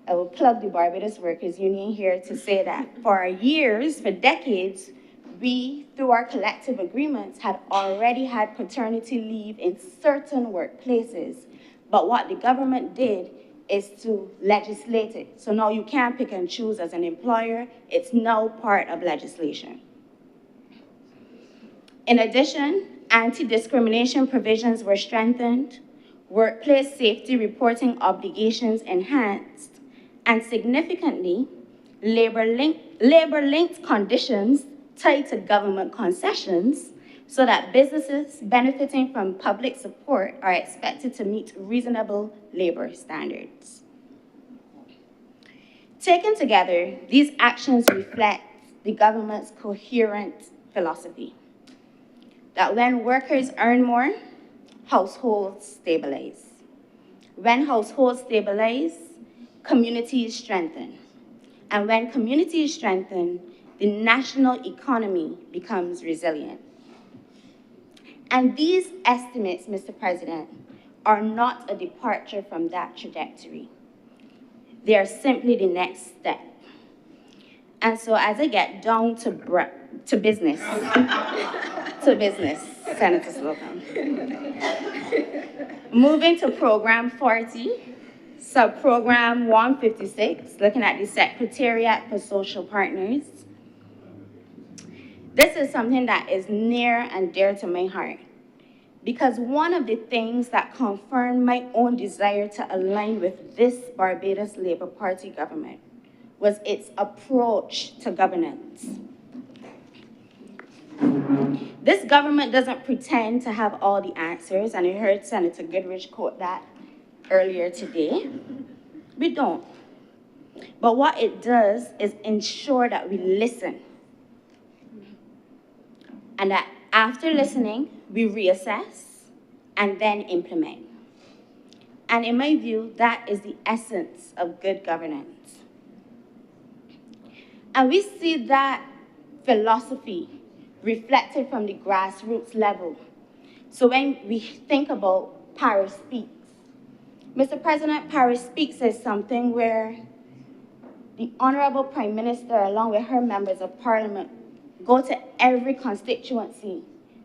I will plug the Barbados Workers Union here to say that for years, for decades, we, through our collective agreements, had already had paternity leave in certain workplaces. But what the government did is to legislate it. So now you can't pick and choose as an employer. It's now part of legislation. In addition, anti-discrimination provisions were strengthened, workplace safety reporting obligations enhanced, and significantly, labor-linked conditions tied to government concessions so that businesses benefiting from public support are expected to meet reasonable labor standards. Taken together, these actions reflect the government's coherent philosophy that when workers earn more, households stabilize. When households stabilize, communities strengthen. And when communities strengthen, the national economy becomes resilient. And these estimates, Mr. President, are not a departure from that trajectory. They are simply the next step. And so as I get down to business, Senator Slocum. Moving to Program 40, Sub-Program 156, looking at the Secretariat for Social Partners. This is something that is near and dear to my heart, because one of the things that confirmed my own desire to align with this Barbados Labour Party government was its approach to governance. This government doesn't pretend to have all the answers, and I heard Senator Goodrich quote that earlier today. We don't. But what it does is ensure that we listen. And that after listening, we reassess and then implement. And in my view, that is the essence of good governance. And we see that philosophy reflected from the grassroots level. So when we think about Paris Speaks, Mr. President, Paris Speaks is something where the Honourable Prime Minister, along with her members of Parliament, go to every constituency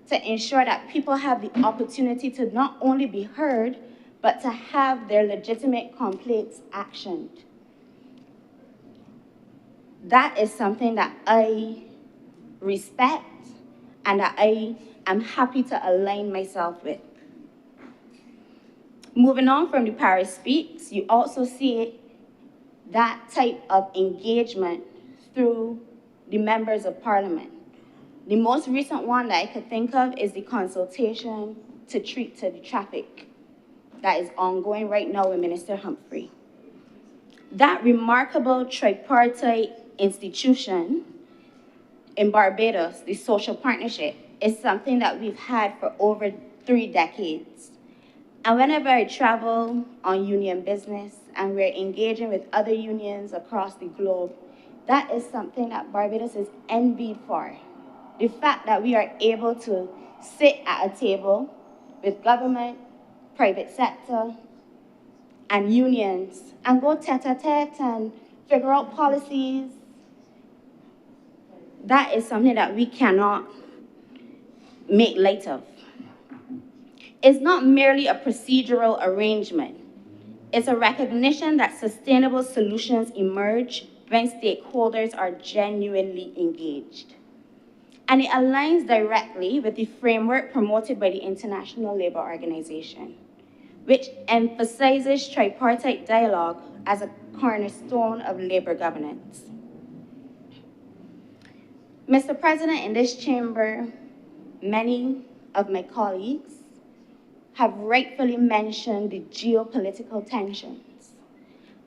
to ensure that people have the opportunity to not only be heard, but to have their legitimate complaints actioned. That is something that I respect and that I am happy to align myself with. Moving on from the Paris Speaks, you also see that type of engagement through the members of Parliament. The most recent one that I could think of is the consultation to treat to the traffic that is ongoing right now with Minister Humphrey. That remarkable tripartite institution in Barbados, the social partnership, is something that we've had for over 3 decades. And whenever I travel on union business and we're engaging with other unions across the globe, that is something that Barbados is envied for. The fact that we are able to sit at a table with government, private sector, and unions and go tete-a-tete and figure out policies, that is something that we cannot make light of. It's not merely a procedural arrangement. It's a recognition that sustainable solutions emerge when stakeholders are genuinely engaged. And it aligns directly with the framework promoted by the International Labour Organization, which emphasizes tripartite dialogue as a cornerstone of labour governance. Mr. President, in this chamber, many of my colleagues have rightfully mentioned the geopolitical tensions.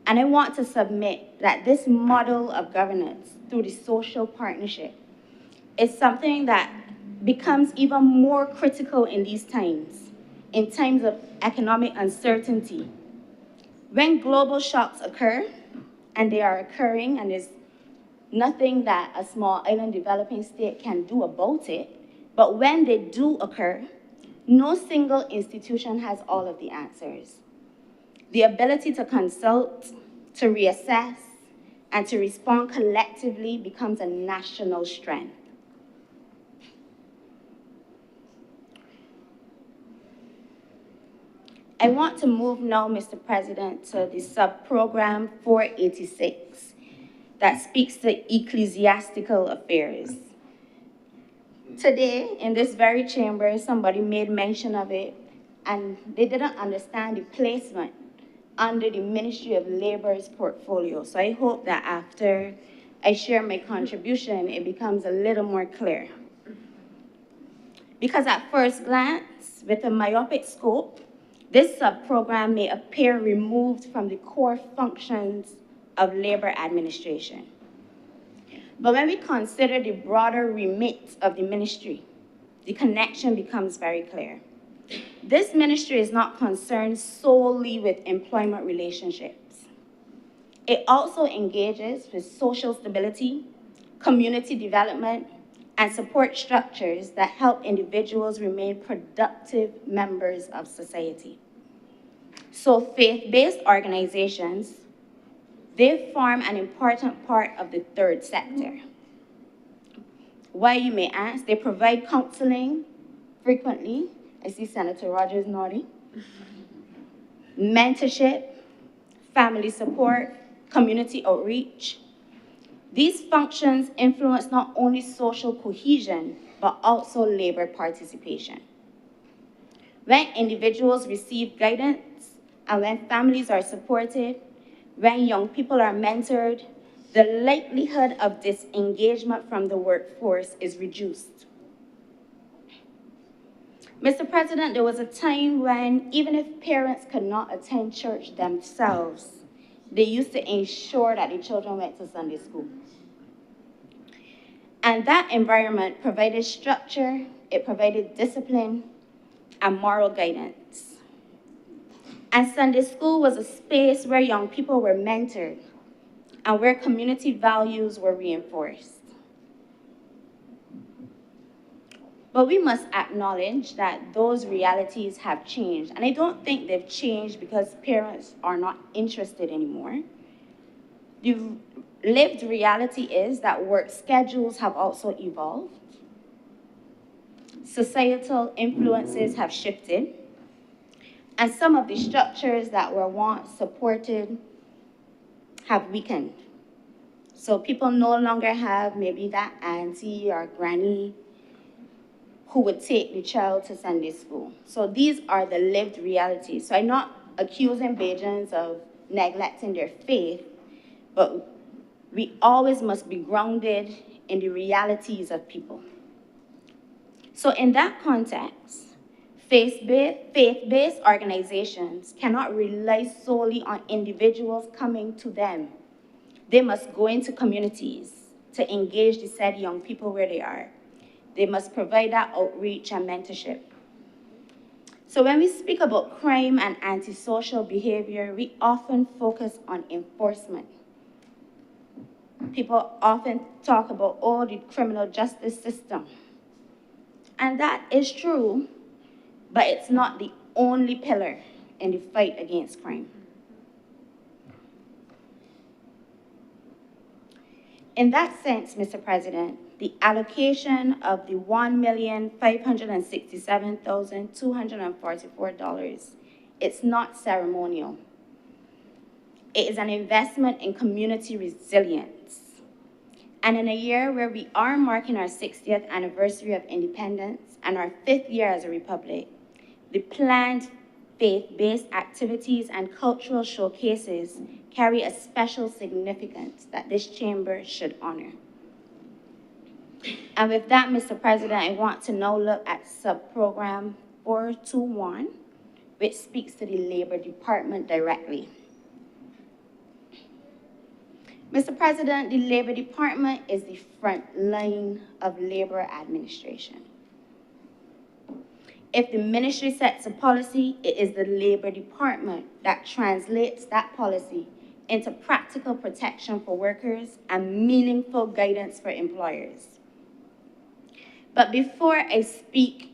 And I want to submit that this model of governance through the social partnership is something that becomes even more critical in these times, in times of economic uncertainty. When global shocks occur, and they are occurring, and there's nothing that a small island developing state can do about it, but when they do occur, no single institution has all of the answers. The ability to consult, to reassess, and to respond collectively becomes a national strength. I want to move now, Mr. President, to the sub-program 486 that speaks to ecclesiastical affairs. Today, in this very chamber, somebody made mention of it, and they didn't understand the placement under the Ministry of Labour's portfolio. So I hope that after I share my contribution, it becomes a little more clear. Because at first glance, with a myopic scope, this sub-program may appear removed from the core functions of labour administration. But when we consider the broader remit of the ministry, the connection becomes very clear. This ministry is not concerned solely with employment relationships. It also engages with social stability, community development, and support structures that help individuals remain productive members of society. So faith-based organizations, they form an important part of the third sector. Why, you may ask? They provide counseling frequently. I see Senator Rogers nodding. Mentorship, family support, community outreach. These functions influence not only social cohesion, but also labor participation. When individuals receive guidance and when families are supported, when young people are mentored, the likelihood of disengagement from the workforce is reduced. Mr. President, there was a time when even if parents could not attend church themselves, they used to ensure that the children went to Sunday school. And that environment provided structure, it provided discipline, and moral guidance. And Sunday school was a space where young people were mentored and where community values were reinforced. But we must acknowledge that those realities have changed. And I don't think they've changed because parents are not interested anymore. The lived reality is that work schedules have also evolved. Societal influences have shifted. And some of the structures that were once supported have weakened. So people no longer have maybe that auntie or granny who would take the child to Sunday school. So these are the lived realities. So I'm not accusing Bajans of neglecting their faith, but we always must be grounded in the realities of people. So in that context, faith-based organizations cannot rely solely on individuals coming to them. They must go into communities to engage the said young people where they are. They must provide that outreach and mentorship. So when we speak about crime and antisocial behavior, we often focus on enforcement. People often talk about, oh, the criminal justice system. And that is true, but it's not the only pillar in the fight against crime. In that sense, Mr. President, the allocation of the $1,567,244, it's not ceremonial. It is an investment in community resilience. And in a year where we are marking our 60th anniversary of independence and our 5th year as a republic, the planned faith-based activities and cultural showcases carry a special significance that this chamber should honor. And with that, Mr. President, I want to now look at sub-program 421, which speaks to the Labor Department directly. Mr. President, the Labor Department is the front line of labor administration. If the ministry sets a policy, it is the Labor Department that translates that policy into practical protection for workers and meaningful guidance for employers. But before I speak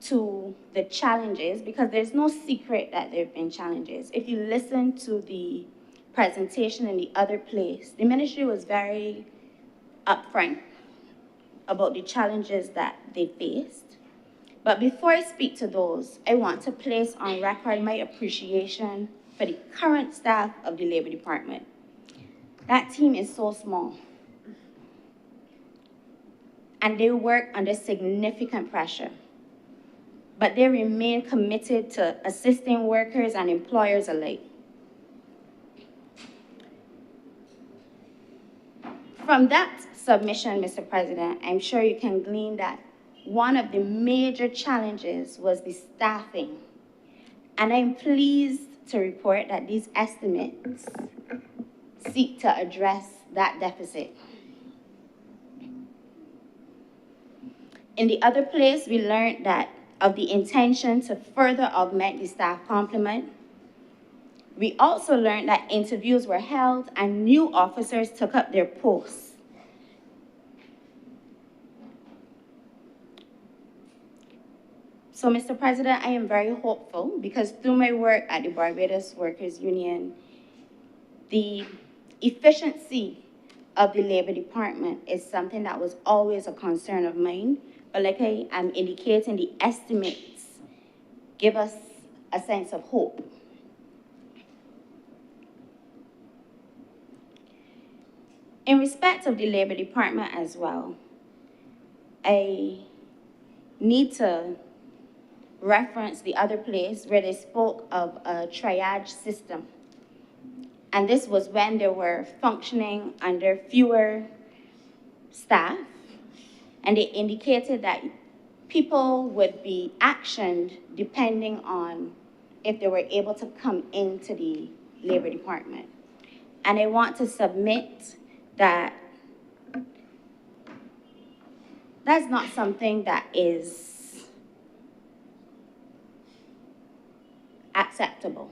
to the challenges, because there's no secret that there have been challenges, if you listen to the presentation in the other place, the ministry was very upfront about the challenges that they faced. But before I speak to those, I want to place on record my appreciation for the current staff of the Labor Department. That team is so small. And they work under significant pressure. But they remain committed to assisting workers and employers alike. From that submission, Mr. President, I'm sure you can glean that one of the major challenges was the staffing. And I'm pleased to report that these estimates seek to address that deficit. In the other place, we learned that of the intention to further augment the staff complement. We also learned that interviews were held and new officers took up their posts. So, Mr. President, I am very hopeful because through my work at the Barbados Workers Union, the efficiency of the Labor Department is something that was always a concern of mine. But like I am indicating, the estimates give us a sense of hope. In respect of the Labor Department as well, I need to reference the other place where they spoke of a triage system. And this was when they were functioning under fewer staff, and they indicated that people would be actioned depending on if they were able to come into the Labor Department. And I want to submit that that's not something that is acceptable.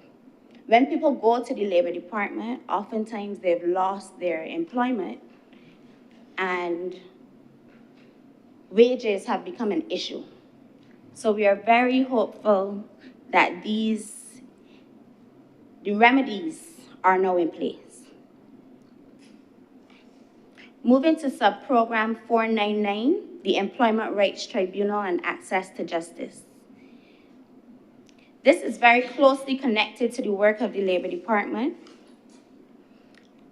When people go to the Labor Department, oftentimes they've lost their employment and wages have become an issue. So we are very hopeful that the remedies are now in place. Moving to sub-program 499, the Employment Rights Tribunal and Access to Justice. This is very closely connected to the work of the Labor Department.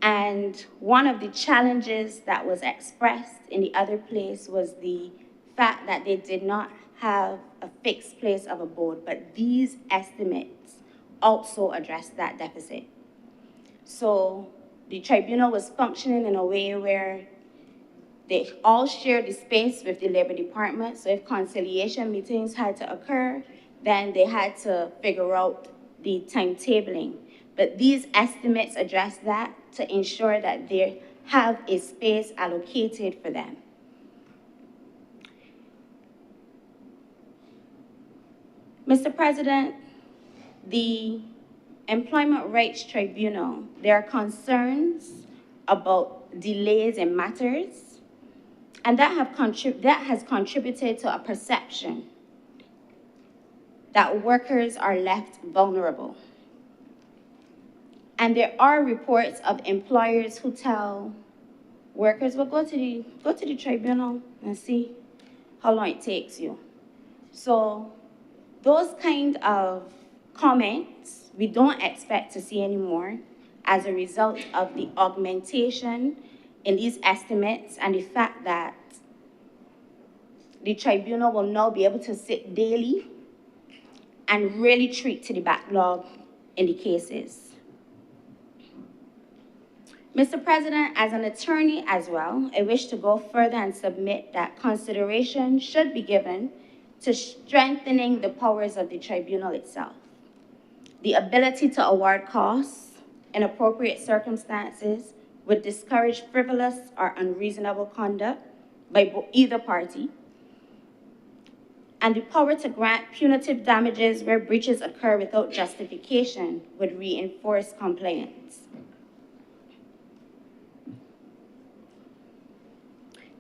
And one of the challenges that was expressed in the other place was the fact that they did not have a fixed place of abode, but these estimates also address that deficit. So the tribunal was functioning in a way where they all shared the space with the Labor Department. So if conciliation meetings had to occur, then they had to figure out the timetabling. But these estimates address that to ensure that they have a space allocated for them. Mr. President, the Employment Rights Tribunal, there are concerns about delays in matters, and that has contributed to a perception that workers are left vulnerable. And there are reports of employers who tell workers, well, go to the tribunal and see how long it takes you. So those kind of comments we don't expect to see anymore as a result of the augmentation in these estimates and the fact that the tribunal will now be able to sit daily and really treat to the backlog in the cases. Mr. President, as an attorney as well, I wish to go further and submit that consideration should be given to strengthening the powers of the tribunal itself. The ability to award costs in appropriate circumstances would discourage frivolous or unreasonable conduct by either party, and the power to grant punitive damages where breaches occur without justification would reinforce compliance.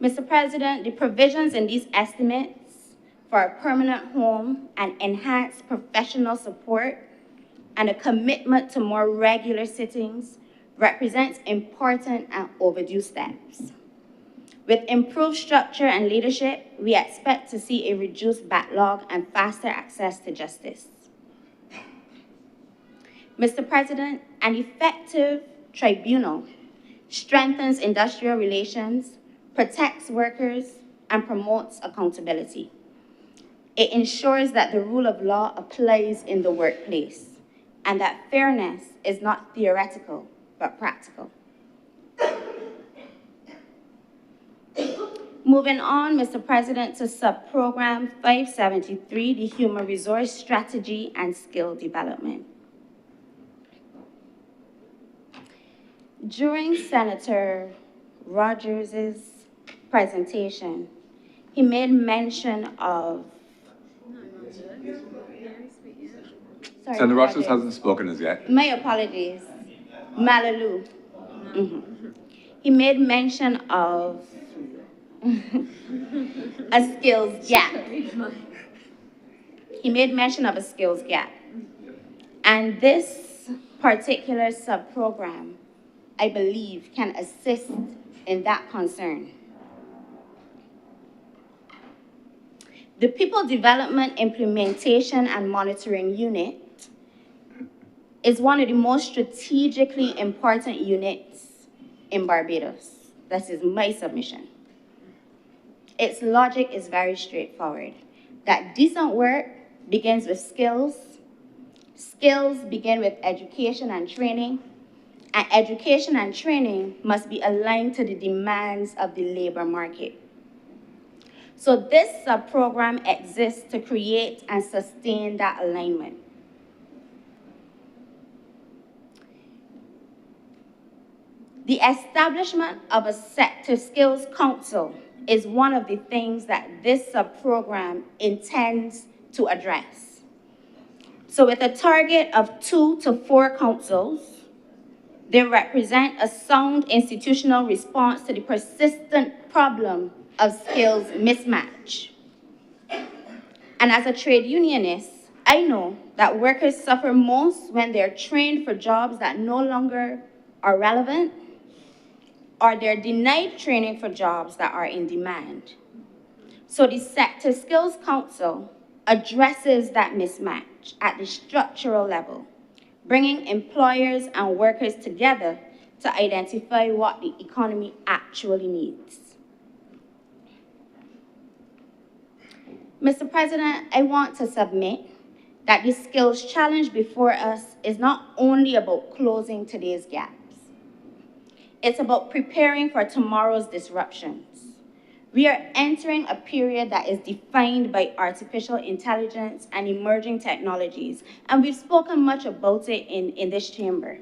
Mr. President, the provisions in these estimates for a permanent home and enhanced professional support and a commitment to more regular sittings represents important and overdue steps. With improved structure and leadership, we expect to see a reduced backlog and faster access to justice. Mr. President, an effective tribunal strengthens industrial relations, protects workers, and promotes accountability. It ensures that the rule of law applies in the workplace and that fairness is not theoretical, but practical. Moving on, Mr. President, to sub-program 573, the Human Resource Strategy and Skill Development. During Senator Rogers' presentation, he made mention of Sorry, Senator Rochus apologies. hasn't spoken as yet. My apologies. Malalu. Mhm. He made mention of a skills gap. He made mention of a skills gap. And this particular sub-program, I believe, can assist in that concern. The People Development Implementation and Monitoring Unit is one of the most strategically important units in Barbados. That is my submission. Its logic is very straightforward, that decent work begins with skills, skills begin with education and training must be aligned to the demands of the labor market. So this sub-program exists to create and sustain that alignment. The establishment of a sector skills council is one of the things that this sub-program intends to address. So with a target of 2 to 4 councils, they represent a sound institutional response to the persistent problem of skills mismatch. And as a trade unionist, I know that workers suffer most when they're trained for jobs that no longer are relevant, or they're denied training for jobs that are in demand. So the Sector Skills Council addresses that mismatch at the structural level, bringing employers and workers together to identify what the economy actually needs. Mr. President, I want to submit that the skills challenge before us is not only about closing today's gaps. It's about preparing for tomorrow's disruptions. We are entering a period that is defined by artificial intelligence and emerging technologies, and we've spoken much about it in this chamber.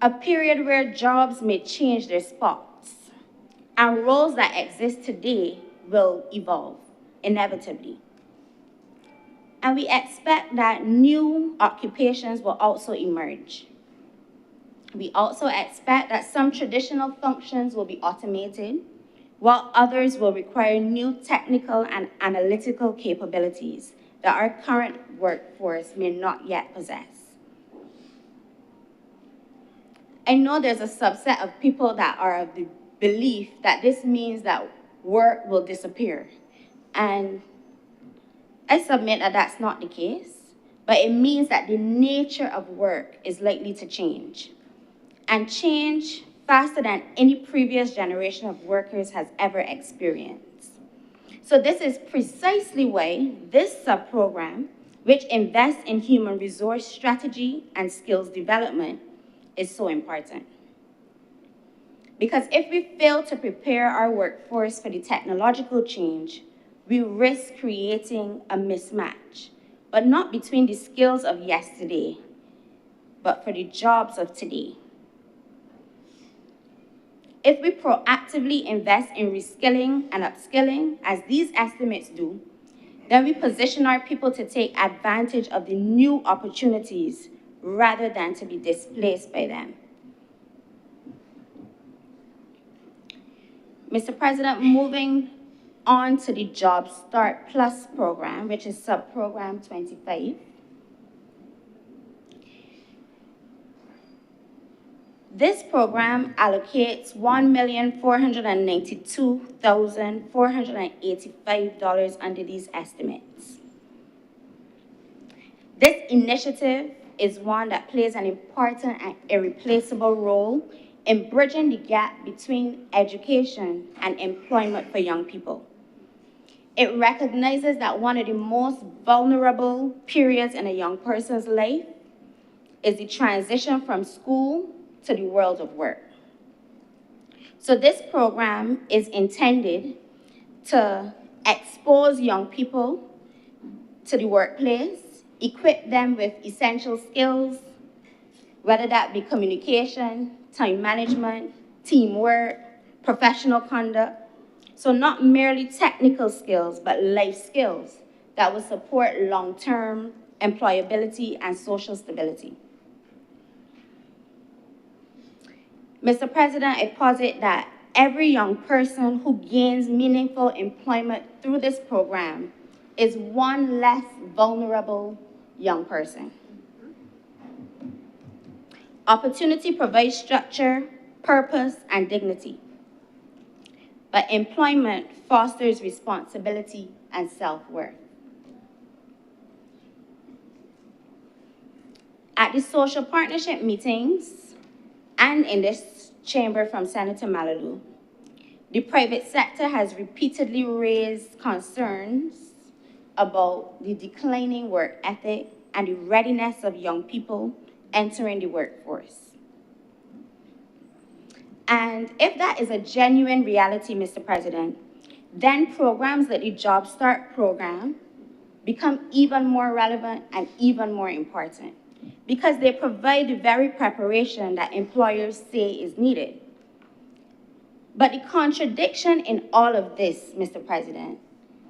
A period where jobs may change their spots, and roles that exist today will evolve, inevitably. And we expect that new occupations will also emerge. We also expect that some traditional functions will be automated, while others will require new technical and analytical capabilities that our current workforce may not yet possess. I know there's a subset of people that are of the belief that this means that work will disappear. And I submit that that's not the case, but it means that the nature of work is likely to change, and change faster than any previous generation of workers has ever experienced. So this is precisely why this sub-program, which invests in human resource strategy and skills development, is so important. Because if we fail to prepare our workforce for the technological change, we risk creating a mismatch, but not between the skills of yesterday, but for the jobs of today. If we proactively invest in reskilling and upskilling, as these estimates do, then we position our people to take advantage of the new opportunities rather than to be displaced by them. Mr. President, moving on to the Job Start Plus program, which is sub-program 25. This program allocates $1,492,485 under these estimates. This initiative is one that plays an important and irreplaceable role in bridging the gap between education and employment for young people. It recognizes that one of the most vulnerable periods in a young person's life is the transition from school to the world of work. So this program is intended to expose young people to the workplace, equip them with essential skills, whether that be communication, time management, teamwork, professional conduct. So not merely technical skills, but life skills that will support long-term employability and social stability. Mr. President, I posit that every young person who gains meaningful employment through this program is one less vulnerable young person. Opportunity provides structure, purpose, and dignity. But employment fosters responsibility and self-worth. At the social partnership meetings and in this chamber from Senator Malalu, the private sector has repeatedly raised concerns about the declining work ethic and the readiness of young people entering the workforce. And if that is a genuine reality, Mr. President, then programs like the Job Start program become even more relevant and even more important because they provide the very preparation that employers say is needed. But the contradiction in all of this, Mr. President,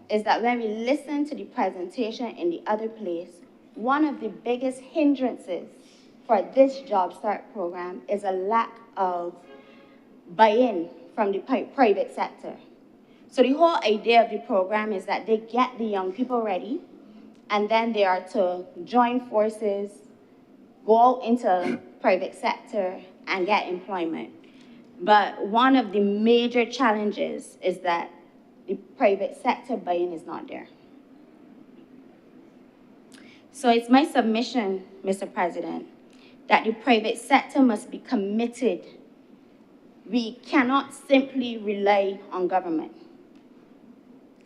is that when we listen to the presentation in the other place, one of the biggest hindrances for this Job Start program is a lack of buy-in from the private sector. So the whole idea of the program is that they get the young people ready, and then they are to join forces, go out into private sector, and get employment. But one of the major challenges is that the private sector buy-in is not there. So it's my submission, Mr. President, that the private sector must be committed. We cannot simply rely on government.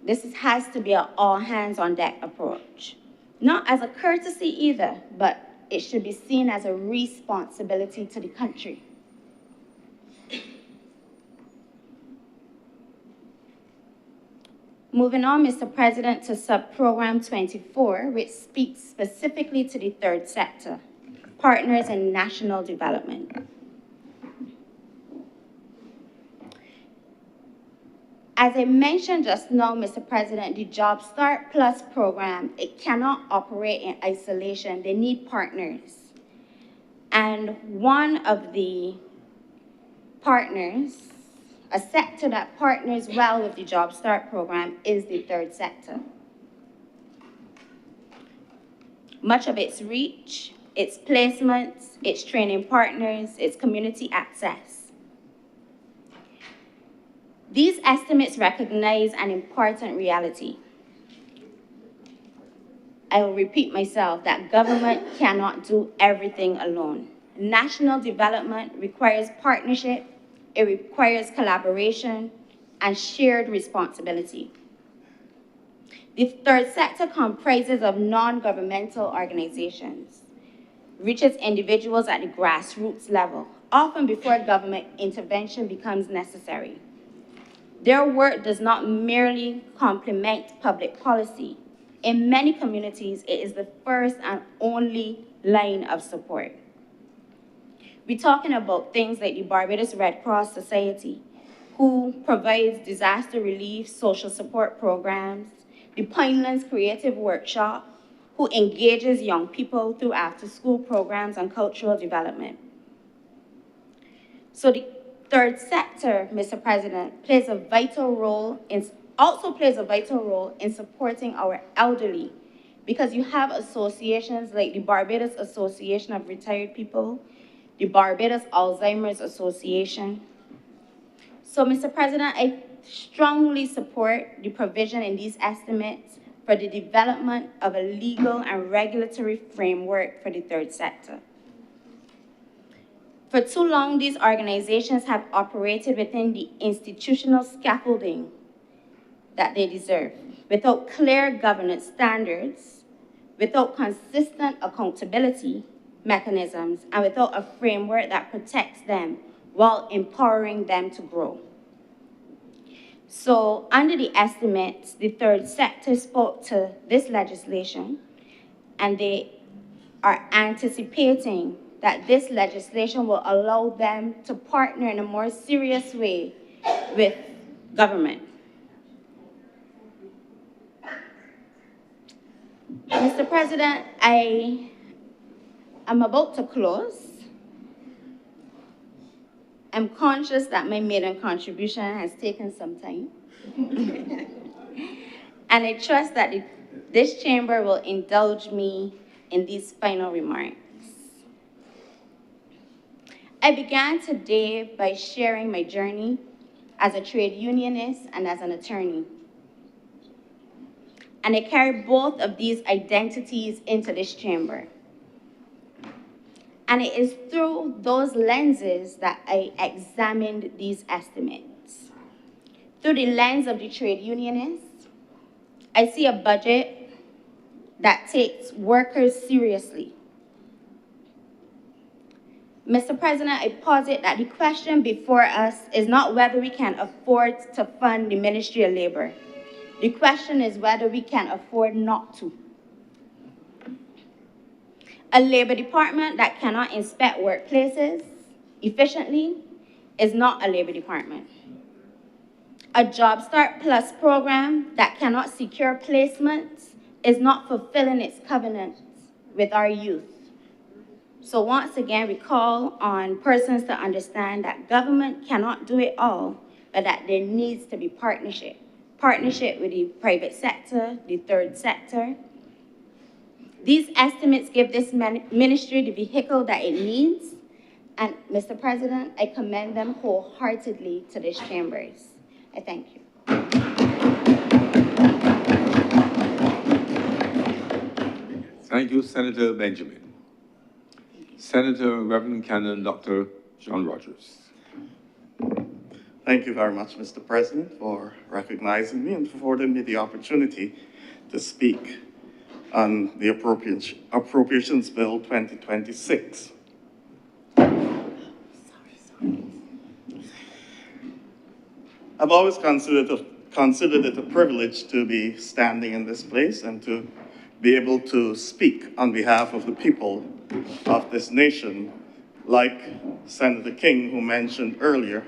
This has to be an all-hands-on-deck approach. Not as a courtesy either, but it should be seen as a responsibility to the country. Moving on, Mr. President, to Sub-Program 24, which speaks specifically to the third sector, partners in national development. As I mentioned just now, Mr. President, the Job Start Plus program, it cannot operate in isolation. They need partners. And one of the partners, a sector that partners well with the Job Start program, is the third sector. Much of its reach, its placements, its training partners, its community access. These estimates recognize an important reality. I will repeat myself that government cannot do everything alone. National development requires partnership, it requires collaboration and shared responsibility. The third sector comprises of non-governmental organizations, reaches individuals at the grassroots level, often before government intervention becomes necessary. Their work does not merely complement public policy. In many communities, it is the first and only line of support. We're talking about things like the Barbados Red Cross Society, who provides disaster relief, social support programs, the Pinelands Creative Workshop, who engages young people through after-school programs and cultural development. So the third sector, Mr. President, also plays a vital role in supporting our elderly, because you have associations like the Barbados Association of Retired People, the Barbados Alzheimer's Association. So, Mr. President, I strongly support the provision in these estimates for the development of a legal and regulatory framework for the third sector. For too long, these organizations have operated within the institutional scaffolding that they deserve, without clear governance standards, without consistent accountability mechanisms, and without a framework that protects them while empowering them to grow. So, under the estimates, the third sector spoke to this legislation, and they are anticipating that this legislation will allow them to partner in a more serious way with government. Mr. President, I am about to close. I'm conscious that my maiden contribution has taken some time. And I trust that this chamber will indulge me in these final remarks. I began today by sharing my journey as a trade unionist and as an attorney. And I carry both of these identities into this chamber. And it is through those lenses that I examined these estimates. Through the lens of the trade unionist, I see a budget that takes workers seriously. Mr. President, I posit that the question before us is not whether we can afford to fund the Ministry of Labor. The question is whether we can afford not to. A labor department that cannot inspect workplaces efficiently is not a labor department. A Job Start Plus program that cannot secure placements is not fulfilling its covenants with our youth. So once again, we call on persons to understand that government cannot do it all, but that there needs to be partnership. Partnership with the private sector, the third sector. These estimates give this ministry the vehicle that it needs. And Mr. President, I commend them wholeheartedly to this chambers. I thank you. Thank you, Senator Benjamin. Senator Reverend Canon Dr. John Rogers. Thank you very much, Mr. President, for recognizing me and for affording me the opportunity to speak on the Appropriations Bill 2026. I've always considered it a privilege to be standing in this place and to be able to speak on behalf of the people of this nation, like Senator King, who mentioned earlier,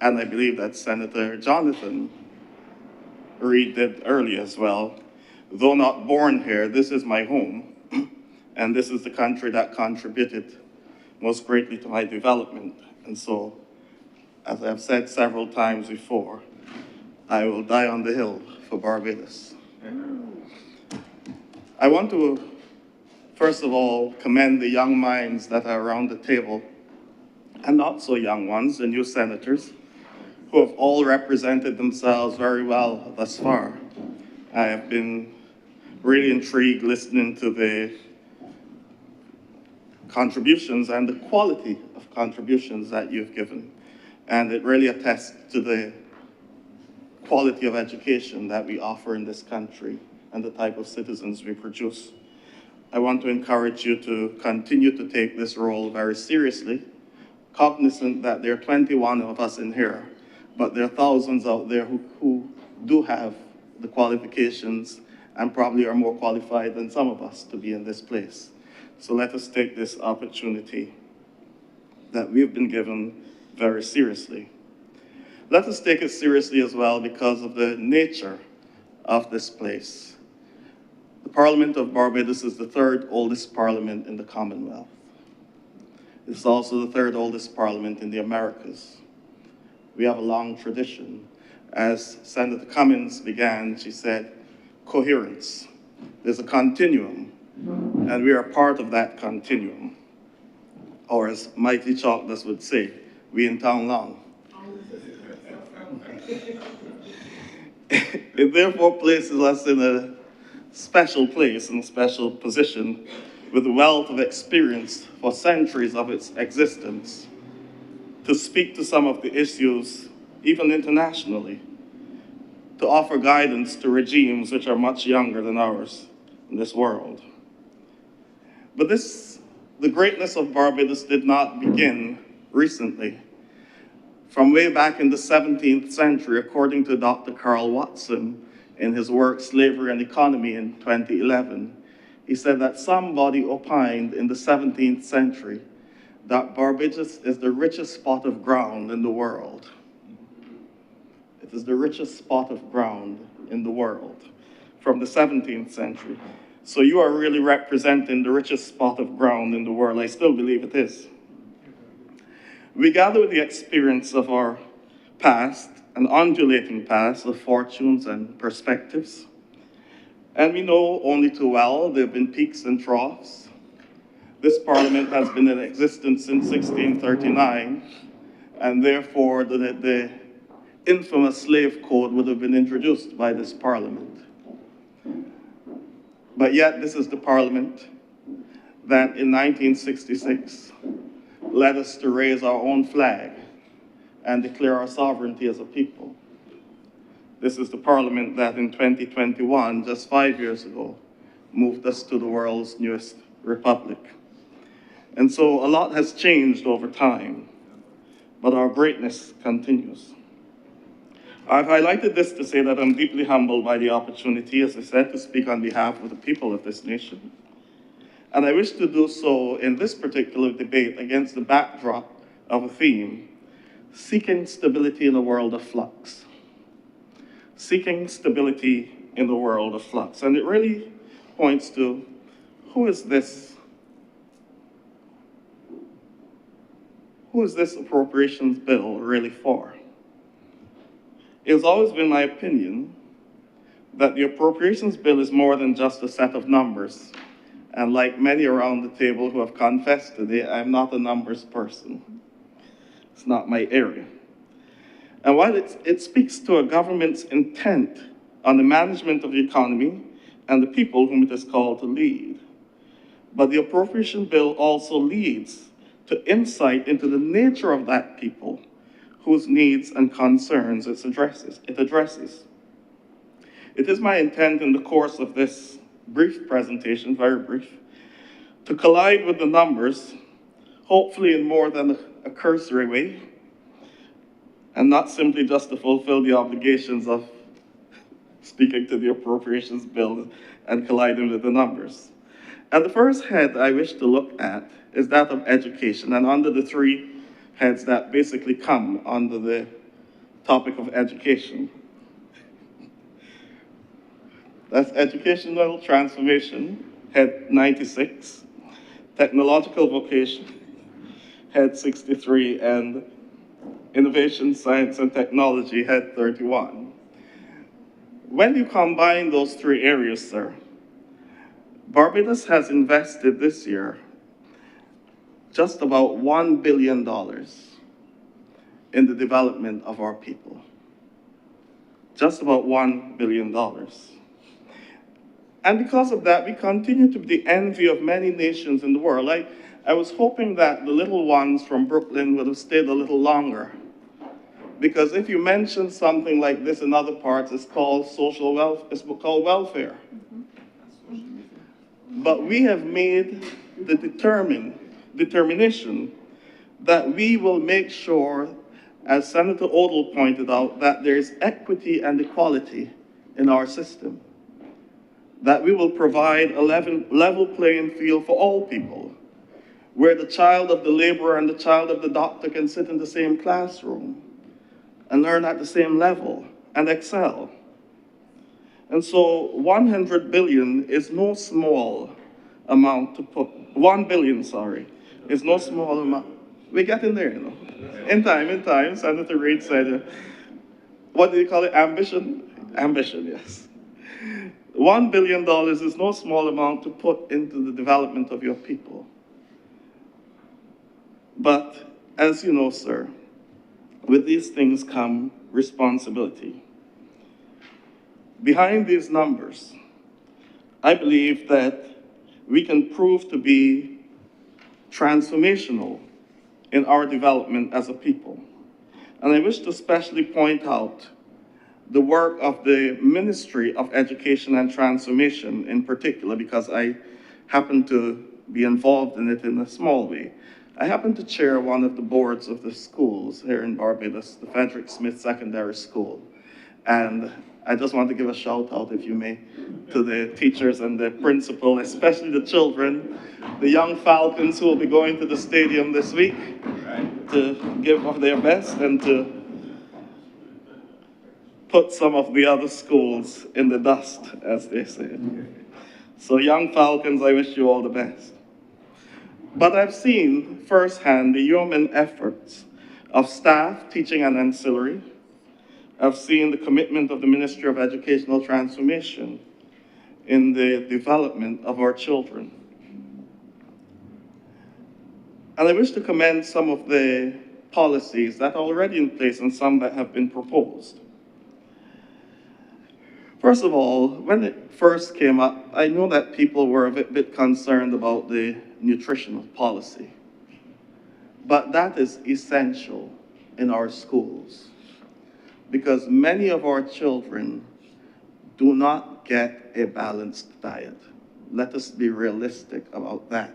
and I believe that Senator Jonathan Reed did earlier as well. Though not born here, this is my home, and this is the country that contributed most greatly to my development. And so, as I've said several times before, I will die on the hill for Barbados. I want to, first of all, commend the young minds that are around the table, and not so young ones, the new senators, who have all represented themselves very well thus far. I have been really intrigued listening to the contributions and the quality of contributions that you've given. And it really attests to the quality of education that we offer in this country and the type of citizens we produce. I want to encourage you to continue to take this role very seriously, cognizant that there are 21 of us in here, but there are thousands out there who do have the qualifications and probably are more qualified than some of us to be in this place. So let us take this opportunity that we've been given very seriously. Let us take it seriously as well because of the nature of this place. The Parliament of Barbados is the third oldest parliament in the Commonwealth. It's also the third oldest parliament in the Americas. We have a long tradition. As Senator Cummins began, she said, coherence. There's a continuum, and we are part of that continuum. Or as Mighty Chalkless would say, we in town long. It therefore places us in a special place and special position with a wealth of experience for centuries of its existence to speak to some of the issues, even internationally, to offer guidance to regimes which are much younger than ours in this world. But the greatness of Barbados did not begin recently. From way back in the 17th century, according to Dr. Carl Watson in his work, Slavery and Economy in 2011, he said that somebody opined in the 17th century that Barbados is the richest spot of ground in the world. It is the richest spot of ground in the world from the 17th century. So you are really representing the richest spot of ground in the world. I still believe it is. We gather the experience of our past, an undulating past of fortunes and perspectives. And we know only too well there have been peaks and troughs. This parliament has been in existence since 1639, and therefore the infamous slave code would have been introduced by this parliament. But yet this is the parliament that in 1966 led us to raise our own flag and declare our sovereignty as a people. This is the parliament that in 2021, just 5 years ago, moved us to the world's newest republic. And so a lot has changed over time, but our greatness continues. I've highlighted this to say that I'm deeply humbled by the opportunity, as I said, to speak on behalf of the people of this nation. And I wish to do so in this particular debate against the backdrop of a theme, seeking stability in a world of flux. Seeking stability in the world of flux. And it really points to, who is this appropriations bill really for? It's always been my opinion that the appropriations bill is more than just a set of numbers. And like many around the table who have confessed today, I'm not a numbers person. It's not my area. And while it speaks to a government's intent on the management of the economy and the people whom it is called to lead, but the appropriation bill also leads to insight into the nature of that people whose needs and concerns it addresses. It is my intent in the course of this brief presentation, very brief, to collide with the numbers, hopefully in more than a cursory way, and not simply just to fulfill the obligations of speaking to the appropriations bill and colliding with the numbers. And the first head I wish to look at is that of education, and under the three heads that basically come under the topic of education. That's educational transformation, head 96, technological vocation, head 63, and innovation, science, and technology, head 31. When you combine those three areas, sir, Barbados has invested this year just about $1 billion in the development of our people. Just about $1 billion. And because of that, we continue to be the envy of many nations in the world. I was hoping that the little ones from Brooklyn would have stayed a little longer. Because if you mention something like this in other parts, it's called it's called welfare. But we have made the determination that we will make sure, as Senator Odell pointed out, that there is equity and equality in our system. That we will provide a level playing field for all people, where the child of the laborer and the child of the doctor can sit in the same classroom and learn at the same level and excel. And so 100 billion is no small amount to put, 1 billion, sorry, is no small amount. We're getting there, you know. In time, Senator Reid said, what do you call it, ambition? Ambition, yes. $1 billion is no small amount to put into the development of your people. But as you know, sir, with these things come responsibility. Behind these numbers, I believe that we can prove to be transformational in our development as a people. And I wish to especially point out the work of the Ministry of Education and Transformation in particular, because I happen to be involved in it in a small way. I happen to chair one of the boards of the schools here in Barbados, the Frederick Smith Secondary School. And I just want to give a shout out, if you may, to the teachers and the principal, especially the children, the young Falcons who will be going to the stadium this week to give of their best and to put some of the other schools in the dust, as they say. So young Falcons, I wish you all the best. But I've seen firsthand the human efforts of staff, teaching and ancillary. I've seen the commitment of the Ministry of Educational Transformation in the development of our children. And I wish to commend some of the policies that are already in place and some that have been proposed. First of all, when it first came up, I know that people were a bit concerned about the nutritional policy. But that is essential in our schools because many of our children do not get a balanced diet. Let us be realistic about that.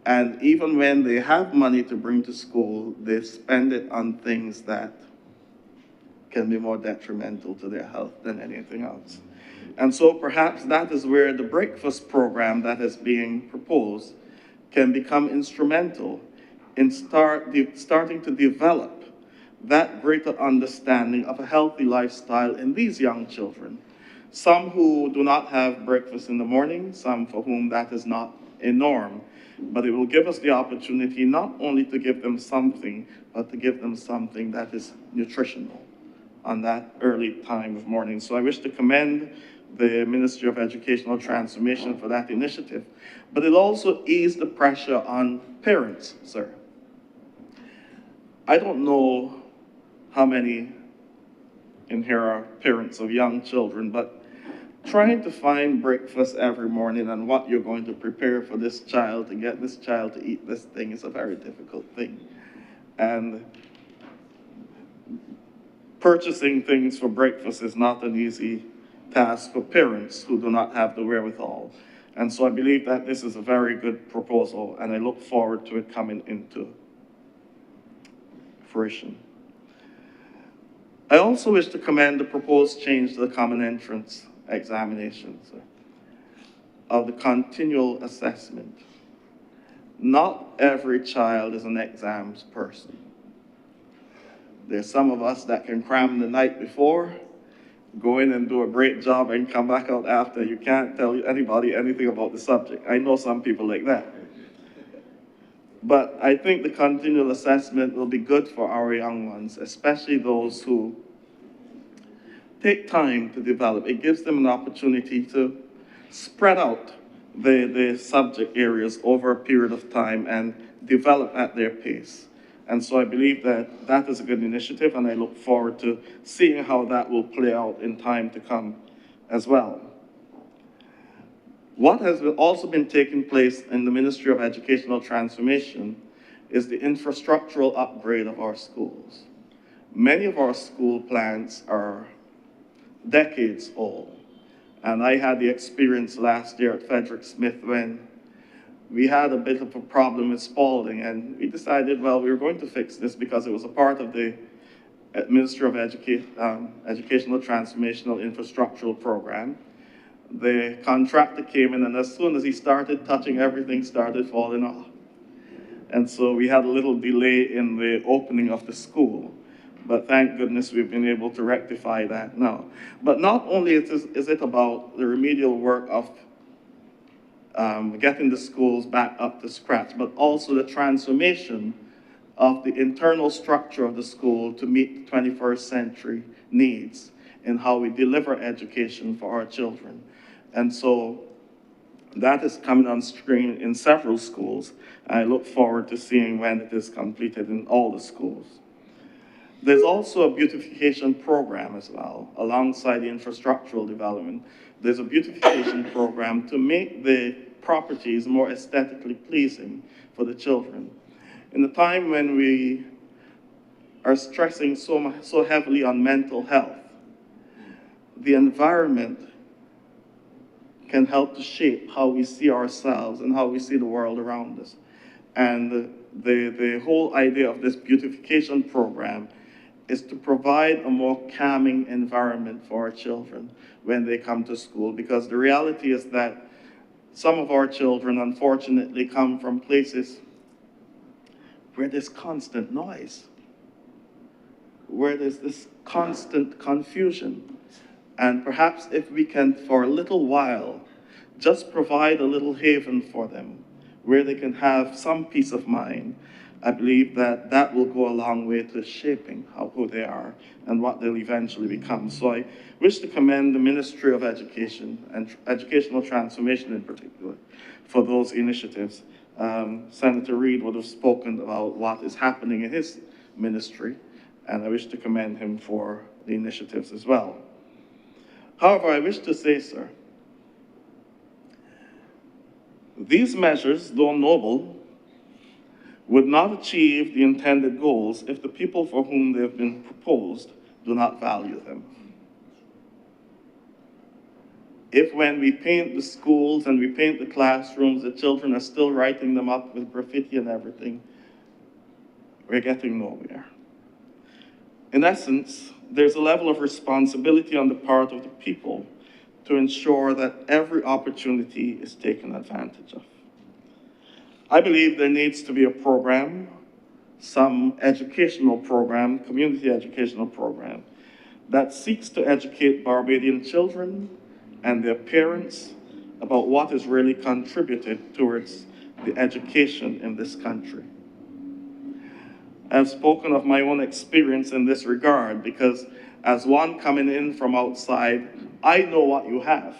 And even when they have money to bring to school, they spend it on things that can be more detrimental to their health than anything else. And so perhaps that is where the breakfast program that is being proposed can become instrumental in starting to develop that greater understanding of a healthy lifestyle in these young children. Some who do not have breakfast in the morning, some for whom that is not a norm, but it will give us the opportunity not only to give them something, but to give them something that is nutritional on that early time of morning. So I wish to commend the Ministry of Educational Transformation for that initiative. But it also eased the pressure on parents, sir. I don't know how many in here are parents of young children, but trying to find breakfast every morning and what you're going to prepare for this child to get this child to eat this thing is a very difficult thing. And purchasing things for breakfast is not an easy task for parents who do not have the wherewithal. And so I believe that this is a very good proposal, and I look forward to it coming into fruition. I also wish to commend the proposed change to the common entrance examinations of the continual assessment. Not every child is an exams person. There's some of us that can cram the night before, go in and do a great job and come back out after. You can't tell anybody anything about the subject. I know some people like that. But I think the continual assessment will be good for our young ones, especially those who take time to develop. It gives them an opportunity to spread out the subject areas over a period of time and develop at their pace. And so I believe that that is a good initiative, and I look forward to seeing how that will play out in time to come as well. What has also been taking place in the Ministry of Educational Transformation is the infrastructural upgrade of our schools. Many of our school plans are decades old, and I had the experience last year at Frederick Smith when we had a bit of a problem with Spalding, and we decided, well, we were going to fix this because it was a part of the Ministry of Educational Transformational Infrastructural Program. The contractor came in, and as soon as he started touching, everything started falling off. And so we had a little delay in the opening of the school. But thank goodness we've been able to rectify that now. But not only is it about the remedial work of getting the schools back up to scratch, but also the transformation of the internal structure of the school to meet the 21st century needs in how we deliver education for our children. And so that is coming on screen in several schools. I look forward to seeing when it is completed in all the schools. There's also a beautification program as well, alongside the infrastructural development. There's a beautification program to make the properties more aesthetically pleasing for the children. In the time when we are stressing so heavily on mental health, the environment can help to shape how we see ourselves and how we see the world around us. And the whole idea of this beautification program is to provide a more calming environment for our children when they come to school, because the reality is that some of our children, unfortunately, come from places where there's constant noise, where there's this constant confusion. And perhaps if we can, for a little while, just provide a little haven for them where they can have some peace of mind. I believe that that will go a long way to shaping who they are and what they'll eventually become. So I wish to commend the Ministry of Education and Educational Transformation in particular for those initiatives. Senator Reid would have spoken about what is happening in his ministry, and I wish to commend him for the initiatives as well. However, I wish to say, sir, these measures, though noble, would not achieve the intended goals if the people for whom they have been proposed do not value them. If when we paint the schools and we paint the classrooms, the children are still writing them up with graffiti and everything, we're getting nowhere. In essence, there's a level of responsibility on the part of the people to ensure that every opportunity is taken advantage of. I believe there needs to be a program, some educational program, community educational program, that seeks to educate Barbadian children and their parents about what is really contributed towards the education in this country. I've spoken of my own experience in this regard because as one coming in from outside, I know what you have.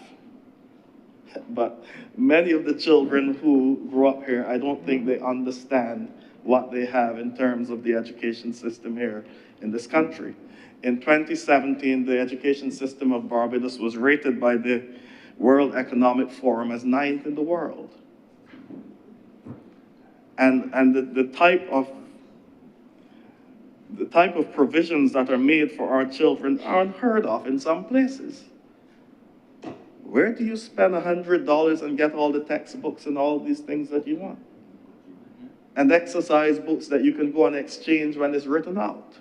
But many of the children who grew up here, I don't think they understand what they have in terms of the education system here in this country. In 2017, the education system of Barbados was rated by the World Economic Forum as 9th in the world. And the type of provisions that are made for our children are unheard of in some places. Where do you spend $100 and get all the textbooks and all these things that you want? And exercise books that you can go and exchange when it's written out?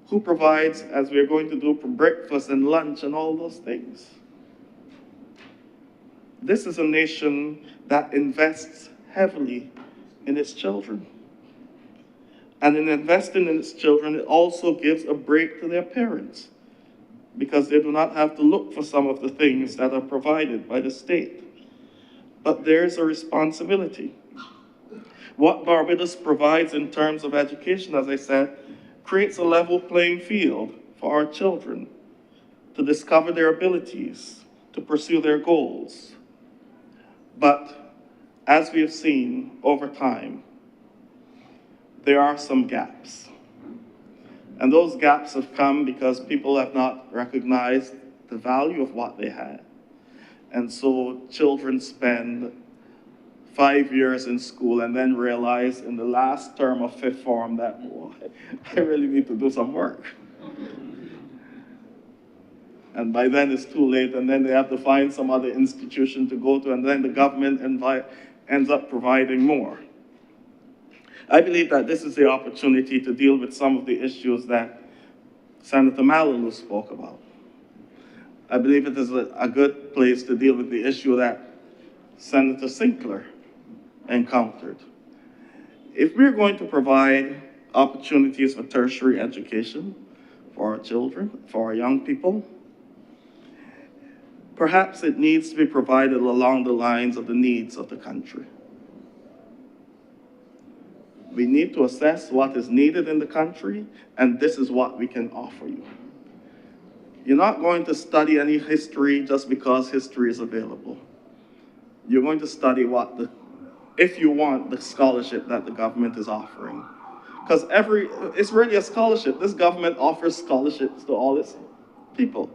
Who provides, as we're going to do, for breakfast and lunch and all those things? This is a nation that invests heavily in its children. And in investing in its children, it also gives a break to their parents because they do not have to look for some of the things that are provided by the state. But there's a responsibility. What Barbados provides in terms of education, as I said, creates a level playing field for our children to discover their abilities, to pursue their goals. But as we have seen over time, there are some gaps. And those gaps have come because people have not recognized the value of what they had. And so children spend 5 years in school and then realize in the last term of fifth form that, oh, I really need to do some work. And by then it's too late, and then they have to find some other institution to go to, and then the government ends up providing more. I believe that this is the opportunity to deal with some of the issues that Senator Malalu spoke about. I believe it is a good place to deal with the issue that Senator Sinclair encountered. If we're going to provide opportunities for tertiary education for our children, for our young people, perhaps it needs to be provided along the lines of the needs of the country. We need to assess what is needed in the country, and this is what we can offer you. You're not going to study any history just because history is available. You're going to study if you want, the scholarship that the government is offering. Because it's really a scholarship. This government offers scholarships to all its people.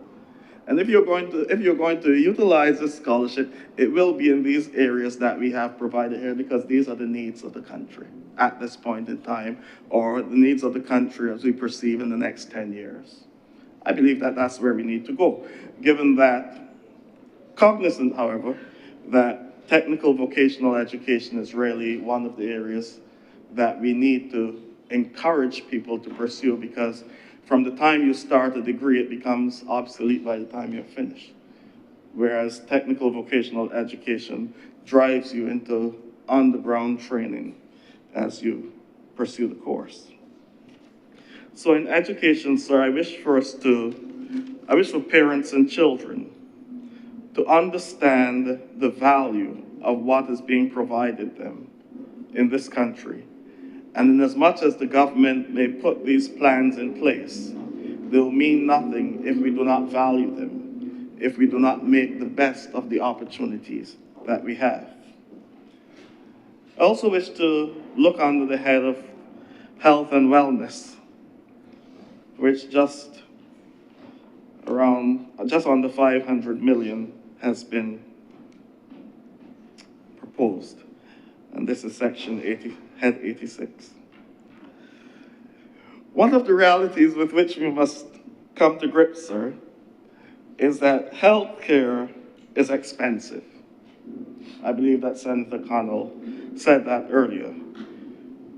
And if you're going to utilize this scholarship, it will be in these areas that we have provided here because these are the needs of the country at this point in time, or the needs of the country as we perceive in the next 10 years. I believe that that's where we need to go, given that, cognizant, however, that technical vocational education is really one of the areas that we need to encourage people to pursue, because from the time you start a degree, it becomes obsolete by the time you're finished. Whereas technical vocational education drives you into on-the-ground training as you pursue the course. So in education, sir, I wish for parents and children to understand the value of what is being provided them in this country. And in as much as the government may put these plans in place, they will mean nothing if we do not value them, if we do not make the best of the opportunities that we have. I also wish to look under the head of health and wellness, which just under 500 million has been proposed. And this is section 80, head 86. One of the realities with which we must come to grips, sir, is that healthcare is expensive. I believe that Senator Connell said that earlier.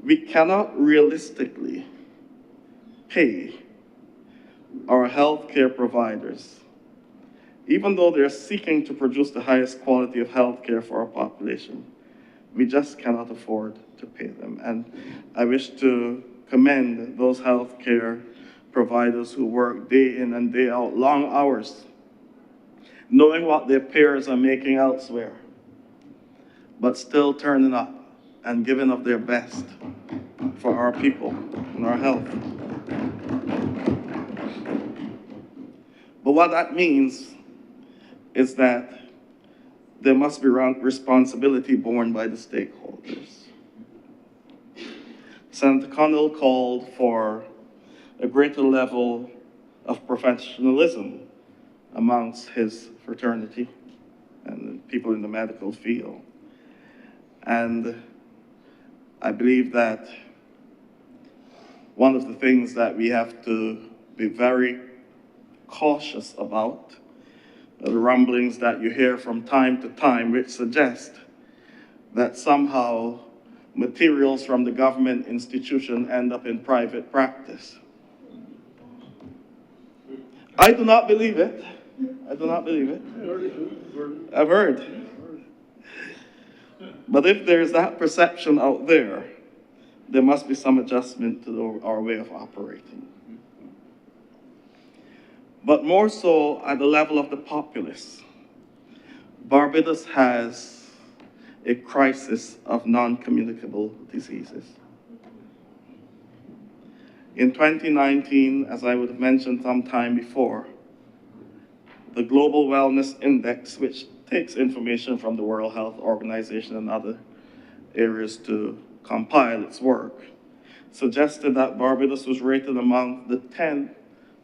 We cannot realistically pay our healthcare providers, even though they're seeking to produce the highest quality of healthcare for our population. We just cannot afford to pay them. And I wish to commend those healthcare providers who work day in and day out, long hours, knowing what their peers are making elsewhere, but still turning up and giving of their best for our people and our health. But what that means is that there must be responsibility borne by the stakeholders. Senator Connell called for a greater level of professionalism amongst his fraternity and people in the medical field. And I believe that one of the things that we have to be very cautious about are the rumblings that you hear from time to time which suggest that somehow materials from the government institution end up in private practice. I do not believe it. I do not believe it. I've heard. But if there's that perception out there, there must be some adjustment to our way of operating. But more so at the level of the populace, Barbados has a crisis of non-communicable diseases. In 2019, as I would have mentioned some time before, the Global Wellness Index, which takes information from the World Health Organization and other areas to compile its work, suggested that Barbados was rated among the 10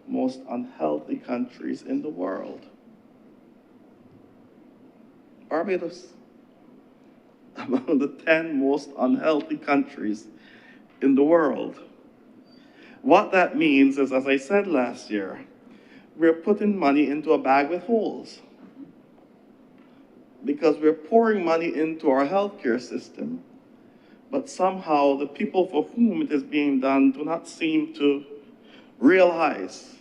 most unhealthy countries in the world. Barbados, among the 10 most unhealthy countries in the world. What that means is, as I said last year, we're putting money into a bag with holes, because we're pouring money into our healthcare system, but somehow the people for whom it is being done do not seem to realize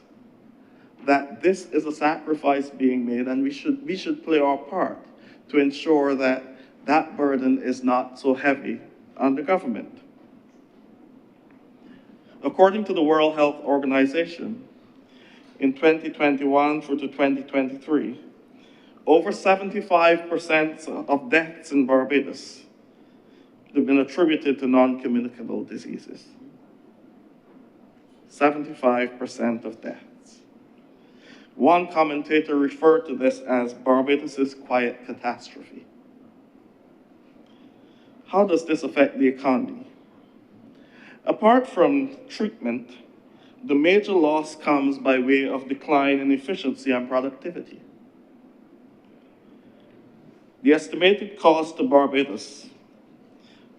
that this is a sacrifice being made, and we should play our part to ensure that that burden is not so heavy on the government. According to the World Health Organization, in 2021 through to 2023, over 75% of deaths in Barbados have been attributed to non-communicable diseases. 75% of deaths. One commentator referred to this as Barbados' quiet catastrophe. How does this affect the economy? Apart from treatment, the major loss comes by way of decline in efficiency and productivity. The estimated cost to Barbados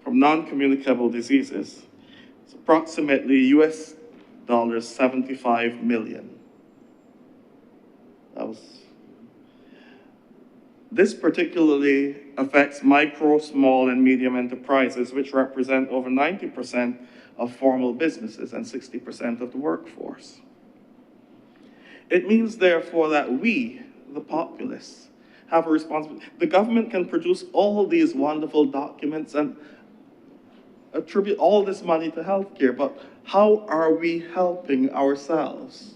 from non-communicable diseases is approximately US $75 million. This particularly affects micro, small, and medium enterprises, which represent over 90% of formal businesses and 60% of the workforce. It means, therefore, that we, the populace, have a responsibility. The government can produce all these wonderful documents and attribute all this money to healthcare, but how are we helping ourselves?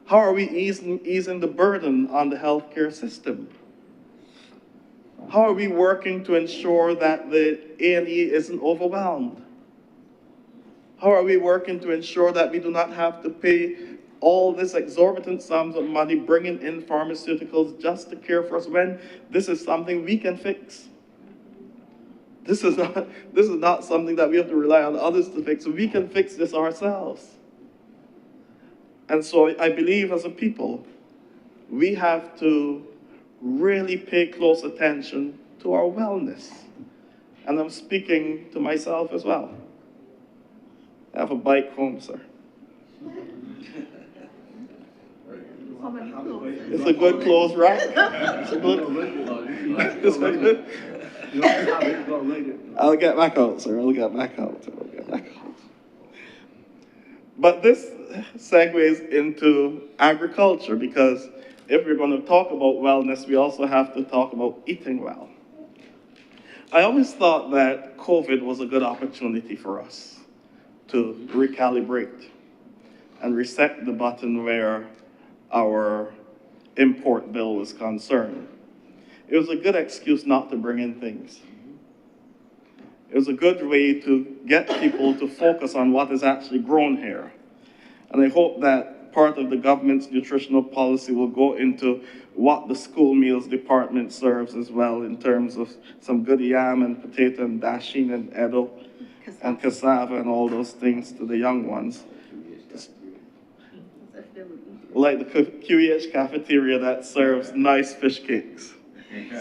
How are we easing the burden on the healthcare system? How are we working to ensure that the A&E isn't overwhelmed? How are we working to ensure that we do not have to pay all this exorbitant sums of money bringing in pharmaceuticals just to care for us when this is something we can fix? This is not something that we have to rely on others to fix. We can fix this ourselves. And so I believe as a people, we have to really pay close attention to our wellness. And I'm speaking to myself as well. I have a bike home, sir. It's a good clothes rack. It's a good. I'll get back out, sir. I'll get back out. But this segues into agriculture, because if we're going to talk about wellness, we also have to talk about eating well. I always thought that COVID was a good opportunity for us to recalibrate and reset the button where our import bill was concerned. It was a good excuse not to bring in things. It was a good way to get people to focus on what is actually grown here. And I hope that part of the government's nutritional policy will go into what the school meals department serves as well, in terms of some good yam and potato and dasheen and eddo and cassava and all those things to the young ones. Like the QEH cafeteria that serves nice fish cakes.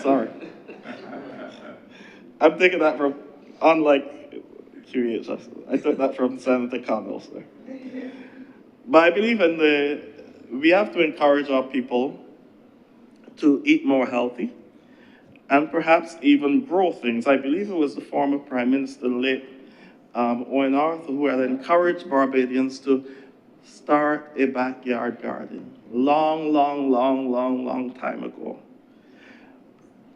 Sorry. I'm taking that from, unlike QEH, I took that from Senator Connell, sir. But I believe we have to encourage our people to eat more healthy and perhaps even grow things. I believe it was the former Prime Minister, late Owen Arthur, who had encouraged Barbadians to start a backyard garden long time ago.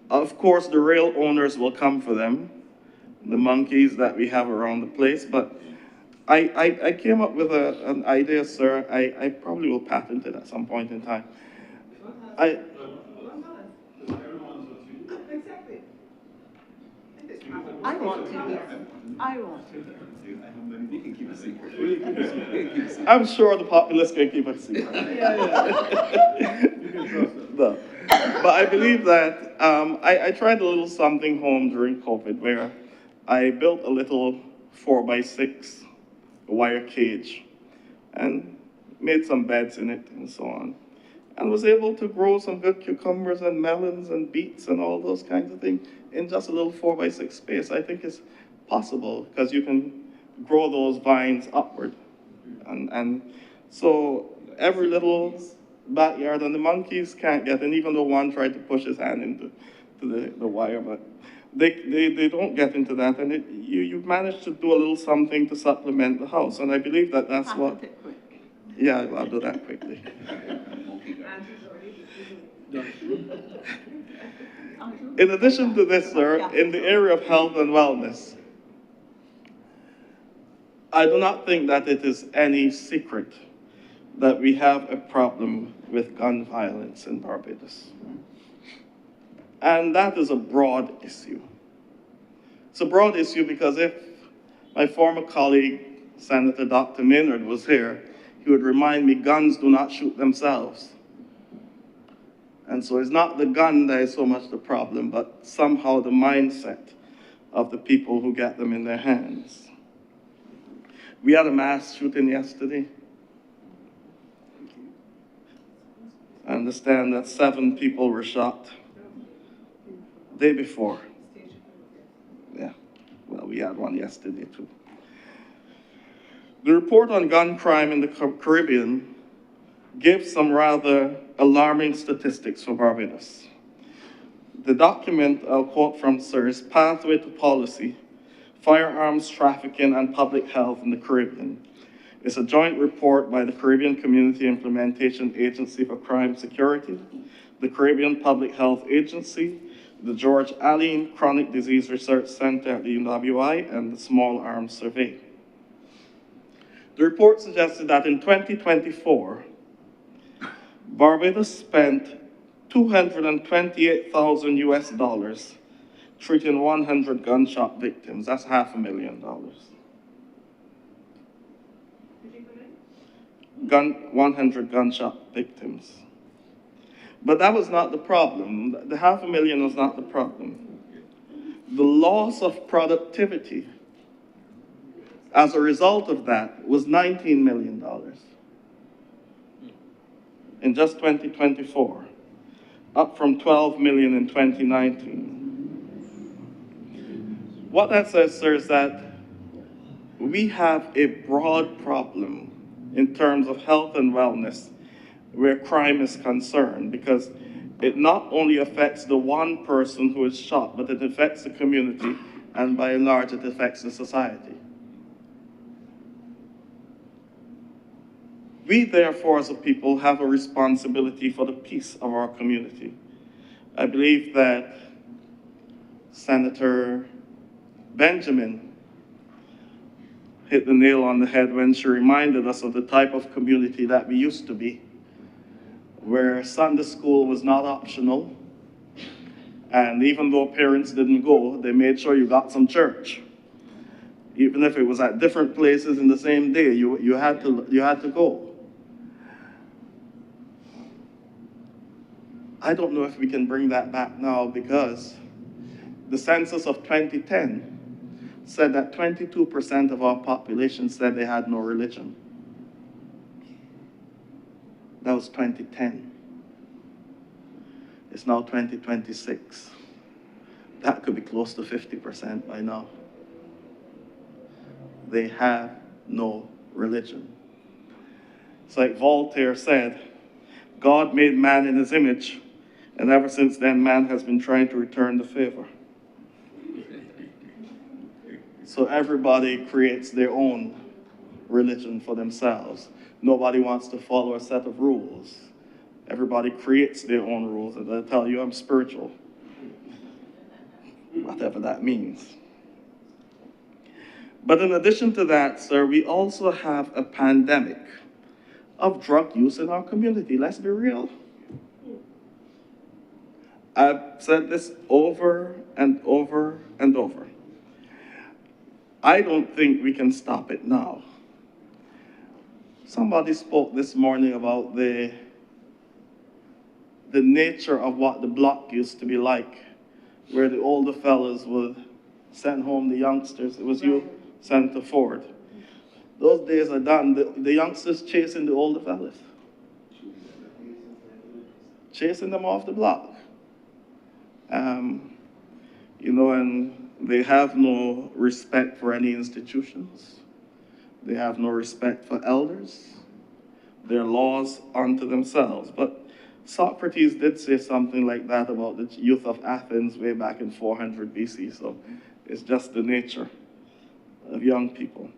Of course, the real owners will come for them, the monkeys that we have around the place, but I came up with an idea, sir. I probably will patent it at some point in time. I want to hear. You can keep a secret. I'm sure the populace can keep a secret. No. But I believe that I tried a little something home during COVID where I built a little 4x6 wire cage and made some beds in it and so on. And was able to grow some good cucumbers and melons and beets and all those kinds of things in just a little 4x6 space. I think it's possible because you can grow those vines upward. And so every little backyard, and the monkeys can't get in, even though one tried to push his hand into the wire, but they don't get into that, and you manage to do a little something to supplement the house, and I believe that that's what. Yeah, I'll do that quickly. In addition to this, sir, in the area of health and wellness, I do not think that it is any secret that we have a problem with gun violence in Barbados. And that is a broad issue. It's a broad issue because if my former colleague, Senator Dr. Maynard, was here, he would remind me guns do not shoot themselves. And so it's not the gun that is so much the problem, but somehow the mindset of the people who get them in their hands. We had a mass shooting yesterday. I understand that 7 people were shot. Day before. Yeah, well, we had one yesterday too. The report on gun crime in the Caribbean gives some rather alarming statistics for Barbados. The document, I'll quote from sir, is Pathway to Policy, Firearms Trafficking and Public Health in the Caribbean. It's a joint report by the Caribbean Community Implementation Agency for Crime Security, the Caribbean Public Health Agency, the George Allen Chronic Disease Research Center at the UWI, and the Small Arms Survey. The report suggested that in 2024, Barbados spent $228,000 treating 100 gunshot victims. That's $500,000. 100 gunshot victims. But that was not the problem. The $500,000 was not the problem. The loss of productivity as a result of that was $19 million in just 2024, up from $12 million in 2019. What that says, sir, is that we have a broad problem in terms of health and wellness where crime is concerned, because it not only affects the one person who is shot, but it affects the community, and by and large, it affects the society. We, therefore, as a people, have a responsibility for the peace of our community. I believe that Senator Benjamin hit the nail on the head when she reminded us of the type of community that we used to be, where Sunday school was not optional, and even though parents didn't go, they made sure you got some church. Even if it was at different places in the same day, you had to go. I don't know if we can bring that back now, because the census of 2010 said that 22% of our population said they had no religion. That was 2010. It's now 2026. That could be close to 50% by now. They have no religion. It's like Voltaire said, God made man in his image, and ever since then, man has been trying to return the favor. So everybody creates their own religion for themselves. Nobody wants to follow a set of rules. Everybody creates their own rules, and they'll tell you, I'm spiritual. Whatever that means. But in addition to that, sir, we also have a pandemic of drug use in our community. Let's be real. I've said this over and over and over. I don't think we can stop it now. Somebody spoke this morning about the nature of what the block used to be like, where the older fellas would send home the youngsters. It was you, Senator Ford. Those days are done. The youngsters chasing the older fellas. Chasing them off the block. You know, and they have no respect for any institutions. They have no respect for elders. They're laws unto themselves. But Socrates did say something like that about the youth of Athens way back in 400 BC, so it's just the nature of young people.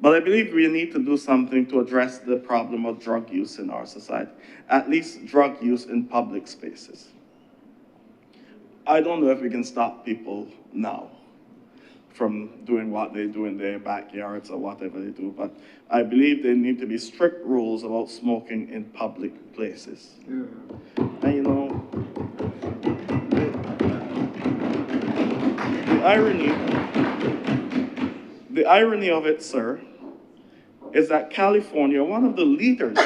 But I believe we need to do something to address the problem of drug use in our society, at least drug use in public spaces. I don't know if we can stop people now from doing what they do in their backyards or whatever they do, but I believe there need to be strict rules about smoking in public places. Yeah. And you know, the irony of it, sir, is that California, one of the leaders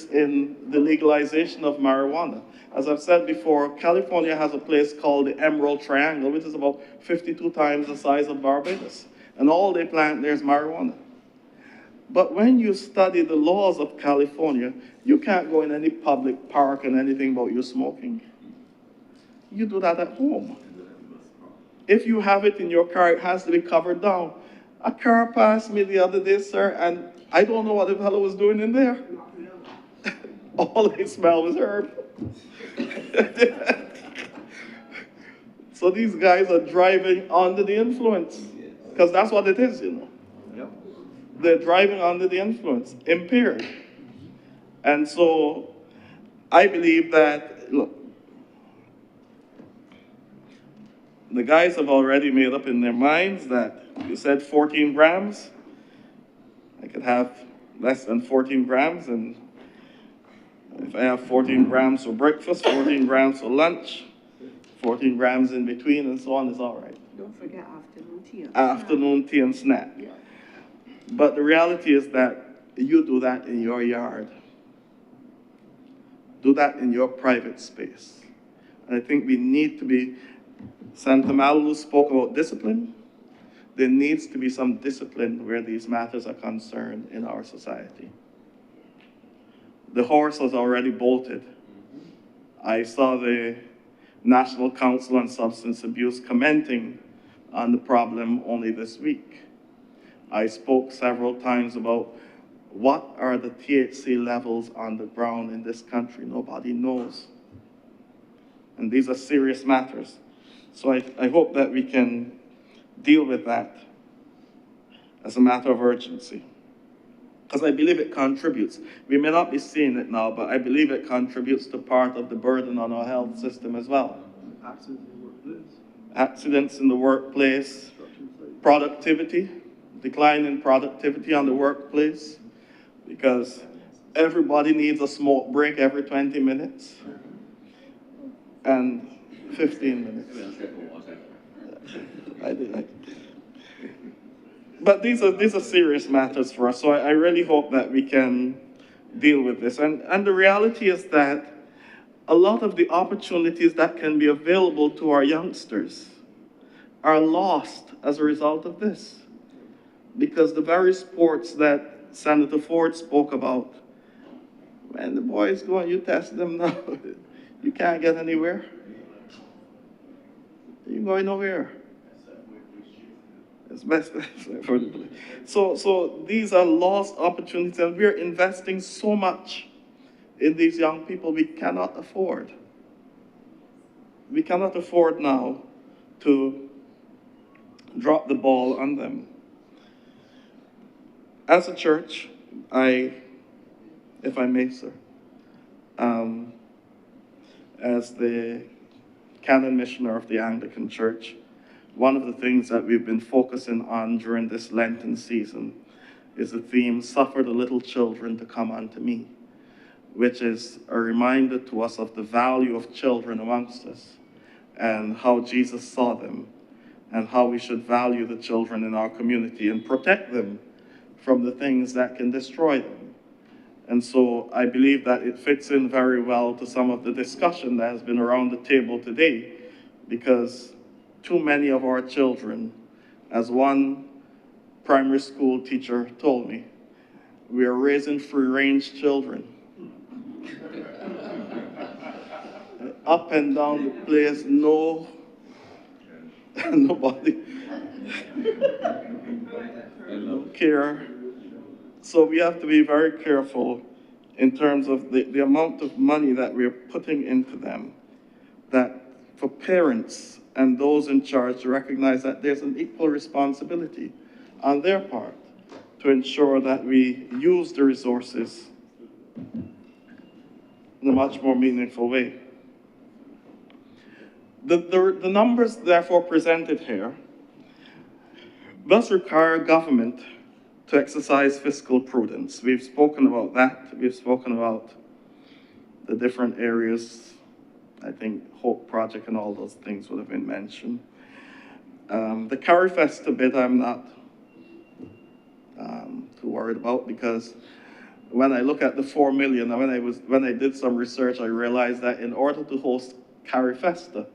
in the legalization of marijuana. As I've said before, California has a place called the Emerald Triangle, which is about 52 times the size of Barbados. And all they plant there is marijuana. But when you study the laws of California, you can't go in any public park and anything about you smoking. You do that at home. If you have it in your car, it has to be covered down. A car passed me the other day, sir, and I don't know what the fellow was doing in there. All they smelled was herb. So these guys are driving under the influence, because that's what it is, you know. Yep. They're driving under the influence, impaired. And so I believe that, look, the guys have already made up in their minds that you said 14 grams. I could have less than 14 grams, and If I have 14 grams for breakfast, 14 grams for lunch, 14 grams in between, and so on, it's all right. Don't forget afternoon tea. Afternoon tea and snack. Yeah. But the reality is that you do that in your yard. Do that in your private space. And I think we need to be, Santa Malu spoke about discipline. There needs to be some discipline where these matters are concerned in our society. The horse has already bolted. I saw the National Council on Substance Abuse commenting on the problem only this week. I spoke several times about what are the THC levels on the ground in this country. Nobody knows. And these are serious matters. So I hope that we can deal with that as a matter of urgency. Because I believe it contributes. We may not be seeing it now, but I believe it contributes to part of the burden on our health system as well. Accidents in the workplace, productivity, decline in productivity on the workplace, because everybody needs a smoke break every 20 minutes and 15 minutes. But these are serious matters for us, so I really hope that we can deal with this. And the reality is that a lot of the opportunities that can be available to our youngsters are lost as a result of this. Because the very sports that Senator Ford spoke about, when the boys go and you test them now, you can't get anywhere. You're going nowhere. It's best for the so these are lost opportunities, and we're investing so much in these young people we cannot afford. We cannot afford now to drop the ball on them. As a church, if I may, sir, as the canon missioner of the Anglican Church, one of the things that we've been focusing on during this Lenten season is the theme, "Suffer the little children to come unto me," which is a reminder to us of the value of children amongst us and how Jesus saw them and how we should value the children in our community and protect them from the things that can destroy them. And so I believe that it fits in very well to some of the discussion that has been around the table today, because too many of our children, as one primary school teacher told me, we are raising free-range children. Up and down the place, nobody don't care. So we have to be very careful in terms of the amount of money that we're putting into them, that for parents and those in charge to recognize that there's an equal responsibility on their part to ensure that we use the resources in a much more meaningful way. The numbers therefore presented here thus require government to exercise fiscal prudence. We've spoken about that. We've spoken about the different areas. I think Hope Project and all those things would have been mentioned. The Carifesta bit I'm not too worried about, because when I look at the 4 million, when I did some research, I realized that in order to host Carifesta,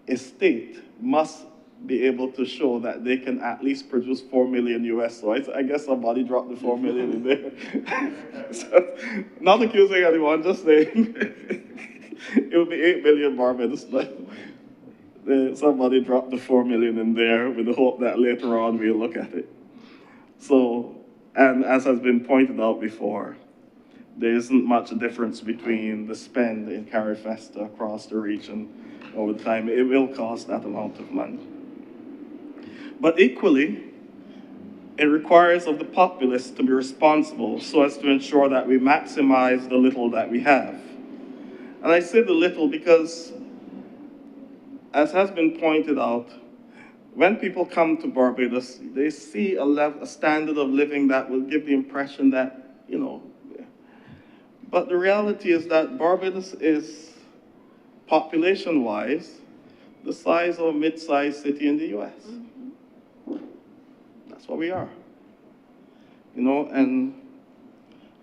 a state must be able to show that they can at least produce 4 million US. So I guess somebody dropped the 4 million in there. So, not accusing anyone, just saying. It would be 8 million Barbados. Somebody dropped the 4 million in there with the hope that later on we'll look at it. So, and as has been pointed out before, there isn't much difference between the spend in Carifesta across the region over time. It will cost that amount of money. But equally, it requires of the populace to be responsible so as to ensure that we maximize the little that we have. And I say the little because, as has been pointed out, when people come to Barbados, they see a standard of living that will give the impression that, But the reality is that Barbados is, population-wise, the size of a mid-sized city in the US. That's what we are. You know, and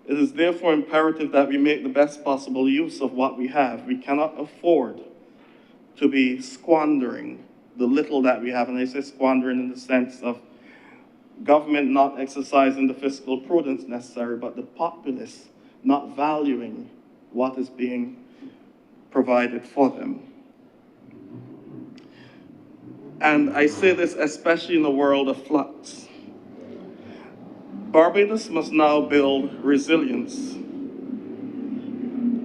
it is therefore imperative that we make the best possible use of what we have. We cannot afford to be squandering the little that we have. And I say squandering in the sense of government not exercising the fiscal prudence necessary, but the populace not valuing what is being provided for them. And I say this especially in a world of flux. Barbados must now build resilience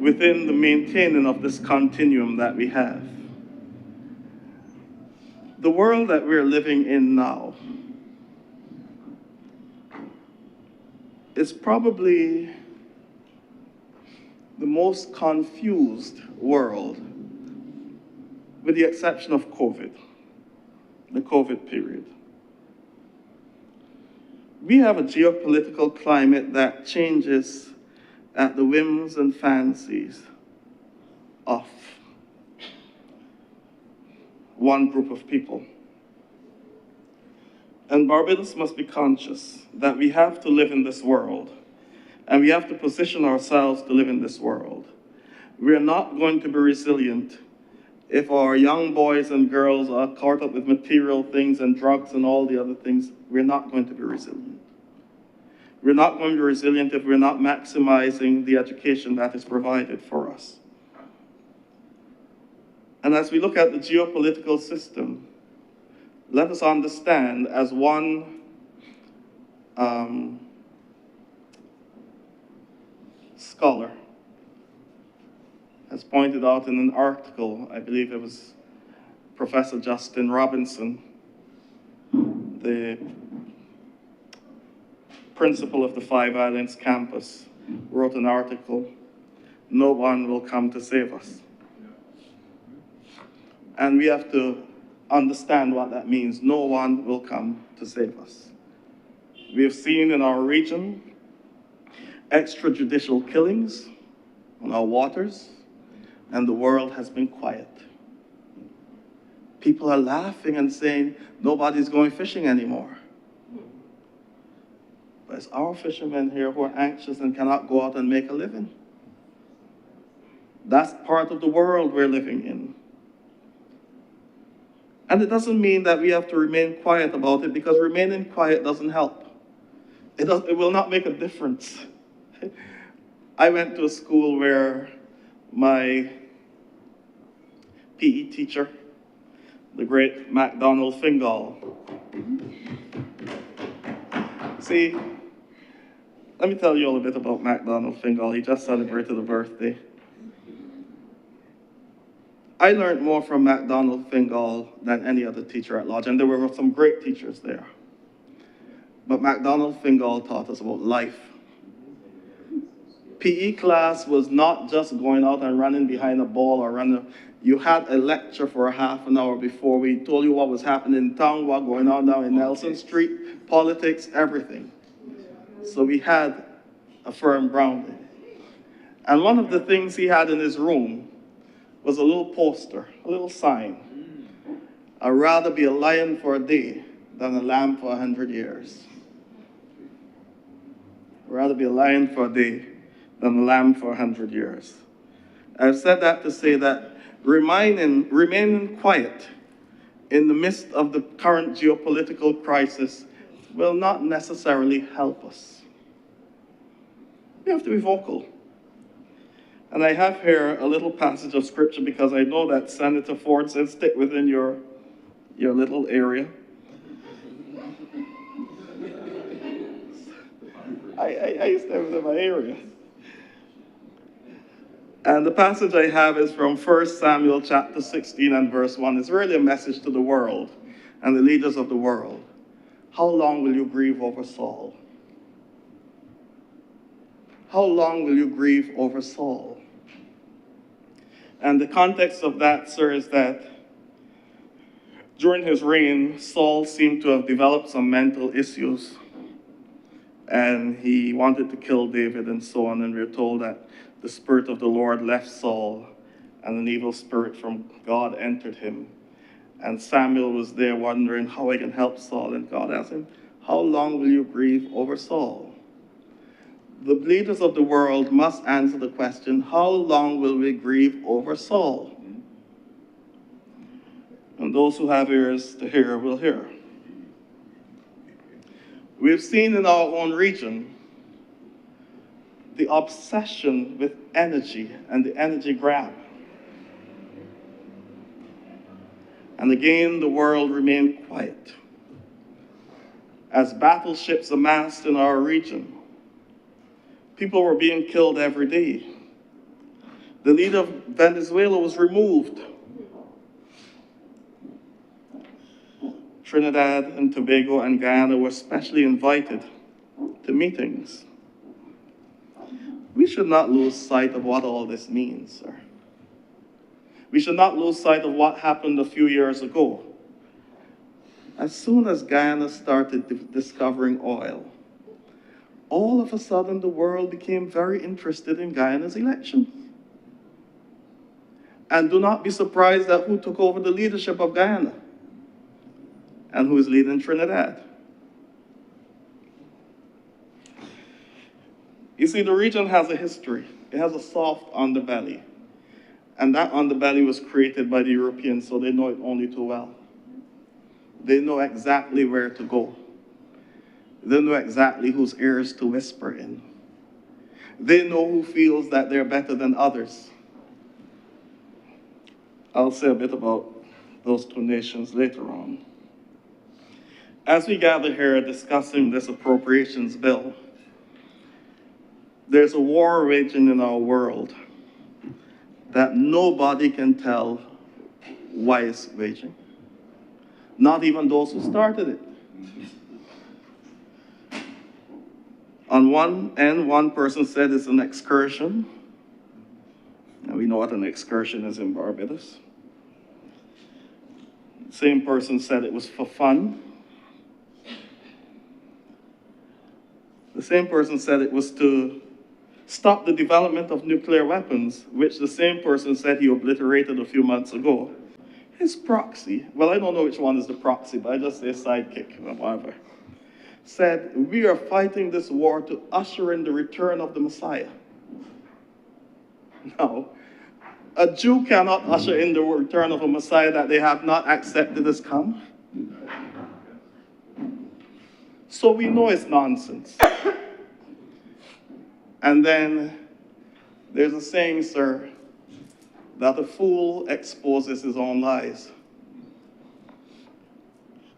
within the maintaining of this continuum that we have. The world that we're living in now is probably the most confused world, with the exception of COVID, the COVID period. We have a geopolitical climate that changes at the whims and fancies of one group of people. And Barbados must be conscious that we have to live in this world, and we have to position ourselves to live in this world. We are not going to be resilient if our young boys and girls are caught up with material things and drugs and all the other things. We're not going to be resilient. We're not going to be resilient if we're not maximizing the education that is provided for us. And as we look at the geopolitical system, let us understand, as one scholar has pointed out in an article, I believe it was Professor Justin Robinson, the principal of the Five Islands campus, wrote an article, "No one will come to save us." And we have to understand what that means. No one will come to save us. We have seen in our region extrajudicial killings on our waters, and the world has been quiet. People are laughing and saying, nobody's going fishing anymore. But it's our fishermen here who are anxious and cannot go out and make a living. That's part of the world we're living in. And it doesn't mean that we have to remain quiet about it, because remaining quiet doesn't help. It will not make a difference. I went to a school where my PE teacher, the great MacDonald Fingal. See, let me tell you all a bit about MacDonald Fingal. He just celebrated a birthday. I learned more from MacDonald Fingal than any other teacher at Lodge, and there were some great teachers there. But MacDonald Fingal taught us about life. PE class was not just going out and running behind a ball or running. You had a lecture for a half an hour before. We told you what was happening in town, what going on down in Nelson Street, politics, everything. So we had a firm grounding. And one of the things he had in his room was a little poster, a little sign. I'd rather be a lion for a day than a lamb for 100 years. I'd rather be a lion for a day than a lamb for 100 years. I've said that to say that remaining quiet in the midst of the current geopolitical crisis will not necessarily help us. We have to be vocal. And I have here a little passage of scripture, because I know that Senator Ford said stick within your little area. I stay within my area. And the passage I have is from 1 Samuel chapter 16 and verse 1. It's really a message to the world and the leaders of the world. How long will you grieve over Saul? How long will you grieve over Saul? And the context of that, sir, is that during his reign, Saul seemed to have developed some mental issues, and he wanted to kill David and so on. And we're told that the Spirit of the Lord left Saul, and an evil spirit from God entered him. And Samuel was there wondering how I can help Saul, and God asked him, how long will you grieve over Saul? The leaders of the world must answer the question, how long will we grieve over Saul? And those who have ears to hear will hear. We've seen in our own region the obsession with energy and the energy grab. And again, the world remained quiet. As battleships amassed in our region, people were being killed every day. The leader of Venezuela was removed. Trinidad and Tobago and Guyana were specially invited to meetings. We should not lose sight of what all this means, sir. We should not lose sight of what happened a few years ago. As soon as Guyana started discovering oil, all of a sudden the world became very interested in Guyana's election. And do not be surprised at who took over the leadership of Guyana and who is leading Trinidad. You see, the region has a history. It has a soft underbelly. And that underbelly was created by the Europeans, so they know it only too well. They know exactly where to go. They know exactly whose ears to whisper in. They know who feels that they're better than others. I'll say a bit about those two nations later on. As we gather here discussing this appropriations bill, there's a war raging in our world that nobody can tell why it's waging. Not even those who started it. On one end, one person said it's an excursion. And we know what an excursion is in Barbados. The same person said it was for fun. The same person said it was to stop the development of nuclear weapons, which the same person said he obliterated a few months ago. His proxy, well, I don't know which one is the proxy, but I just say sidekick or whatever, said, we are fighting this war to usher in the return of the Messiah. Now, a Jew cannot usher in the return of a Messiah that they have not accepted as come. So we know it's nonsense. And then there's a saying, sir, that a fool exposes his own lies.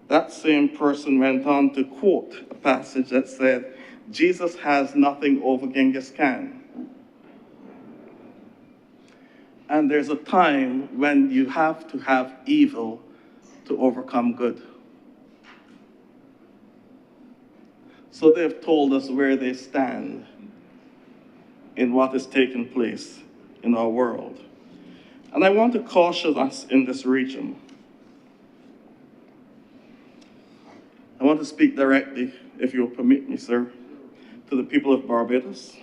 That same person went on to quote a passage that said, Jesus has nothing over Genghis Khan. And there's a time when you have to have evil to overcome good. So they've told us where they stand in what is taking place in our world. And I want to caution us in this region. I want to speak directly, if you'll permit me, sir, to the people of Barbados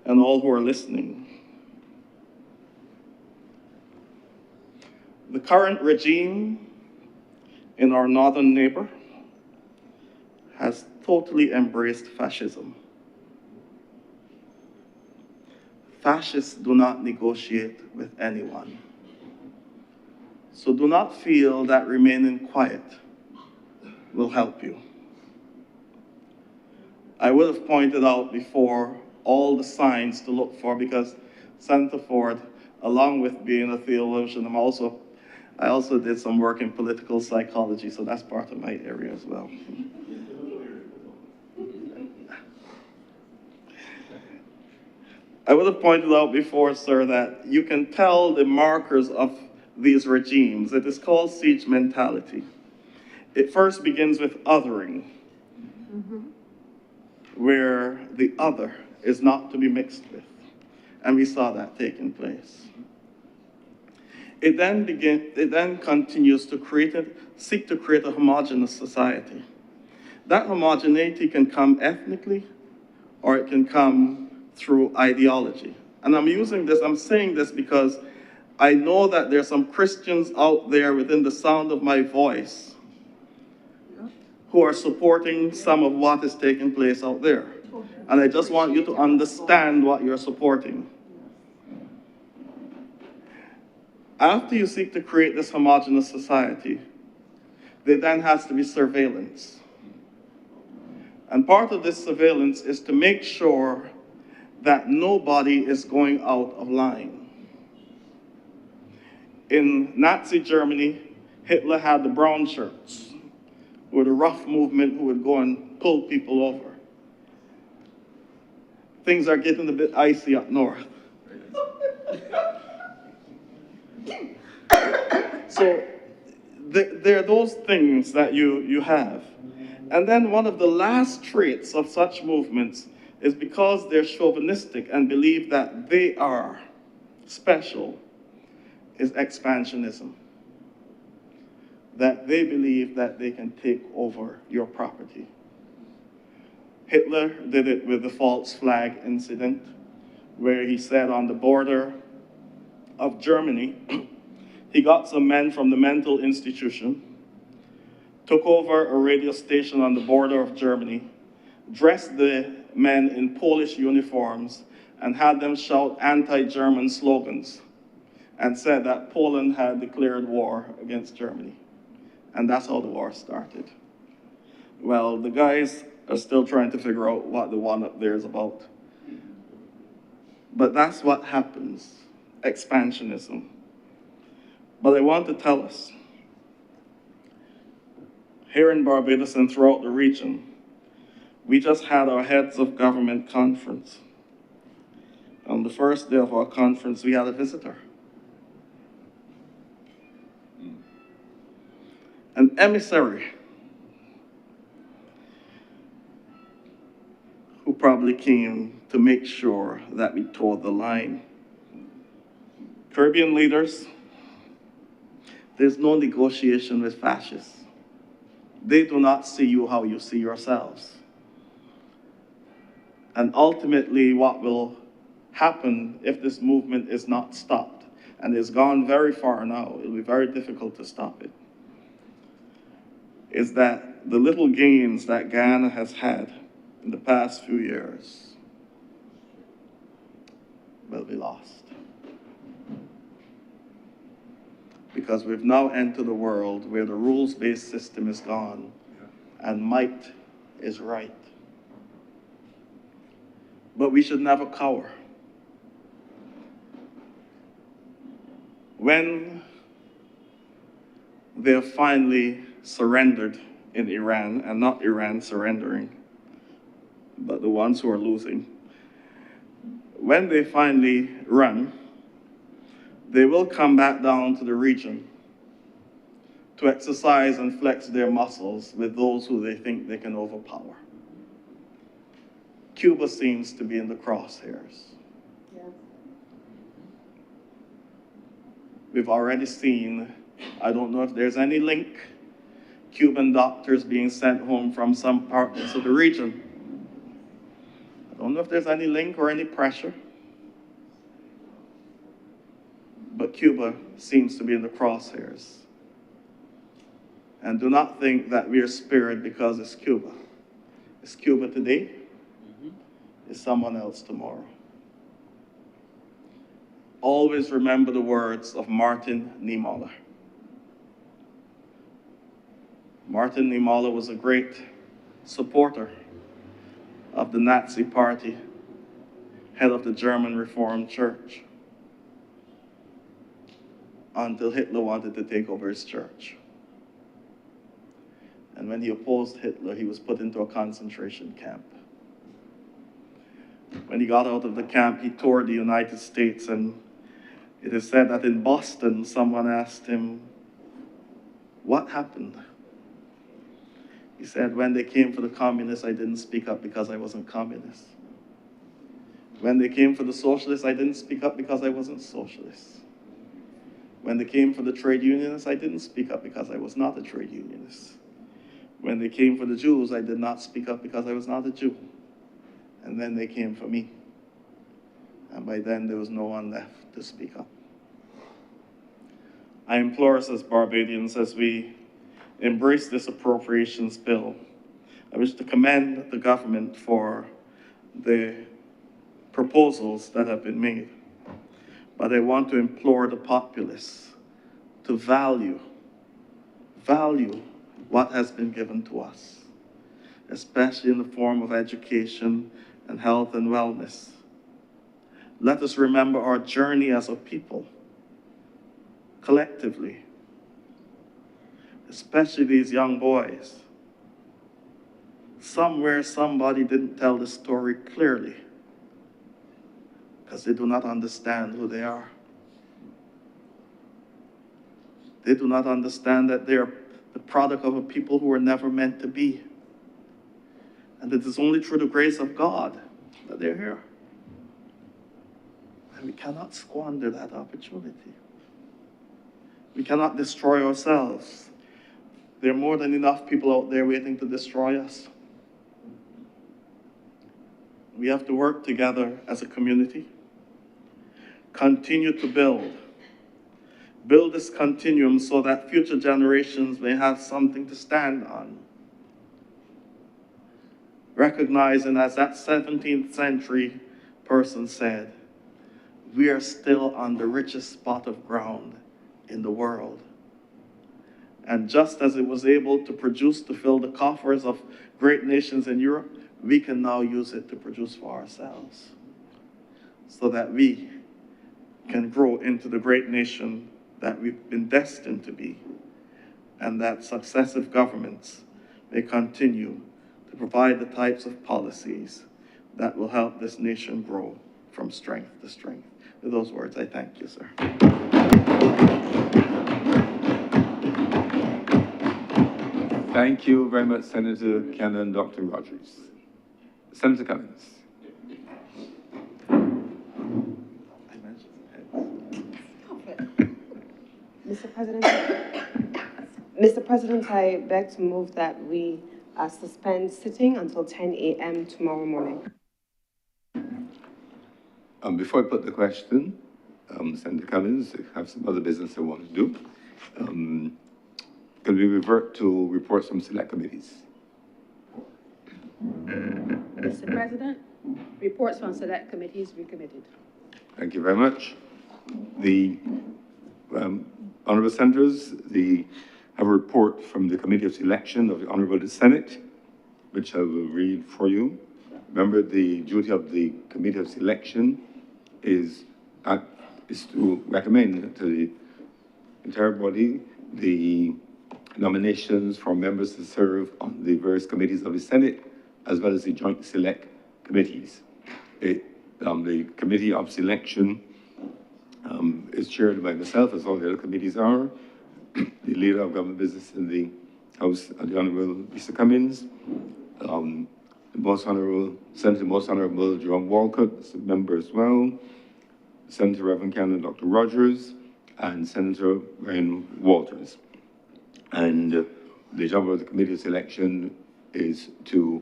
and all who are listening. The current regime in our northern neighbor has totally embraced fascism. Fascists do not negotiate with anyone. So do not feel that remaining quiet will help you. I would have pointed out before all the signs to look for, because Senator Ford, along with being a theologian, I also did some work in political psychology, so that's part of my area as well. I would have pointed out before, sir, that you can tell the markers of these regimes. It is called siege mentality. It first begins with othering, where the other is not to be mixed with. And we saw that taking place. It then continues to seek to create a homogeneous society. That homogeneity can come ethnically, or it can come through ideology. And I'm saying this because I know that there's some Christians out there within the sound of my voice who are supporting some of what is taking place out there. And I just want you to understand what you're supporting. After you seek to create this homogeneous society, there then has to be surveillance. And part of this surveillance is to make sure that nobody is going out of line. In Nazi Germany, Hitler had the brown shirts, who were the rough movement who would go and pull people over. Things are getting a bit icy up north. So there are those things that you have. And then one of the last traits of such movements is because they're chauvinistic and believe that they are special, is expansionism. That they believe that they can take over your property. Hitler did it with the false flag incident, where he said on the border of Germany, he got some men from the mental institution, took over a radio station on the border of Germany, dressed the men in Polish uniforms, and had them shout anti-German slogans, and said that Poland had declared war against Germany. And that's how the war started. Well, the guys are still trying to figure out what the one up there is about. But that's what happens, expansionism. But I want to tell us, here in Barbados and throughout the region, we just had our heads of government conference. On the first day of our conference, we had a visitor. An emissary who probably came to make sure that we towed the line. Caribbean leaders, there's no negotiation with fascists. They do not see you how you see yourselves. And ultimately, what will happen if this movement is not stopped, and it's gone very far now, it'll be very difficult to stop it, is that the little gains that Guyana has had in the past few years will be lost. Because we've now entered a world where the rules-based system is gone and might is right. But we should never cower. When they're finally surrendered in Iran, and not Iran surrendering, but the ones who are losing, when they finally run, they will come back down to the region to exercise and flex their muscles with those who they think they can overpower. Cuba seems to be in the crosshairs. Yeah. We've already seen, I don't know if there's any link, Cuban doctors being sent home from some parts of the region. I don't know if there's any link or any pressure. But Cuba seems to be in the crosshairs. And do not think that we are spared because it's Cuba. It's Cuba today, it's someone else tomorrow. Always remember the words of Martin Niemöller. Martin Niemöller was a great supporter of the Nazi Party, head of the German Reformed Church, until Hitler wanted to take over his church. And when he opposed Hitler, he was put into a concentration camp. When he got out of the camp, he toured the United States, and it is said that in Boston, someone asked him, what happened? He said, when they came for the communists, I didn't speak up because I wasn't communist. When they came for the socialists, I didn't speak up because I wasn't socialist. When they came for the trade unionists, I didn't speak up because I was not a trade unionist. When they came for the Jews, I did not speak up because I was not a Jew. And then they came for me. And by then, there was no one left to speak up. I implore us as Barbadians, as we embrace this appropriations bill, I wish to commend the government for the proposals that have been made. But I want to implore the populace to value what has been given to us, especially in the form of education and health and wellness. Let us remember our journey as a people, collectively, especially these young boys. Somewhere somebody didn't tell the story clearly because they do not understand who they are. They do not understand that they are the product of a people who were never meant to be. And it is only through the grace of God that they're here. And we cannot squander that opportunity. We cannot destroy ourselves. There are more than enough people out there waiting to destroy us. We have to work together as a community, continue to build this continuum so that future generations may have something to stand on. Recognizing, as that 17th century person said, we are still on the richest spot of ground in the world. And just as it was able to produce to fill the coffers of great nations in Europe, we can now use it to produce for ourselves so that we can grow into the great nation that we've been destined to be, and that successive governments may continue to provide the types of policies that will help this nation grow from strength to strength. With those words, I thank you, sir. Thank you very much, Senator Cannon, Dr. Rogers. Senator Cummings. Mr. President, I beg to move that we suspend sitting until 10 a.m. tomorrow morning. Before I put the question, Senator Cummings, I have some other business I want to do. Can we revert to reports from select committees? Mr. President, reports from select committees recommitted. Thank you very much. The Honourable Senators, have a report from the Committee of Selection of the Honourable Senate, which I will read for you. Remember, the duty of the Committee of Selection is to recommend to the entire body the nominations for members to serve on the various committees of the Senate, as well as the joint select committees. The Committee of Selection is chaired by myself, as all the other committees are, the Leader of Government Business in the House, the Honourable Mr. Cummings, the Most Honourable, Senator Most Honourable Jerome Walcott, is a member as well, Senator Reverend Cannon Dr. Rogers, and Senator Ryan Walters. And the job of the Committee of Selection is to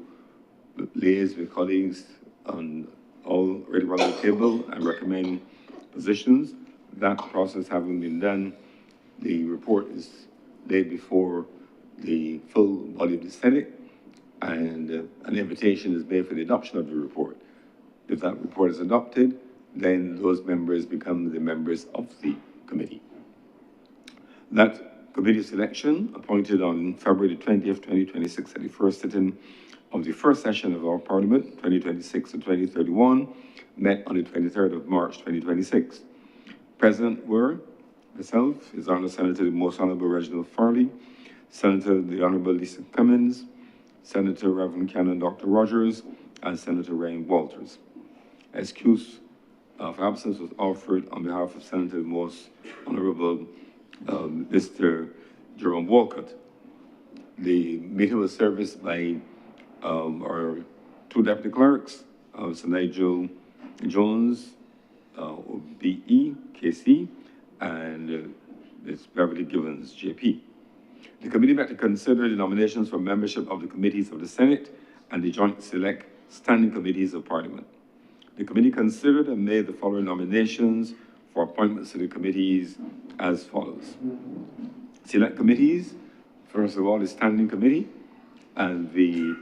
liaise with colleagues on all already on the table and recommend positions. That process having been done, the report is laid before the full body of the Senate, and an invitation is made for the adoption of the report. If that report is adopted, then those members become the members of the committee. That committee selection, appointed on February 20th, 2026, at the first sitting of the first session of our Parliament, 2026 to 2031, met on the 23rd of March, 2026. Present were myself, His Honour Senator the Most Honourable Reginald Farley, Senator the Honourable Lisa Cummins, Senator Reverend Cannon Dr. Rogers, and Senator Ryan Walters. Excuse of absence was offered on behalf of Senator the Most Honourable Mr. Jerome Walcott. The meeting was serviced by our two deputy clerks, Sir Nigel Jones, OBE, KC, and Ms. Beverly Givens, JP. The committee met to consider the nominations for membership of the committees of the Senate and the joint select standing committees of Parliament. The committee considered and made the following nominations for appointments to the committees as follows. Select committees, first of all, the standing committee, and the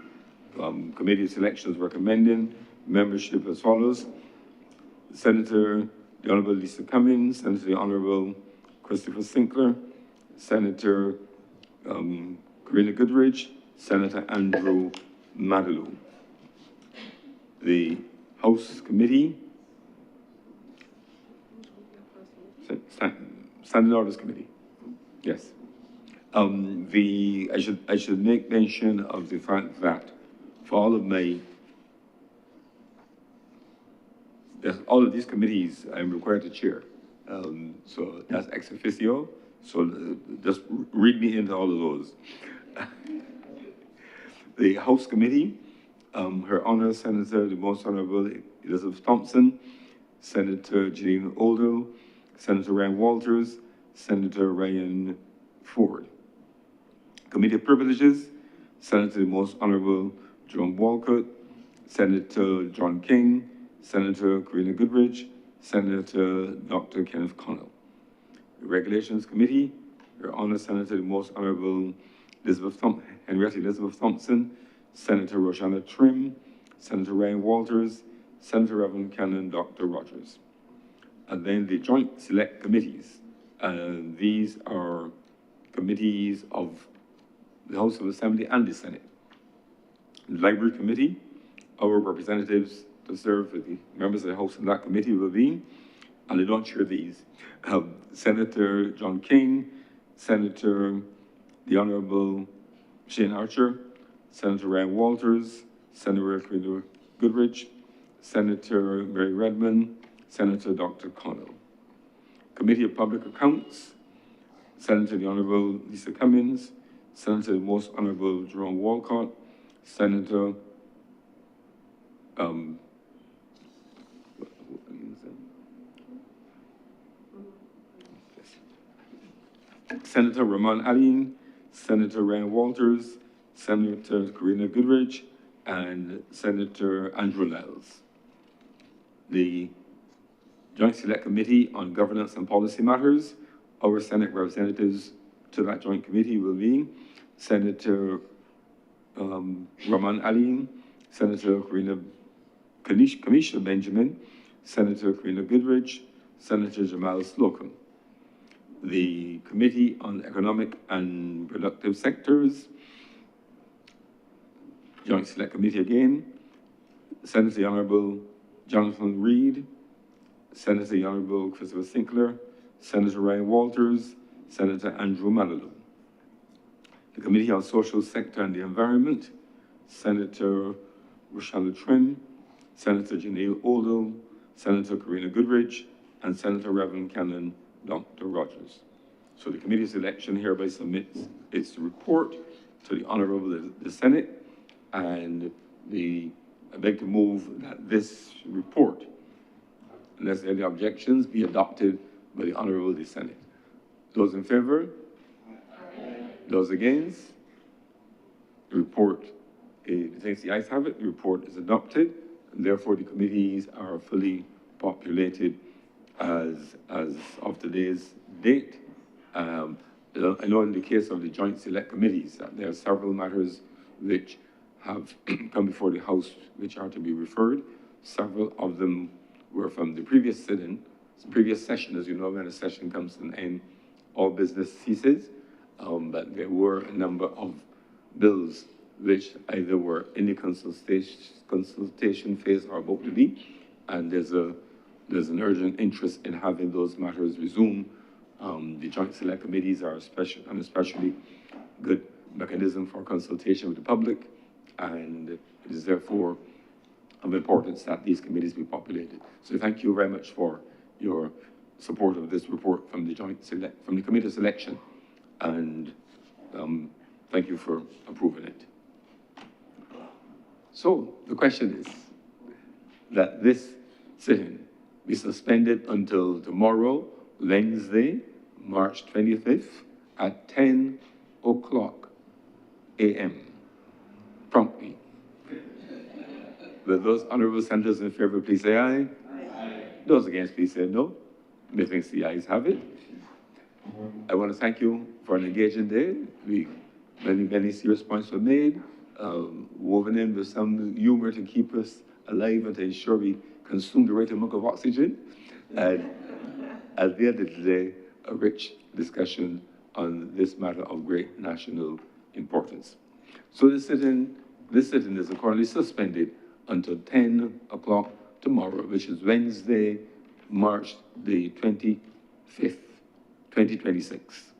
committee of selections recommending membership as follows. Senator the Honourable Lisa Cummings, Senator the Honourable Christopher Sinclair, Senator Karina Goodridge, Senator Andrew Madalou. The House Committee, Standing Orders Committee, yes. I should make mention of the fact that for all of these committees, I'm required to chair. So that's ex officio. So just read me into all of those. The House Committee, Her Honour Senator, the Most Honourable Elizabeth Thompson, Senator Janine Oldell, Senator Ryan Walters, Senator Ryan Ford. Committee of Privileges, Senator the Most Honourable Jerome Walcott, Senator John King, Senator Karina Goodridge, Senator Dr. Kenneth Connell. The Regulations Committee, Her Honour Senator the Most Honourable Henrietta Elizabeth Thompson, Senator Roshana Trim, Senator Ryan Walters, Senator Reverend Canon Dr. Rogers. And then the Joint Select Committees. These are committees of the House of Assembly and the Senate. The Library Committee, our representatives to serve with the members of the House in that committee will be, and I don't chair these, Senator John King, Senator the Honourable Shane Archer, Senator Ryan Walters, Senator Karina Goodridge, Senator Mary Redmond, Senator Dr. Connell. Committee of Public Accounts, Senator the Honourable Lisa Cummings, Senator the Most Honourable Jerome Walcott, Senator Senator Ramon Aline, Senator Ryan Walters, Senator Karina Goodridge, and Senator Andrew Niles. The Joint Select Committee on Governance and Policy Matters, our Senate representatives to that joint committee will be Senator Ramon Aline, Senator Kamisha Benjamin, Senator Karina Goodridge, Senator Jamal Slocum. The Committee on Economic and Productive Sectors, Joint Select Committee again, Senator the Honourable Jonathan Reed, Senator the Honourable Christopher Sinclair, Senator Ryan Walters, Senator Andrew Madalou. The Committee on Social Sector and the Environment, Senator Roshana Trim, Senator Janelle Oldell, Senator Karina Goodridge, and Senator Reverend Canon Dr. Rogers. So the committee's election hereby submits its report to the Honourable the Senate, and I beg to move that this report, unless there are any objections, be adopted by the Honourable the Senate. Those in favour? Those against? The report, since the ayes have it, the report is adopted, and therefore the committees are fully populated as of today's date. I know in the case of the Joint Select Committees that there are several matters which have come before the House which are to be referred. Several of them were from the previous session. As you know, when a session comes to an end, all business ceases. But there were a number of bills which either were in the consultation phase or about to be, and there's an urgent interest in having those matters resumed. The Joint Select Committees are an especially good mechanism for consultation with the public, and it is therefore of importance that these committees be populated. So thank you very much for your support of this report from the Committee of Selection, and thank you for approving it. So the question is that this sitting be suspended until tomorrow, Wednesday, March 25th at 10 o'clock a.m. promptly. Will those honourable senators in favour, please say aye. Aye. Those against, please say no. Methinks the ayes have it. I want to thank you for an engaging day. Many serious points were made, woven in with some humour to keep us alive and to ensure we consume the right amount of oxygen. And at the end of the day, a rich discussion on this matter of great national importance. So this sitting is accordingly suspended until 10 o'clock tomorrow, which is Wednesday, March the 25th, 2026.